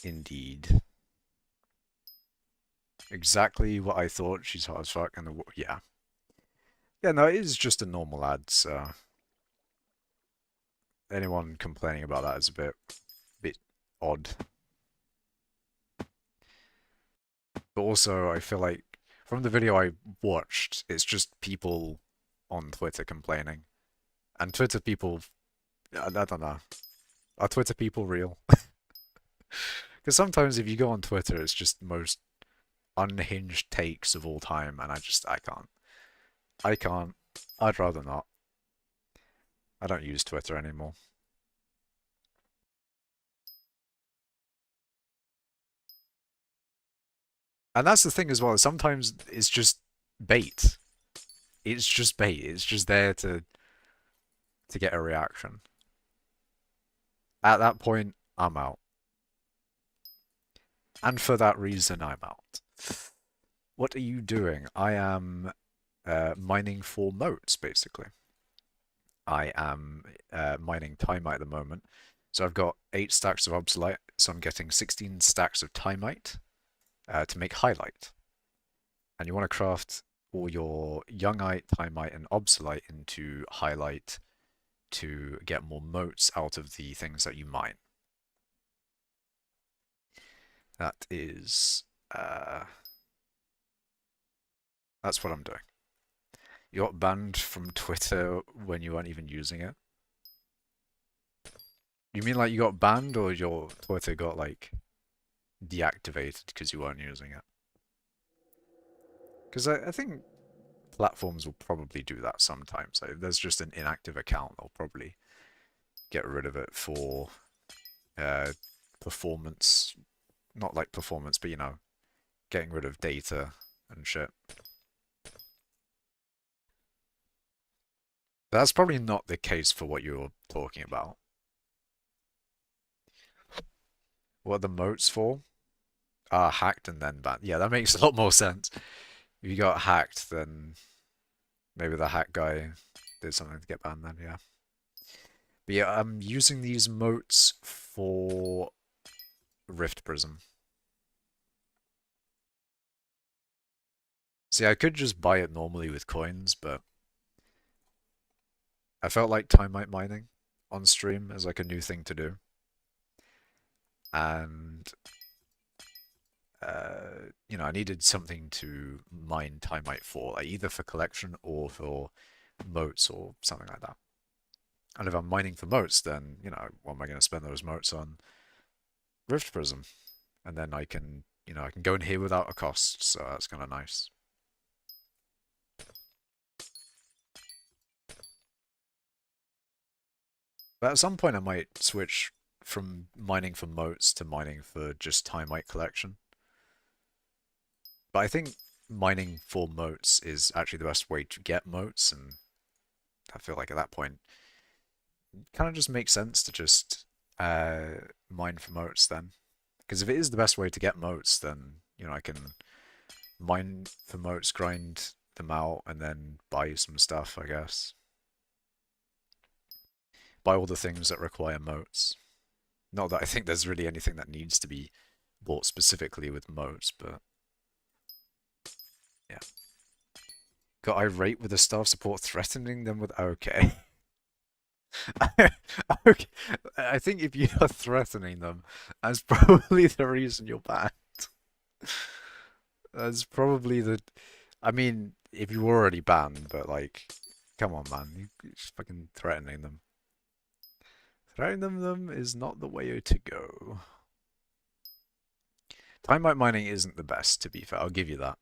Indeed. Exactly what I thought. She's hot as fuck, and yeah. Yeah, no, it is just a normal ad, so anyone complaining about that is a bit odd. But also, I feel like from the video I watched, it's just people on Twitter complaining. And Twitter people, I don't know. Are Twitter people real? Because sometimes if you go on Twitter, it's just the most unhinged takes of all time, and I can't. I can't. I'd rather not. I don't use Twitter anymore. And that's the thing as well. Sometimes it's just bait. It's just bait. It's just there to get a reaction. At that point, I'm out. And for that reason, I'm out. What are you doing? I am mining for moats, basically. I am mining Timite at the moment. So I've got 8 stacks of Obsolite, so I'm getting 16 stacks of Timite to make Highlight. And you want to craft all your Youngite, Timite, and Obsolite into Highlight to get more moats out of the things that you mine. That is... that's what I'm doing. You got banned from Twitter when you weren't even using it? You mean like you got banned or your Twitter got like deactivated because you weren't using it? Because I think platforms will probably do that sometimes. So if there's just an inactive account, they'll probably get rid of it for performance. Not like performance, but you know, getting rid of data and shit. That's probably not the case for what you're talking about. What are the moats for? Ah, hacked and then banned. Yeah, that makes a lot more sense. If you got hacked, then maybe the hack guy did something to get banned then, yeah. But yeah, I'm using these moats for Rift Prism. See, I could just buy it normally with coins, but I felt like Timite mining on stream as like a new thing to do. And you know, I needed something to mine Timite for, like either for collection or for moats or something like that. And if I'm mining for moats, then, you know, what am I going to spend those moats on? Rift Prism. And then I can, you know, I can go in here without a cost, so that's kind of nice. But at some point I might switch from mining for moats to mining for just Timite collection. But I think mining for moats is actually the best way to get moats, and I feel like at that point it kind of just makes sense to just mine for moats then. Because if it is the best way to get moats, then, you know, I can mine for moats, grind them out, and then buy some stuff, I guess. Buy all the things that require moats. Not that I think there's really anything that needs to be bought specifically with moats, but yeah. Got irate with the staff support threatening them with okay. Okay. I think if you are threatening them, that's probably the reason you're banned. That's probably the... I mean, if you were already banned, but like, come on, man. You're just fucking threatening them. Threatening them is not the way to go. Timite mining isn't the best, to be fair. I'll give you that.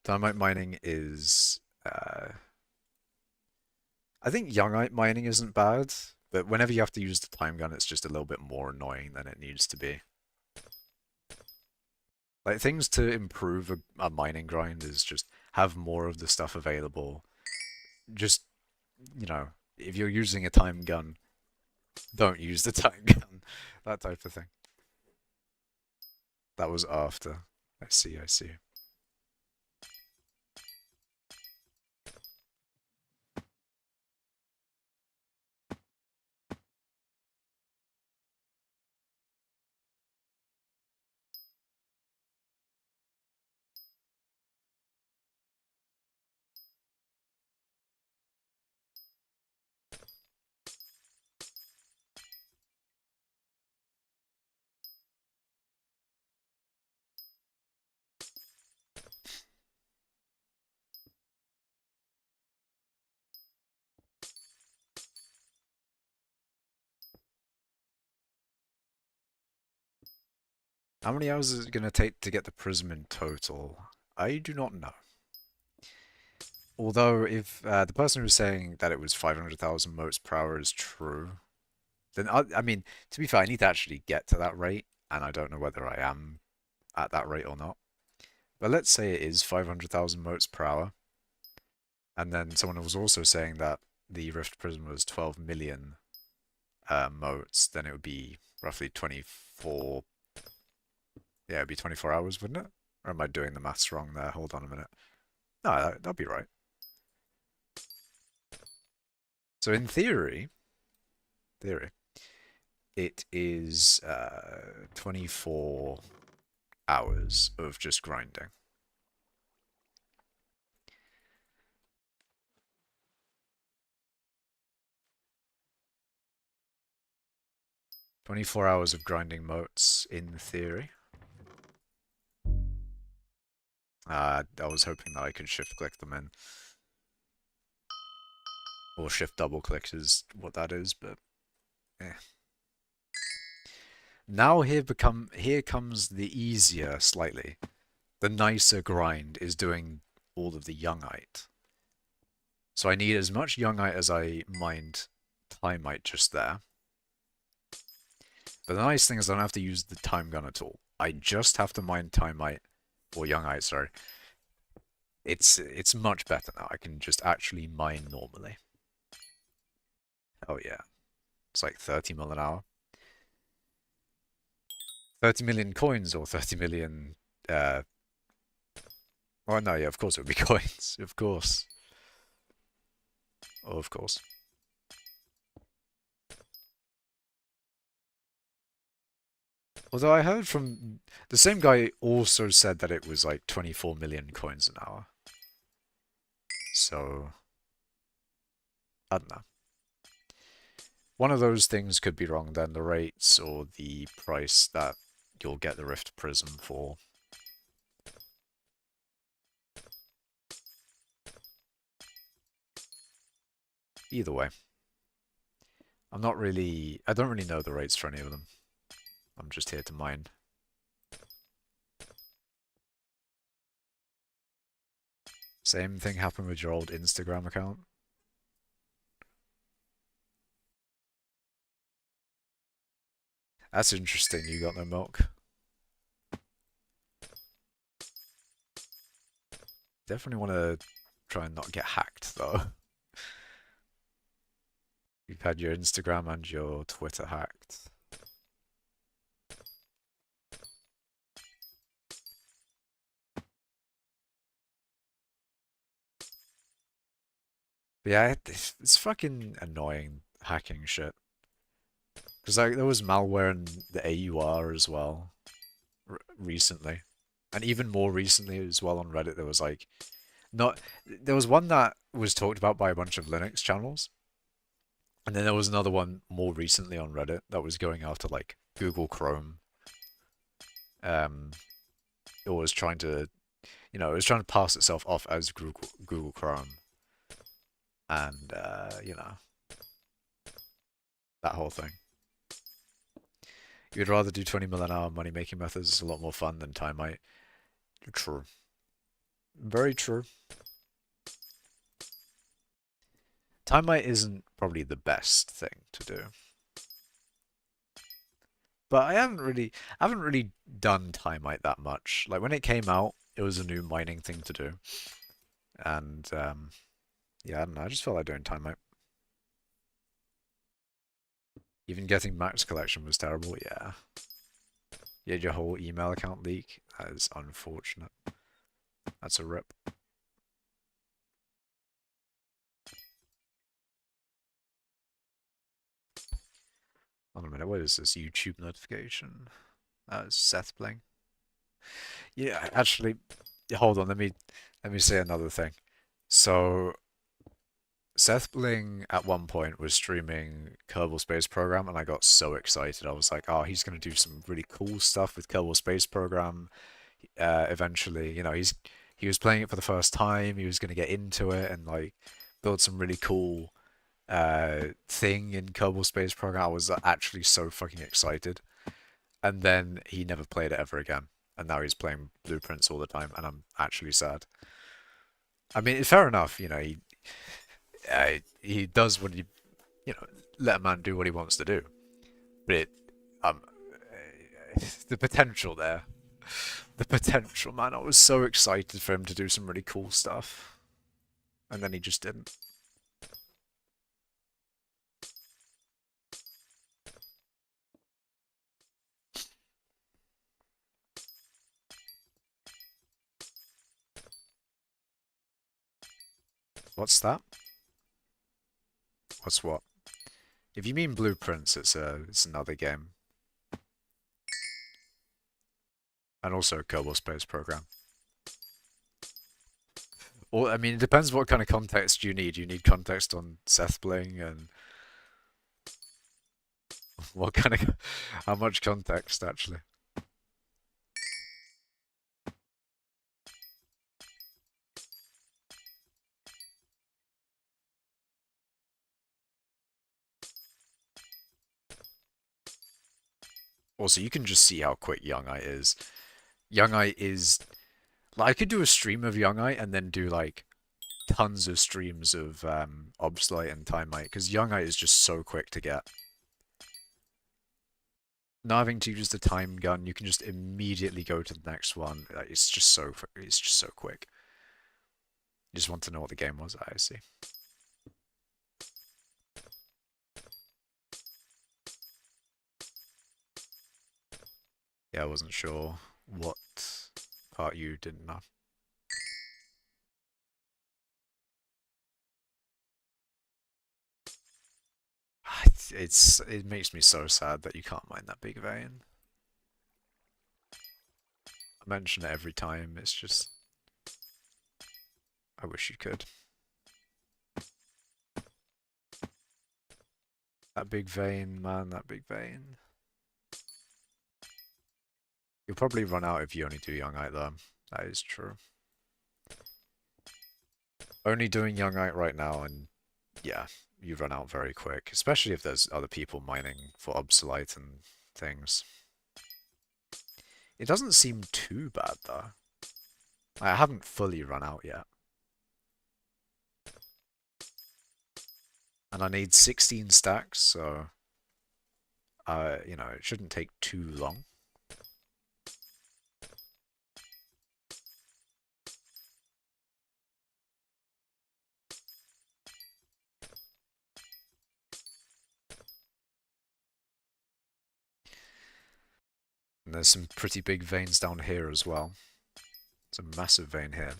Timite mining is... I think Youngite mining isn't bad, but whenever you have to use the time gun, it's just a little bit more annoying than it needs to be. Like, things to improve a mining grind is just have more of the stuff available. Just you know, if you're using a time gun, don't use the time gun. That type of thing. That was after. I see, I see. How many hours is it going to take to get the prism in total? I do not know. Although, if the person who was saying that it was 500,000 motes per hour is true, then I mean, to be fair, I need to actually get to that rate, and I don't know whether I am at that rate or not. But let's say it is 500,000 motes per hour, and then someone was also saying that the Rift Prism was 12 million motes, then it would be roughly 24. Yeah, it'd be 24 hours, wouldn't it? Or am I doing the maths wrong there? Hold on a minute. No, that'd be right. So in theory, it is 24 hours of just grinding. "24 hours of grinding motes in theory." I was hoping that I could shift click them in. Or shift double click is what that is, but eh. Now here comes the easier slightly. The nicer grind is doing all of the youngite. So I need as much youngite as I mined timite just there. But the nice thing is I don't have to use the time gun at all. I just have to mine timite, or youngite, sorry. It's much better now. I can just actually mine normally. Oh yeah. It's like 30 mil an hour. 30 million coins or 30 million oh no, yeah, of course it would be coins. Of course. Oh, of course. Although I heard from the same guy also said that it was like 24 million coins an hour. So I don't know. One of those things could be wrong then, the rates or the price that you'll get the Rift Prism for. Either way. I don't really know the rates for any of them. I'm just here to mine. Same thing happened with your old Instagram account? That's interesting, you got no milk. Definitely want to try and not get hacked, though. You've had your Instagram and your Twitter hacked. But yeah, it's fucking annoying hacking shit. Because like there was malware in the AUR as well recently, and even more recently as well on Reddit. There was like there was one that was talked about by a bunch of Linux channels, and then there was another one more recently on Reddit that was going after like Google Chrome. It was trying to, it was trying to pass itself off as Google Chrome, and that whole thing. You'd rather do 20 mil an hour money making methods. It's a lot more fun than timite. True. Very true. Timite isn't probably the best thing to do. But I haven't really done timite that much. Like when it came out, it was a new mining thing to do. And yeah, I don't know, I just felt like doing timite. Even getting Max Collection was terrible, yeah. You had your whole email account leak. That is unfortunate. That's a rip. Hold on a minute, what is this YouTube notification? Seth playing. Yeah, actually, hold on. Let me say another thing. So Seth Bling at one point was streaming Kerbal Space Program, and I got so excited. I was like, "Oh, he's gonna do some really cool stuff with Kerbal Space Program." Eventually, he was playing it for the first time. He was gonna get into it and like build some really cool thing in Kerbal Space Program. I was actually so fucking excited, and then he never played it ever again. And now he's playing Blueprints all the time, and I'm actually sad. I mean, it's fair enough, he does what let a man do what he wants to do. But um, the potential there, the potential, man. I was so excited for him to do some really cool stuff, and then he just didn't. What's that? What's what? If you mean Blueprints, it's another game, and also a Kerbal Space Program. Or I mean, it depends what kind of context you need. You need context on Seth Bling and what kind of, how much context actually. Also, you can just see how quick Youngite is. Youngite is like I could do a stream of Youngite and then do like tons of streams of Obslite and Timite because Youngite is just so quick to get. Not having to use the time gun, you can just immediately go to the next one. It's just so quick. You just want to know what the game was. I see. Yeah, I wasn't sure what part you didn't know. It makes me so sad that you can't mine that big vein. I mention it every time. It's just I wish you could. That big vein, man. That big vein. You'll probably run out if you only do Youngite though. That is true. Only doing Youngite right now, and yeah, you run out very quick. Especially if there's other people mining for Obsolite and things. It doesn't seem too bad though. I haven't fully run out yet. And I need 16 stacks, so it shouldn't take too long. And there's some pretty big veins down here as well. It's a massive vein here.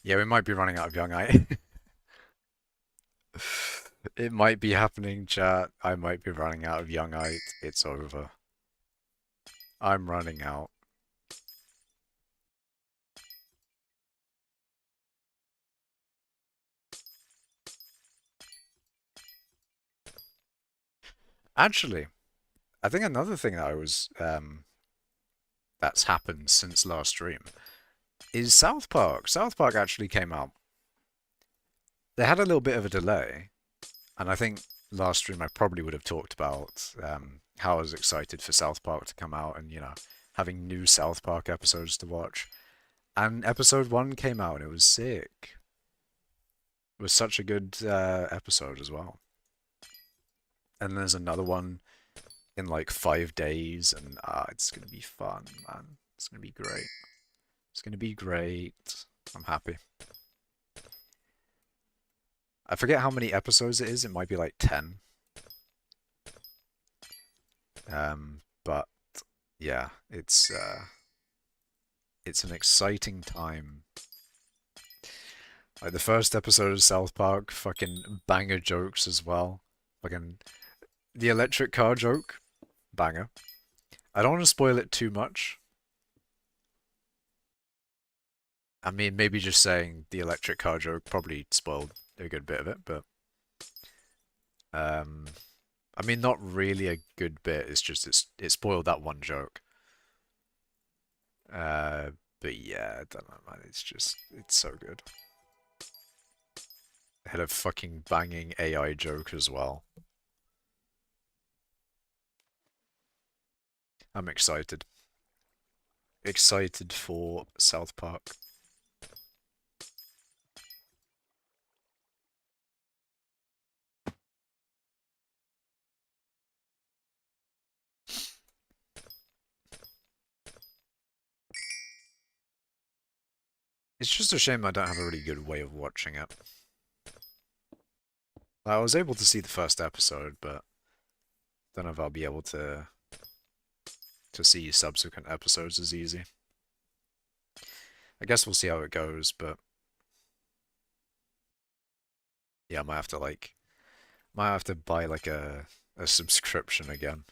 Yeah, we might be running out of youngite. It might be happening, chat. I might be running out of youngite. It's over. I'm running out. Actually, I think another thing that I was that's happened since last stream is South Park. South Park actually came out. They had a little bit of a delay, and I think last stream I probably would have talked about how I was excited for South Park to come out and, having new South Park episodes to watch. And episode 1 came out and it was sick. It was such a good episode as well. And there's another one in like 5 days, and it's gonna be fun, man. It's gonna be great. It's gonna be great. I'm happy. I forget how many episodes it is. It might be like 10. But yeah, it's an exciting time. Like the first episode of South Park, fucking banger jokes as well. Fucking the electric car joke, banger. I don't want to spoil it too much. I mean, maybe just saying the electric car joke probably spoiled a good bit of it, but um, I mean, not really a good bit. It's just it spoiled that one joke. Uh, but yeah, I don't know, man. It's so good. Had a fucking banging AI joke as well. I'm excited. Excited for South Park. It's just a shame I don't have a really good way of watching it. I was able to see the first episode, but don't know if I'll be able to see subsequent episodes as easy. I guess we'll see how it goes, but yeah, might have to buy like a subscription again.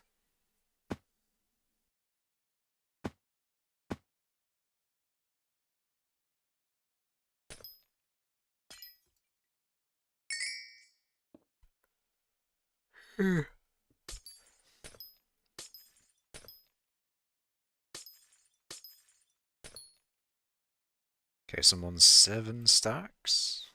Okay, so I'm on 7 stacks.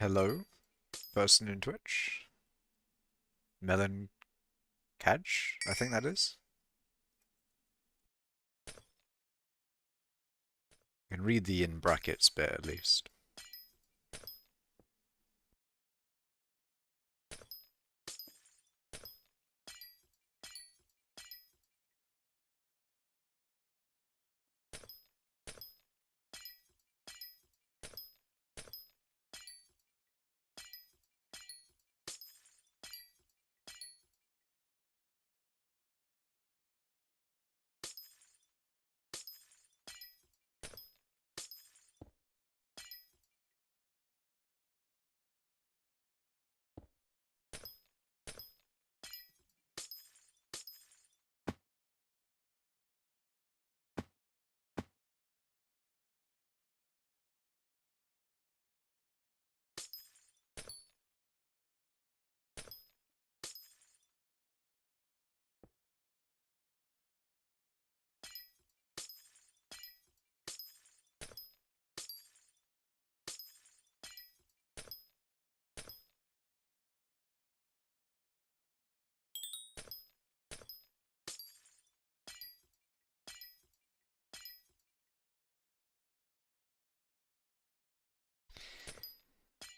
Hello, person in Twitch. Melon Cadge, I think that is. You can read the in brackets bit at least.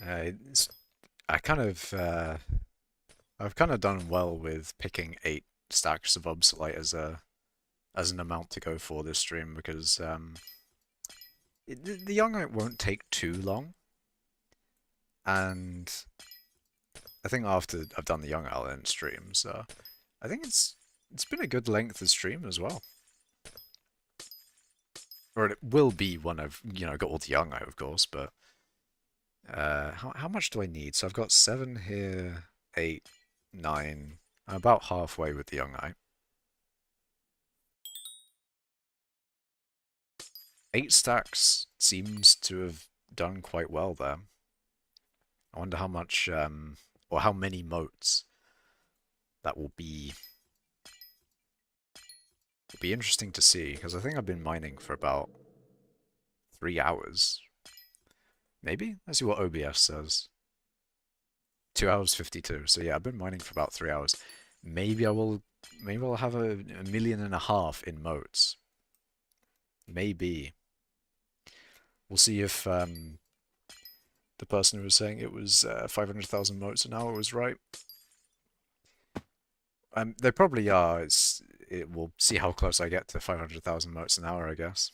It's, I kind of I've kind of done well with picking 8 stacks of obsolete as an amount to go for this stream because the youngite won't take too long, and I think after I've done the young I'll end stream, so I think it's been a good length of stream as well. Or it will be when I've got all the young out, of course, but how much do I need? So I've got 7 here, 8, 9. I'm about halfway with the young eye. 8 stacks seems to have done quite well there. I wonder how much, or how many motes that will be. It'll be interesting to see, because I think I've been mining for about 3 hours. Maybe? Let's see what OBS says. 2 hours 52. So yeah, I've been mining for about 3 hours. Maybe I'll have a 1.5 million in motes. Maybe. We'll see if the person who was saying it was 500,000 motes an hour was right. They probably are. We'll see how close I get to 500,000 motes an hour, I guess.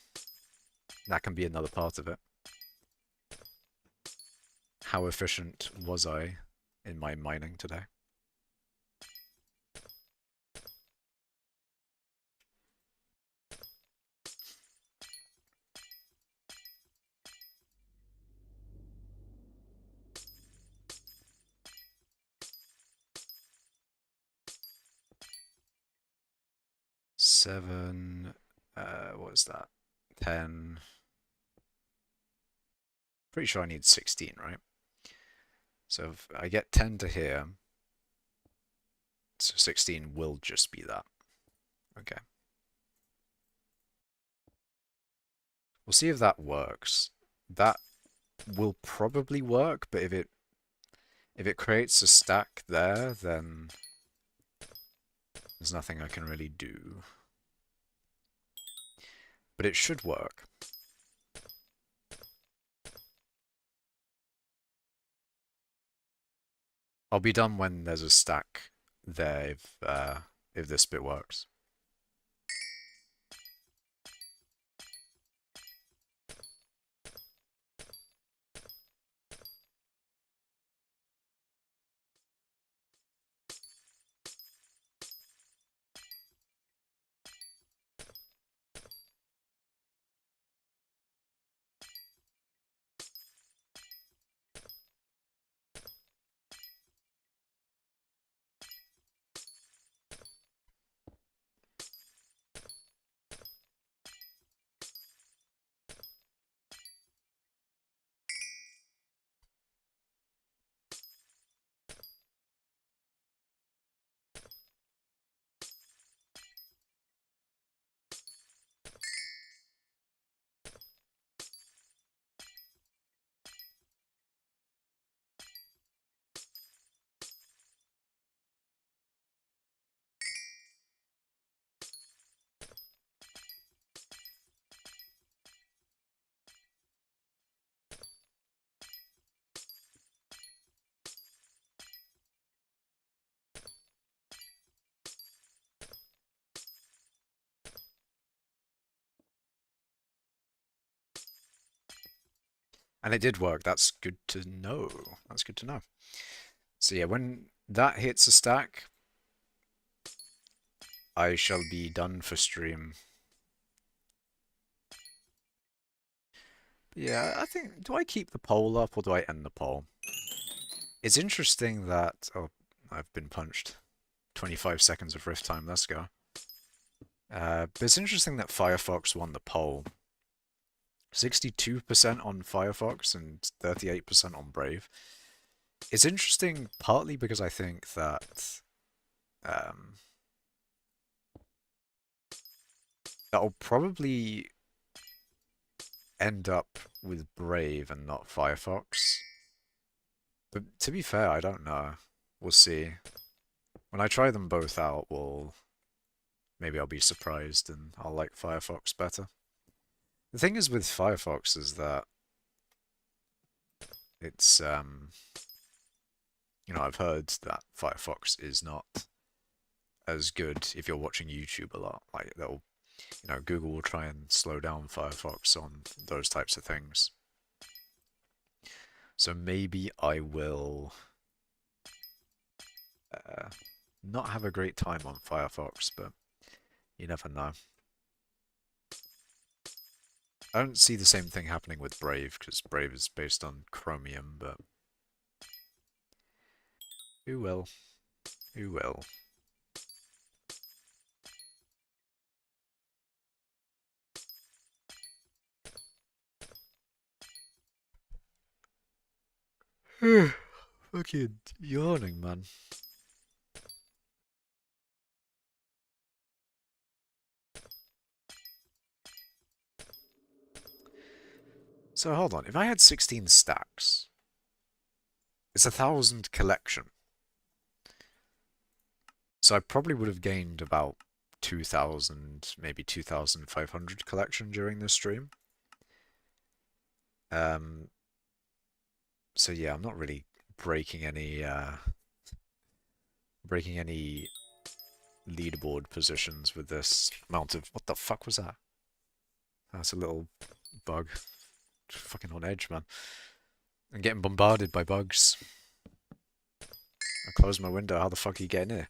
That can be another part of it. How efficient was I in my mining today? Seven, what is that? 10. Pretty sure I need 16, right? So if I get 10 to here, so 16 will just be that. Okay. We'll see if that works. That will probably work, but if it creates a stack there, then there's nothing I can really do. But it should work. I'll be done when there's a stack there if this bit works. And it did work. That's good to know. That's good to know. So yeah, when that hits a stack, I shall be done for stream. But yeah, I think, do I keep the poll up or do I end the poll? It's interesting that, oh, I've been punched. 25 seconds of rift time, let's go. But it's interesting that Firefox won the poll. 62% on Firefox and 38% on Brave. It's interesting partly because I think that that'll probably end up with Brave and not Firefox. But to be fair, I don't know. We'll see. When I try them both out, maybe I'll be surprised and I'll like Firefox better. The thing is with Firefox is that It's you know, I've heard that Firefox is not as good if you're watching YouTube a lot. Like they'll, you know, Google will try and slow down Firefox on those types of things. So maybe I will not have a great time on Firefox, but you never know. I don't see the same thing happening with Brave, because Brave is based on Chromium, but who will? Who will? Fucking yawning, man. So hold on, if I had 16 stacks, it's 1,000 collection. So I probably would have gained about 2,000, maybe 2,500 collection during this stream. So yeah, I'm not really breaking any leaderboard positions with this amount of... What the fuck was that? That's a little bug. Fucking on edge, man. I'm getting bombarded by bugs. I closed my window. How the fuck are you getting here?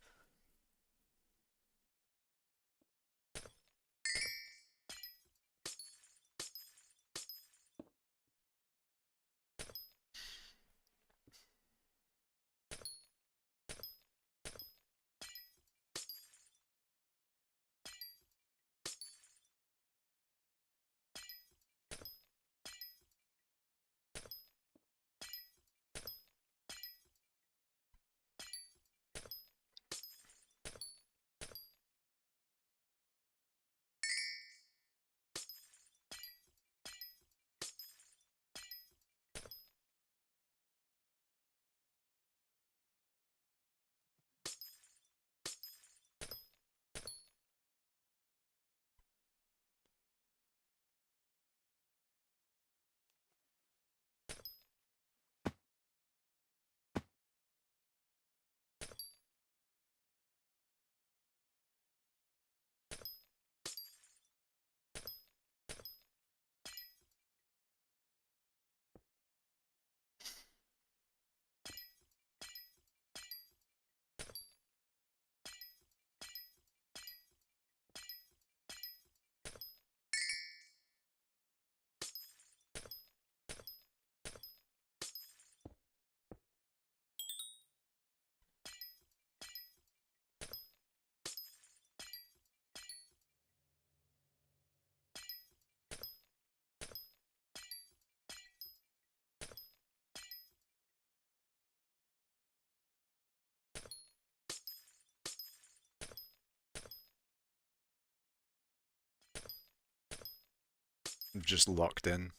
I'm just locked in.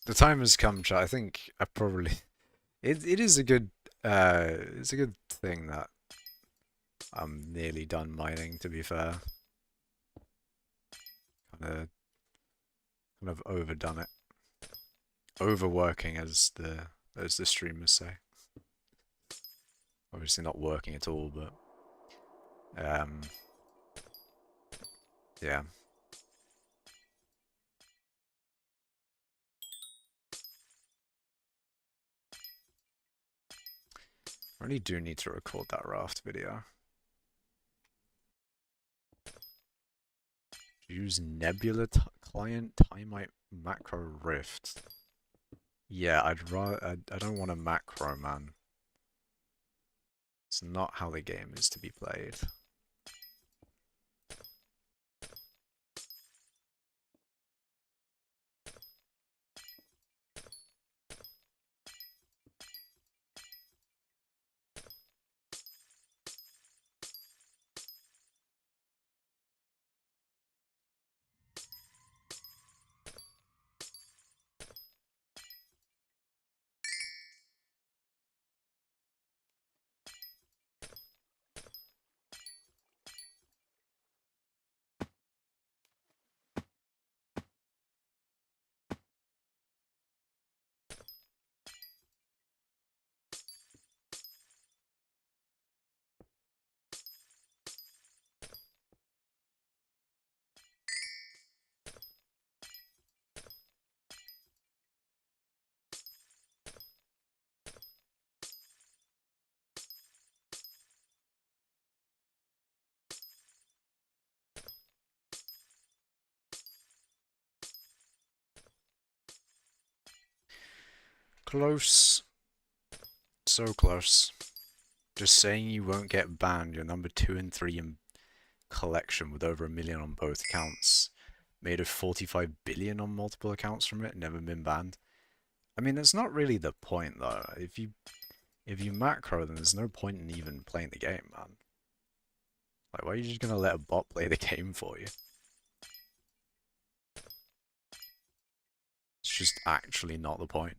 The time has come, chat. I think I probably... It is a good... it's a good thing that I'm nearly done mining, to be fair. Kind of overdone it. Overworking, as the streamers say. Obviously not working at all, but yeah. I really do need to record that raft video. Use Nebula client timite macro rift. Yeah, I'd rather. I don't want a macro, man. It's not how the game is to be played. Close. So close. Just saying you won't get banned. You're number 2 and 3 in collection with over 1 million on both accounts. Made of 45 billion on multiple accounts from it, never been banned. I mean, that's not really the point though. If you macro, then there's no point in even playing the game, man. Like, why are you just gonna let a bot play the game for you? It's just actually not the point.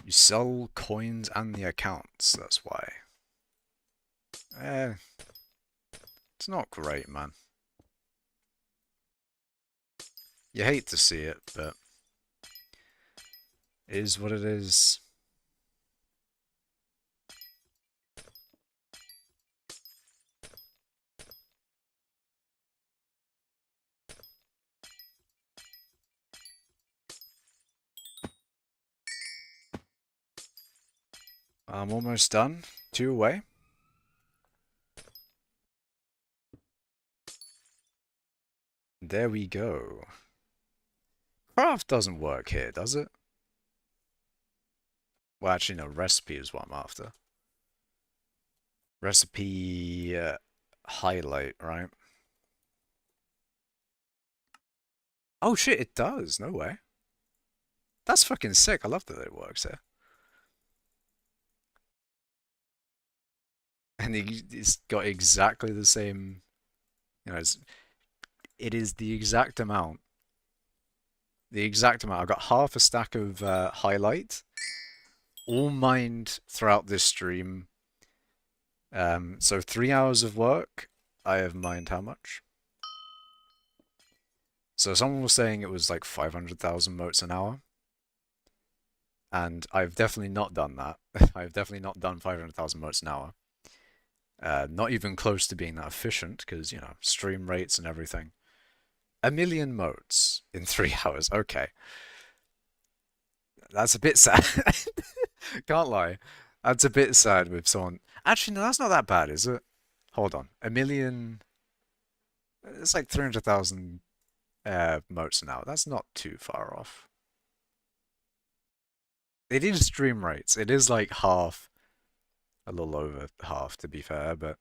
You sell coins and the accounts, that's why. It's not great, man. You hate to see it, but it is what it is. I'm almost done. 2 away. There we go. Craft doesn't work here, does it? Well, actually, no. Recipe is what I'm after. Recipe highlight, right? Oh shit, it does. No way. That's fucking sick. I love that it works here. And it's got exactly the same, you know, it is the exact amount. The exact amount. I've got half a stack of highlight, all mined throughout this stream. So 3 hours of work, I have mined how much? So someone was saying it was like 500,000 motes an hour. And I've definitely not done that. I've definitely not done 500,000 motes an hour. Not even close to being that efficient, because, you know, stream rates and everything. 1 million motes in 3 hours. Okay. That's a bit sad. Can't lie. That's a bit sad with someone. Actually, no, that's not that bad, is it? Hold on. 1 million. It's like 300,000 motes an hour. That's not too far off. It is stream rates. It is like half, a little over half to be fair, but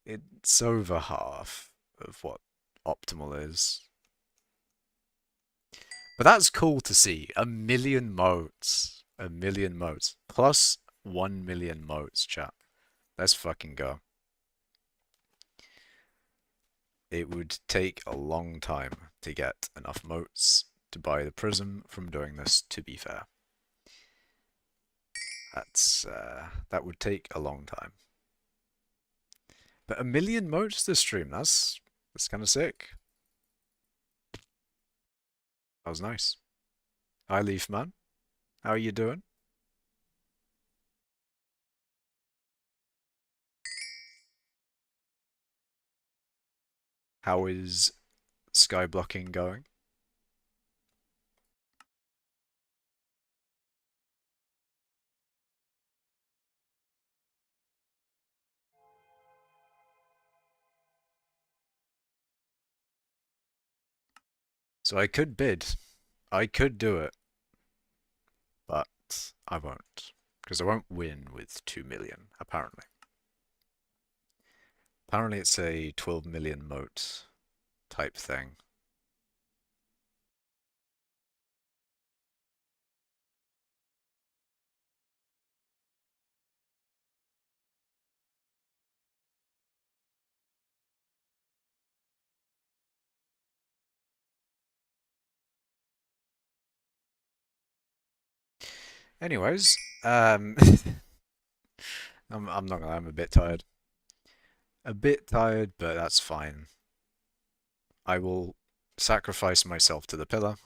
it's over half of what optimal is. But that's cool to see. 1 million motes. 1 million motes. Plus 1 million motes, chat. Let's fucking go. It would take a long time to get enough motes to buy the prism from doing this, to be fair. That would take a long time. But 1 million motes to stream, that's kind of sick. That was nice. Hi, Leafman. How are you doing? How is skyblocking going? So I could bid. I could do it. But I won't. Because I won't win with 2 million, apparently. Apparently it's a 12 million mote type thing. Anyways, I'm not gonna lie, I'm a bit tired. A bit tired, but that's fine. I will sacrifice myself to the pillar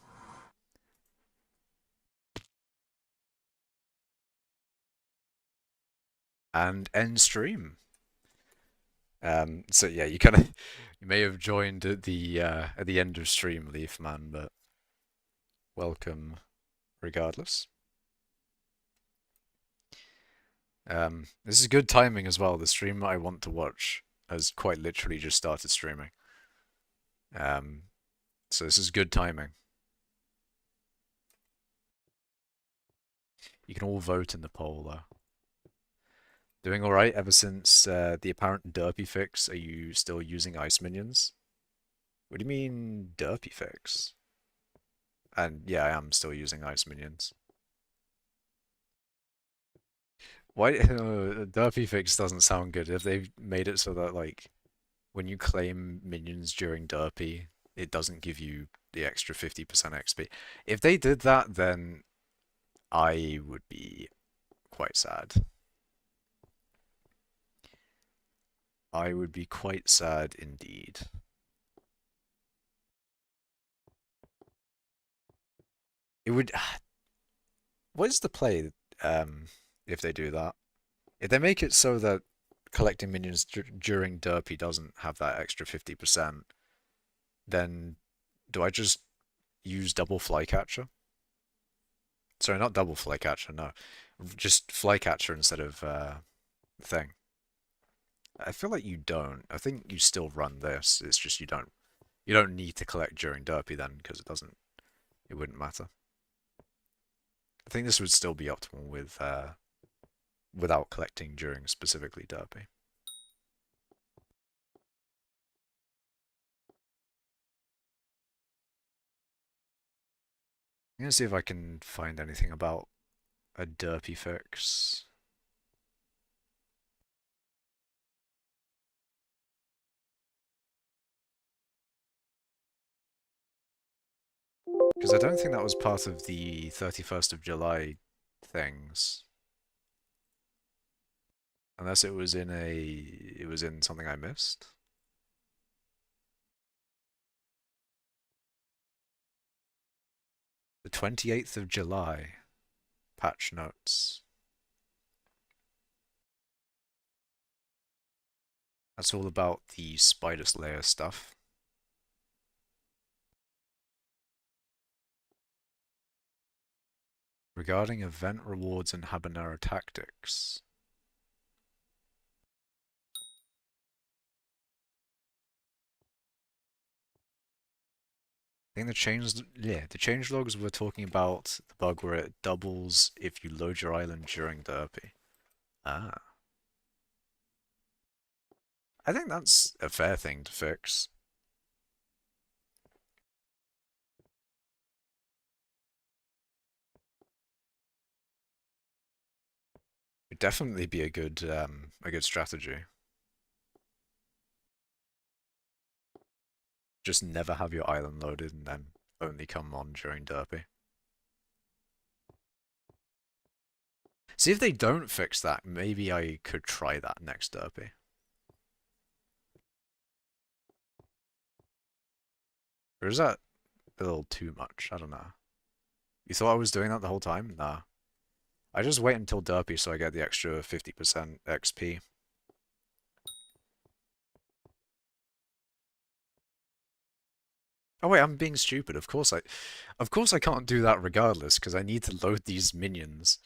and end stream. So yeah, you kind of you may have joined at the end of stream, Leaf Man, but welcome regardless. This is good timing as well. The stream I want to watch has quite literally just started streaming. Um, so this is good timing. You can all vote in the poll though. Doing alright ever since the apparent derpy fix. Are you still using ice minions? What do you mean derpy fix? And yeah, I am still using ice minions. Why derpy fix doesn't sound good. If they've made it so that like when you claim minions during derpy, it doesn't give you the extra 50% XP. If they did that, then I would be quite sad. I would be quite sad indeed. It would. What is the play if they do that? If they make it so that collecting minions during derpy doesn't have that extra 50%, then do I just use double flycatcher? Sorry, not double flycatcher, no. Just flycatcher instead of thing. I feel like you don't. I think you still run this. It's just you don't need to collect during derpy then because it wouldn't matter. I think this would still be optimal with without collecting during specifically derpy. I'm gonna see if I can find anything about a derpy fix. Because I don't think that was part of the 31st of July things. Unless it was in something I missed. The 28th of July. Patch notes. That's all about the Spider Slayer stuff. Regarding event rewards and habanero tactics. I think the change logs were talking about the bug where it doubles if you load your island during derpy. Ah. I think that's a fair thing to fix. It'd definitely be a good strategy. Just never have your island loaded and then only come on during derpy. See if they don't fix that, maybe I could try that next derpy. Or is that a little too much? I don't know. You thought I was doing that the whole time? Nah. I just wait until derpy so I get the extra 50% XP. Oh wait, I'm being stupid. Of course I can't do that regardless because I need to load these minions,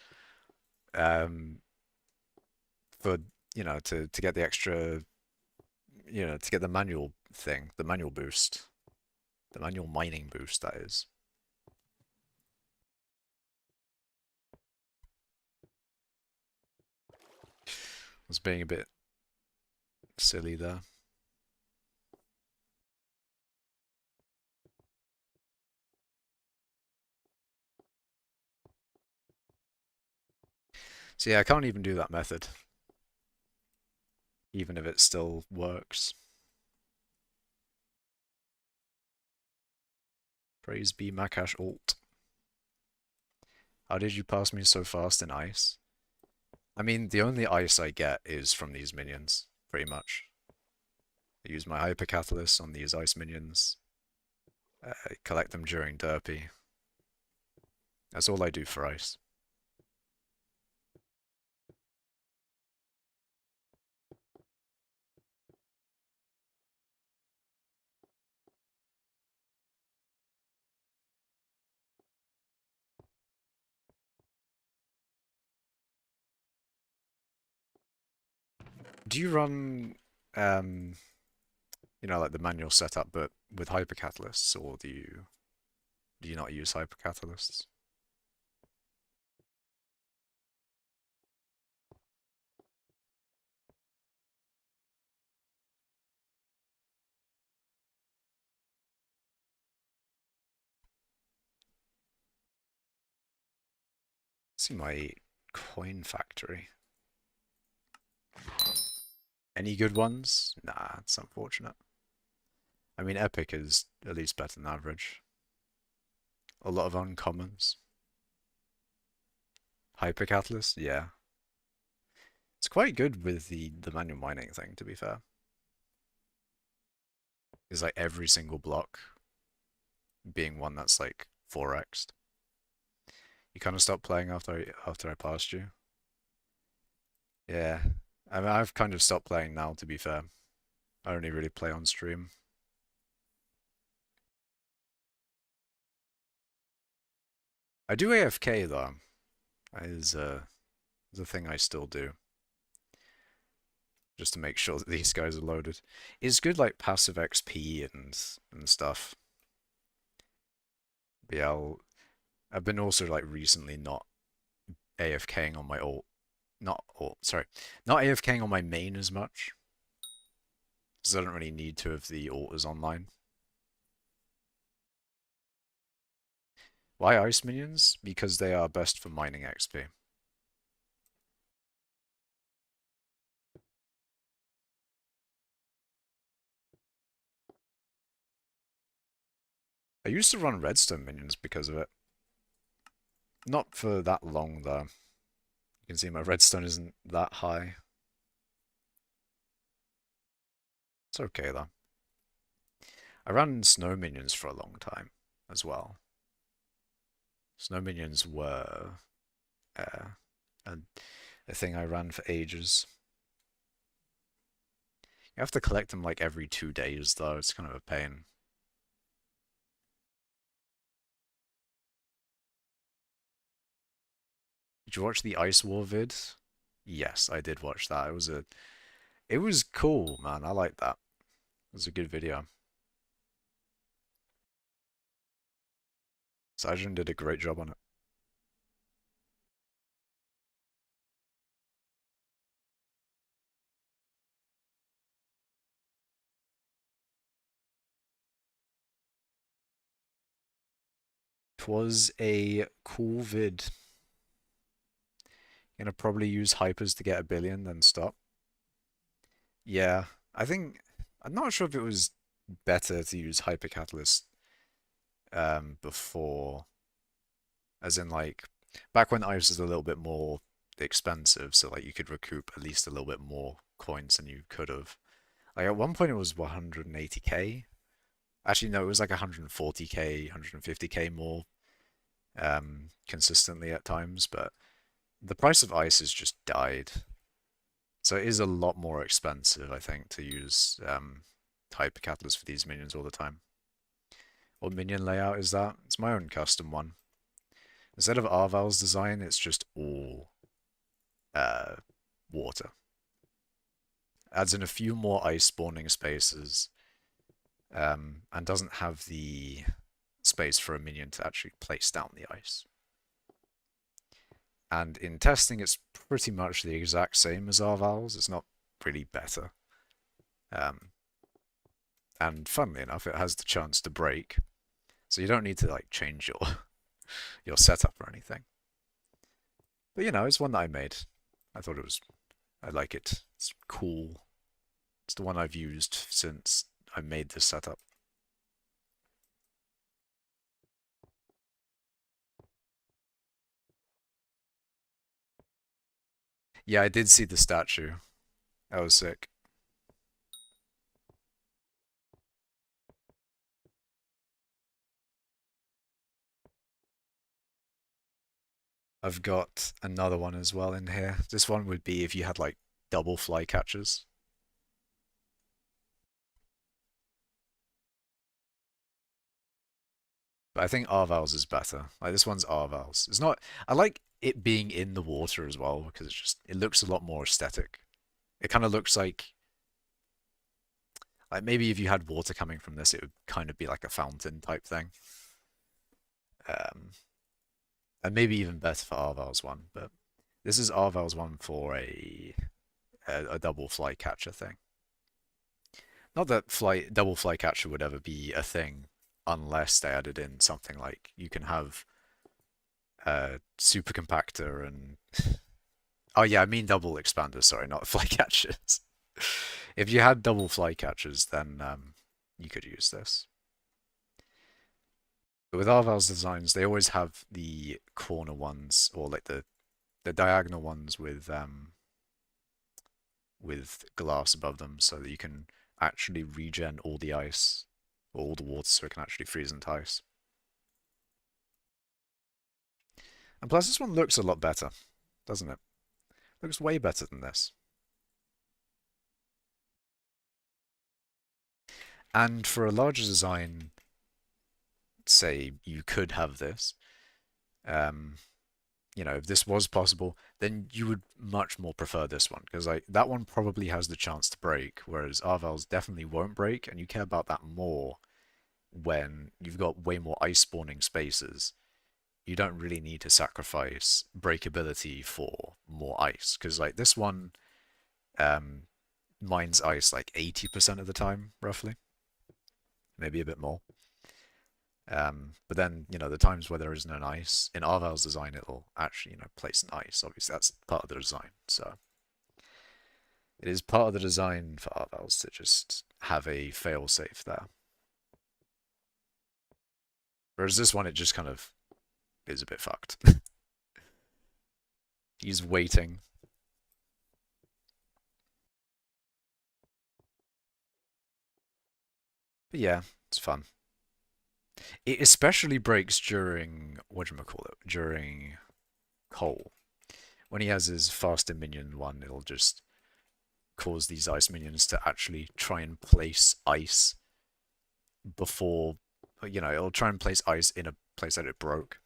um, for to get the extra, to get the manual thing, the manual boost, the manual mining boost. That is. I was being a bit silly there. So yeah, I can't even do that method, even if it still works. Praise be Makash Alt. How did you pass me so fast in ice? I mean, the only ice I get is from these minions, pretty much. I use my hyper catalyst on these ice minions. Collect them during derpy. That's all I do for ice. Do you run, um, like the manual setup, but with hypercatalysts, or do you not use hypercatalysts? See my coin factory. Any good ones? Nah, it's unfortunate. I mean, epic is at least better than average. A lot of uncommons. Hypercatalyst, yeah. It's quite good with the manual mining thing, to be fair. Is like every single block being one that's like 4x'd. You kind of stopped playing after I passed you. Yeah. I mean, I've kind of stopped playing now, to be fair. I only really play on stream. I do AFK though. Is the thing I still do. Just to make sure that these guys are loaded. It's good like passive XP and stuff. But yeah, I've been also like recently not AFKing on my ult. Not AFKing on my main as much. Because I don't really need to if the ult is online. Why ice minions? Because they are best for mining XP. I used to run redstone minions because of it. Not for that long though. You can see my redstone isn't that high. It's okay though. I ran snow minions for a long time as well. Snow minions were uh, a, a thing I ran for ages. You have to collect them like every 2 days though, it's kind of a pain. Did you watch the Ice War vid? Yes, I did watch that. It was cool, man. I like that. It was a good video. Sajin did a great job on it. Twas a cool vid. Gonna probably use hypers to get a billion, then stop. Yeah, I'm not sure if it was better to use hypercatalyst before, as in like back when ice was a little bit more expensive, so like you could recoup at least a little bit more coins than you could have. Like at one point it was 180k. Actually, no, it was like 140k, 150k more consistently at times, but the price of ice has just died. So it is a lot more expensive, I think, to use hyper catalyst for these minions all the time. What minion layout is that? It's my own custom one. Instead of Arval's design, it's just all uh, water. Adds in a few more ice spawning spaces, and doesn't have the space for a minion to actually place down the ice. And in testing, it's pretty much the exact same as Arval's. It's not really better. Um, and funnily enough, it has the chance to break, so you don't need to like change your your setup or anything. But it's one that I made. I like it. It's cool. It's the one I've used since I made this setup. Yeah, I did see the statue. That was sick. I've got another one as well in here. This one would be if you had like double fly catchers. But I think Arval's is better. Like this one's Arval's. It's not. I like it being in the water as well because it looks a lot more aesthetic. It kind of looks like maybe if you had water coming from this, it would kind of be like a fountain type thing. Um, and maybe even better for Arval's one. But this is Arval's one for a double fly catcher thing. Not that double fly catcher would ever be a thing unless they added in something like you can have a super compactor and oh yeah, I mean double expanders, sorry, not fly catchers. If you had double fly catchers, then you could use this. But with Arval's designs, they always have the corner ones or like the diagonal ones with glass above them so that you can actually regen all the ice or all the water so it can actually freeze into ice. And plus this one looks a lot better, doesn't it? Looks way better than this. And for a larger design, say you could have this, um, if this was possible, then you would much more prefer this one because like that one probably has the chance to break, whereas Arval's definitely won't break, and you care about that more when you've got way more ice spawning spaces. You don't really need to sacrifice breakability for more ice because like this one um mines ice like 80% of the time roughly, maybe a bit more. But then, the times where there isn't an ice, in Arval's design, it'll actually, place an ice. Obviously, that's part of the design. So it is part of the design for Arval's to just have a fail-safe there. Whereas this one, it just kind of is a bit fucked. He's waiting. But yeah, it's fun. It especially breaks during, whatchamacallit, during Cole. When he has his faster minion one, it'll just cause these ice minions to actually try and place ice before, it'll try and place ice in a place that it broke.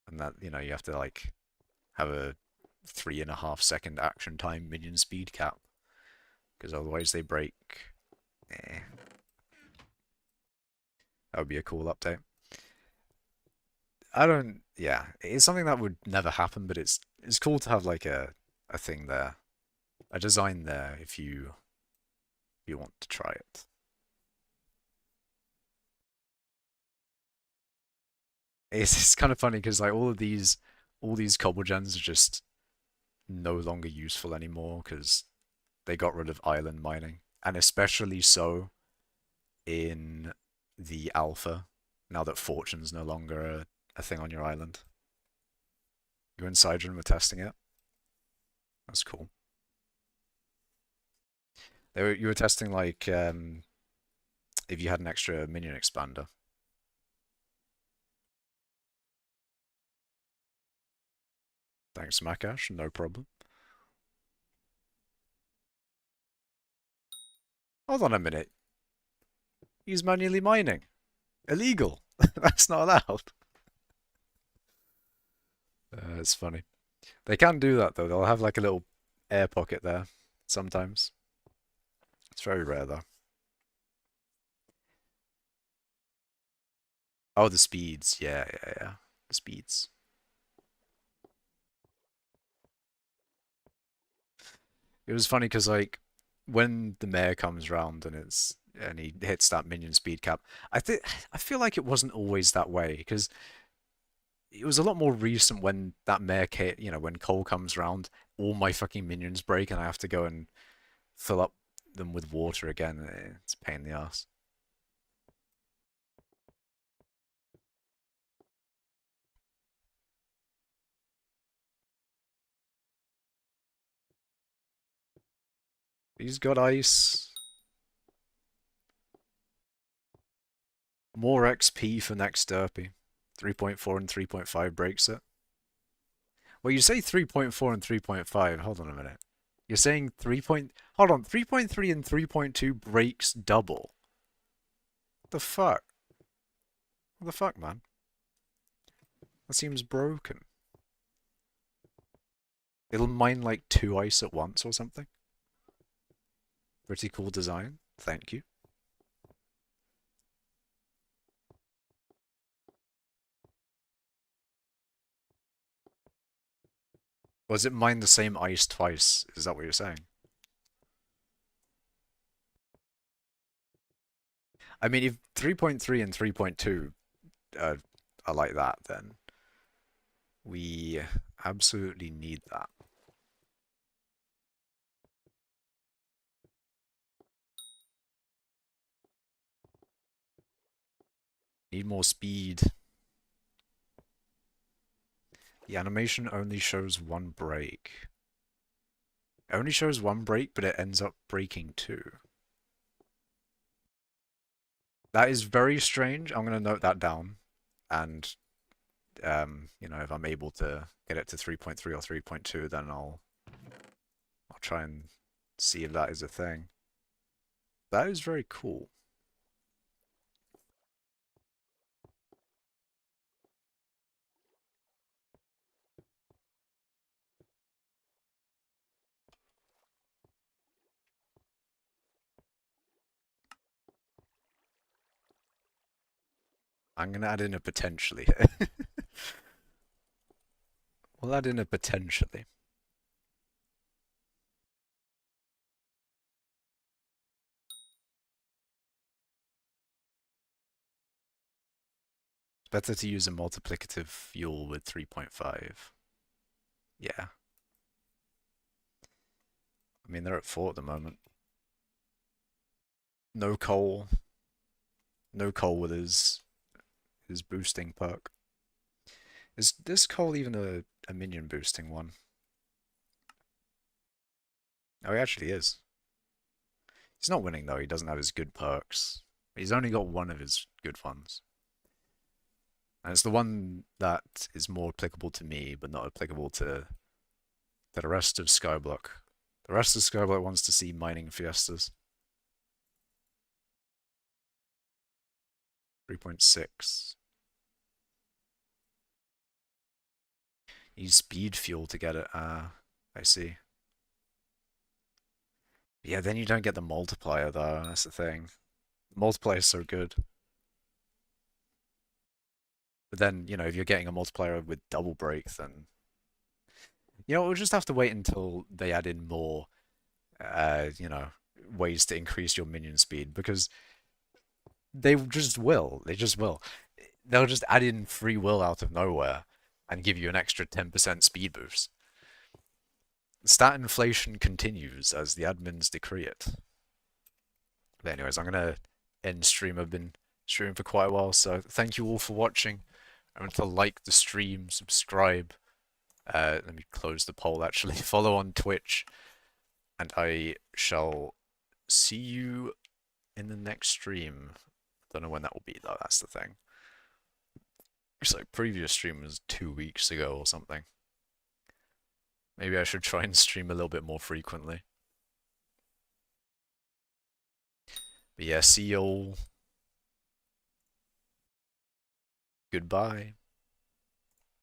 And that, you have to like have a 3.5 second action time minion speed cap. Because otherwise they break. Eh. That would be a cool update. Yeah, it's something that would never happen, but it's cool to have like a thing there, a design there if you want to try it. It's kind of funny because like all these cobble gens are just no longer useful anymore because they got rid of island mining, and especially so in the alpha now that fortune's no longer a thing on your island. You and Sidron were testing it. That's cool. You were testing like if you had an extra minion expander. Thanks, Makash. No problem. Hold on a minute. He's manually mining. Illegal. That's not allowed. It's funny. They can do that though. They'll have like a little air pocket there sometimes. It's very rare though. Oh, the speeds. Yeah, yeah, yeah. The speeds. It was funny because like when the mayor comes round and he hits that minion speed cap, I feel like it wasn't always that way because it was a lot more recent when that mayor when Cole comes round, all my fucking minions break and I have to go and fill up them with water again. It's a pain in the ass. He's got ice. More XP for next derpy. 3.4 and 3.5 breaks it. Well, you say 3.4 and 3.5. Hold on a minute. You're saying 3 point... Hold on, 3.3 and 3.2 breaks double. What the fuck? What the fuck, man? That seems broken. It'll mine like 2 ice at once or something. Pretty cool design. Thank you. Was it mine the same ice twice? Is that what you're saying? I mean, if 3.3 and 3.2 are like that, then we absolutely need that. Need more speed. The animation only shows one break. It only shows one break, but it ends up breaking 2. That is very strange. I'm going to note that down. And, you know, if I'm able to get it to 3.3 or 3.2, then I'll try and see if that is a thing. That is very cool. I'm going to add in a potentially here. We'll add in a potentially. It's better to use a multiplicative fuel with 3.5. Yeah. I mean, they're at 4 at the moment. No coal. No coal with his boosting perk. Is this coal even a minion boosting one? Oh, he actually is. He's not winning though, he doesn't have his good perks. He's only got one of his good ones. And it's the one that is more applicable to me, but not applicable to the rest of Skyblock. The rest of Skyblock wants to see mining fiestas. 3.6. Use speed fuel to get it. Ah, I see. Yeah, then you don't get the multiplier though, that's the thing. The multiplier is so good. But then, you know, if you're getting a multiplier with double break, then... You know, we'll just have to wait until they add in more, you know, ways to increase your minion speed, because they just will. They just will. They'll just add in free will out of nowhere and give you an extra 10% speed boost. Stat inflation continues as the admins decree it. But anyways, I'm gonna end stream. I've been streaming for quite a while, so thank you all for watching. Remember to like the stream, subscribe. Let me close the poll actually. Follow on Twitch, and I shall see you in the next stream. Don't know when that will be though, that's the thing. Looks like previous stream was 2 weeks ago or something. Maybe I should try and stream a little bit more frequently. But yeah, see you all. Goodbye.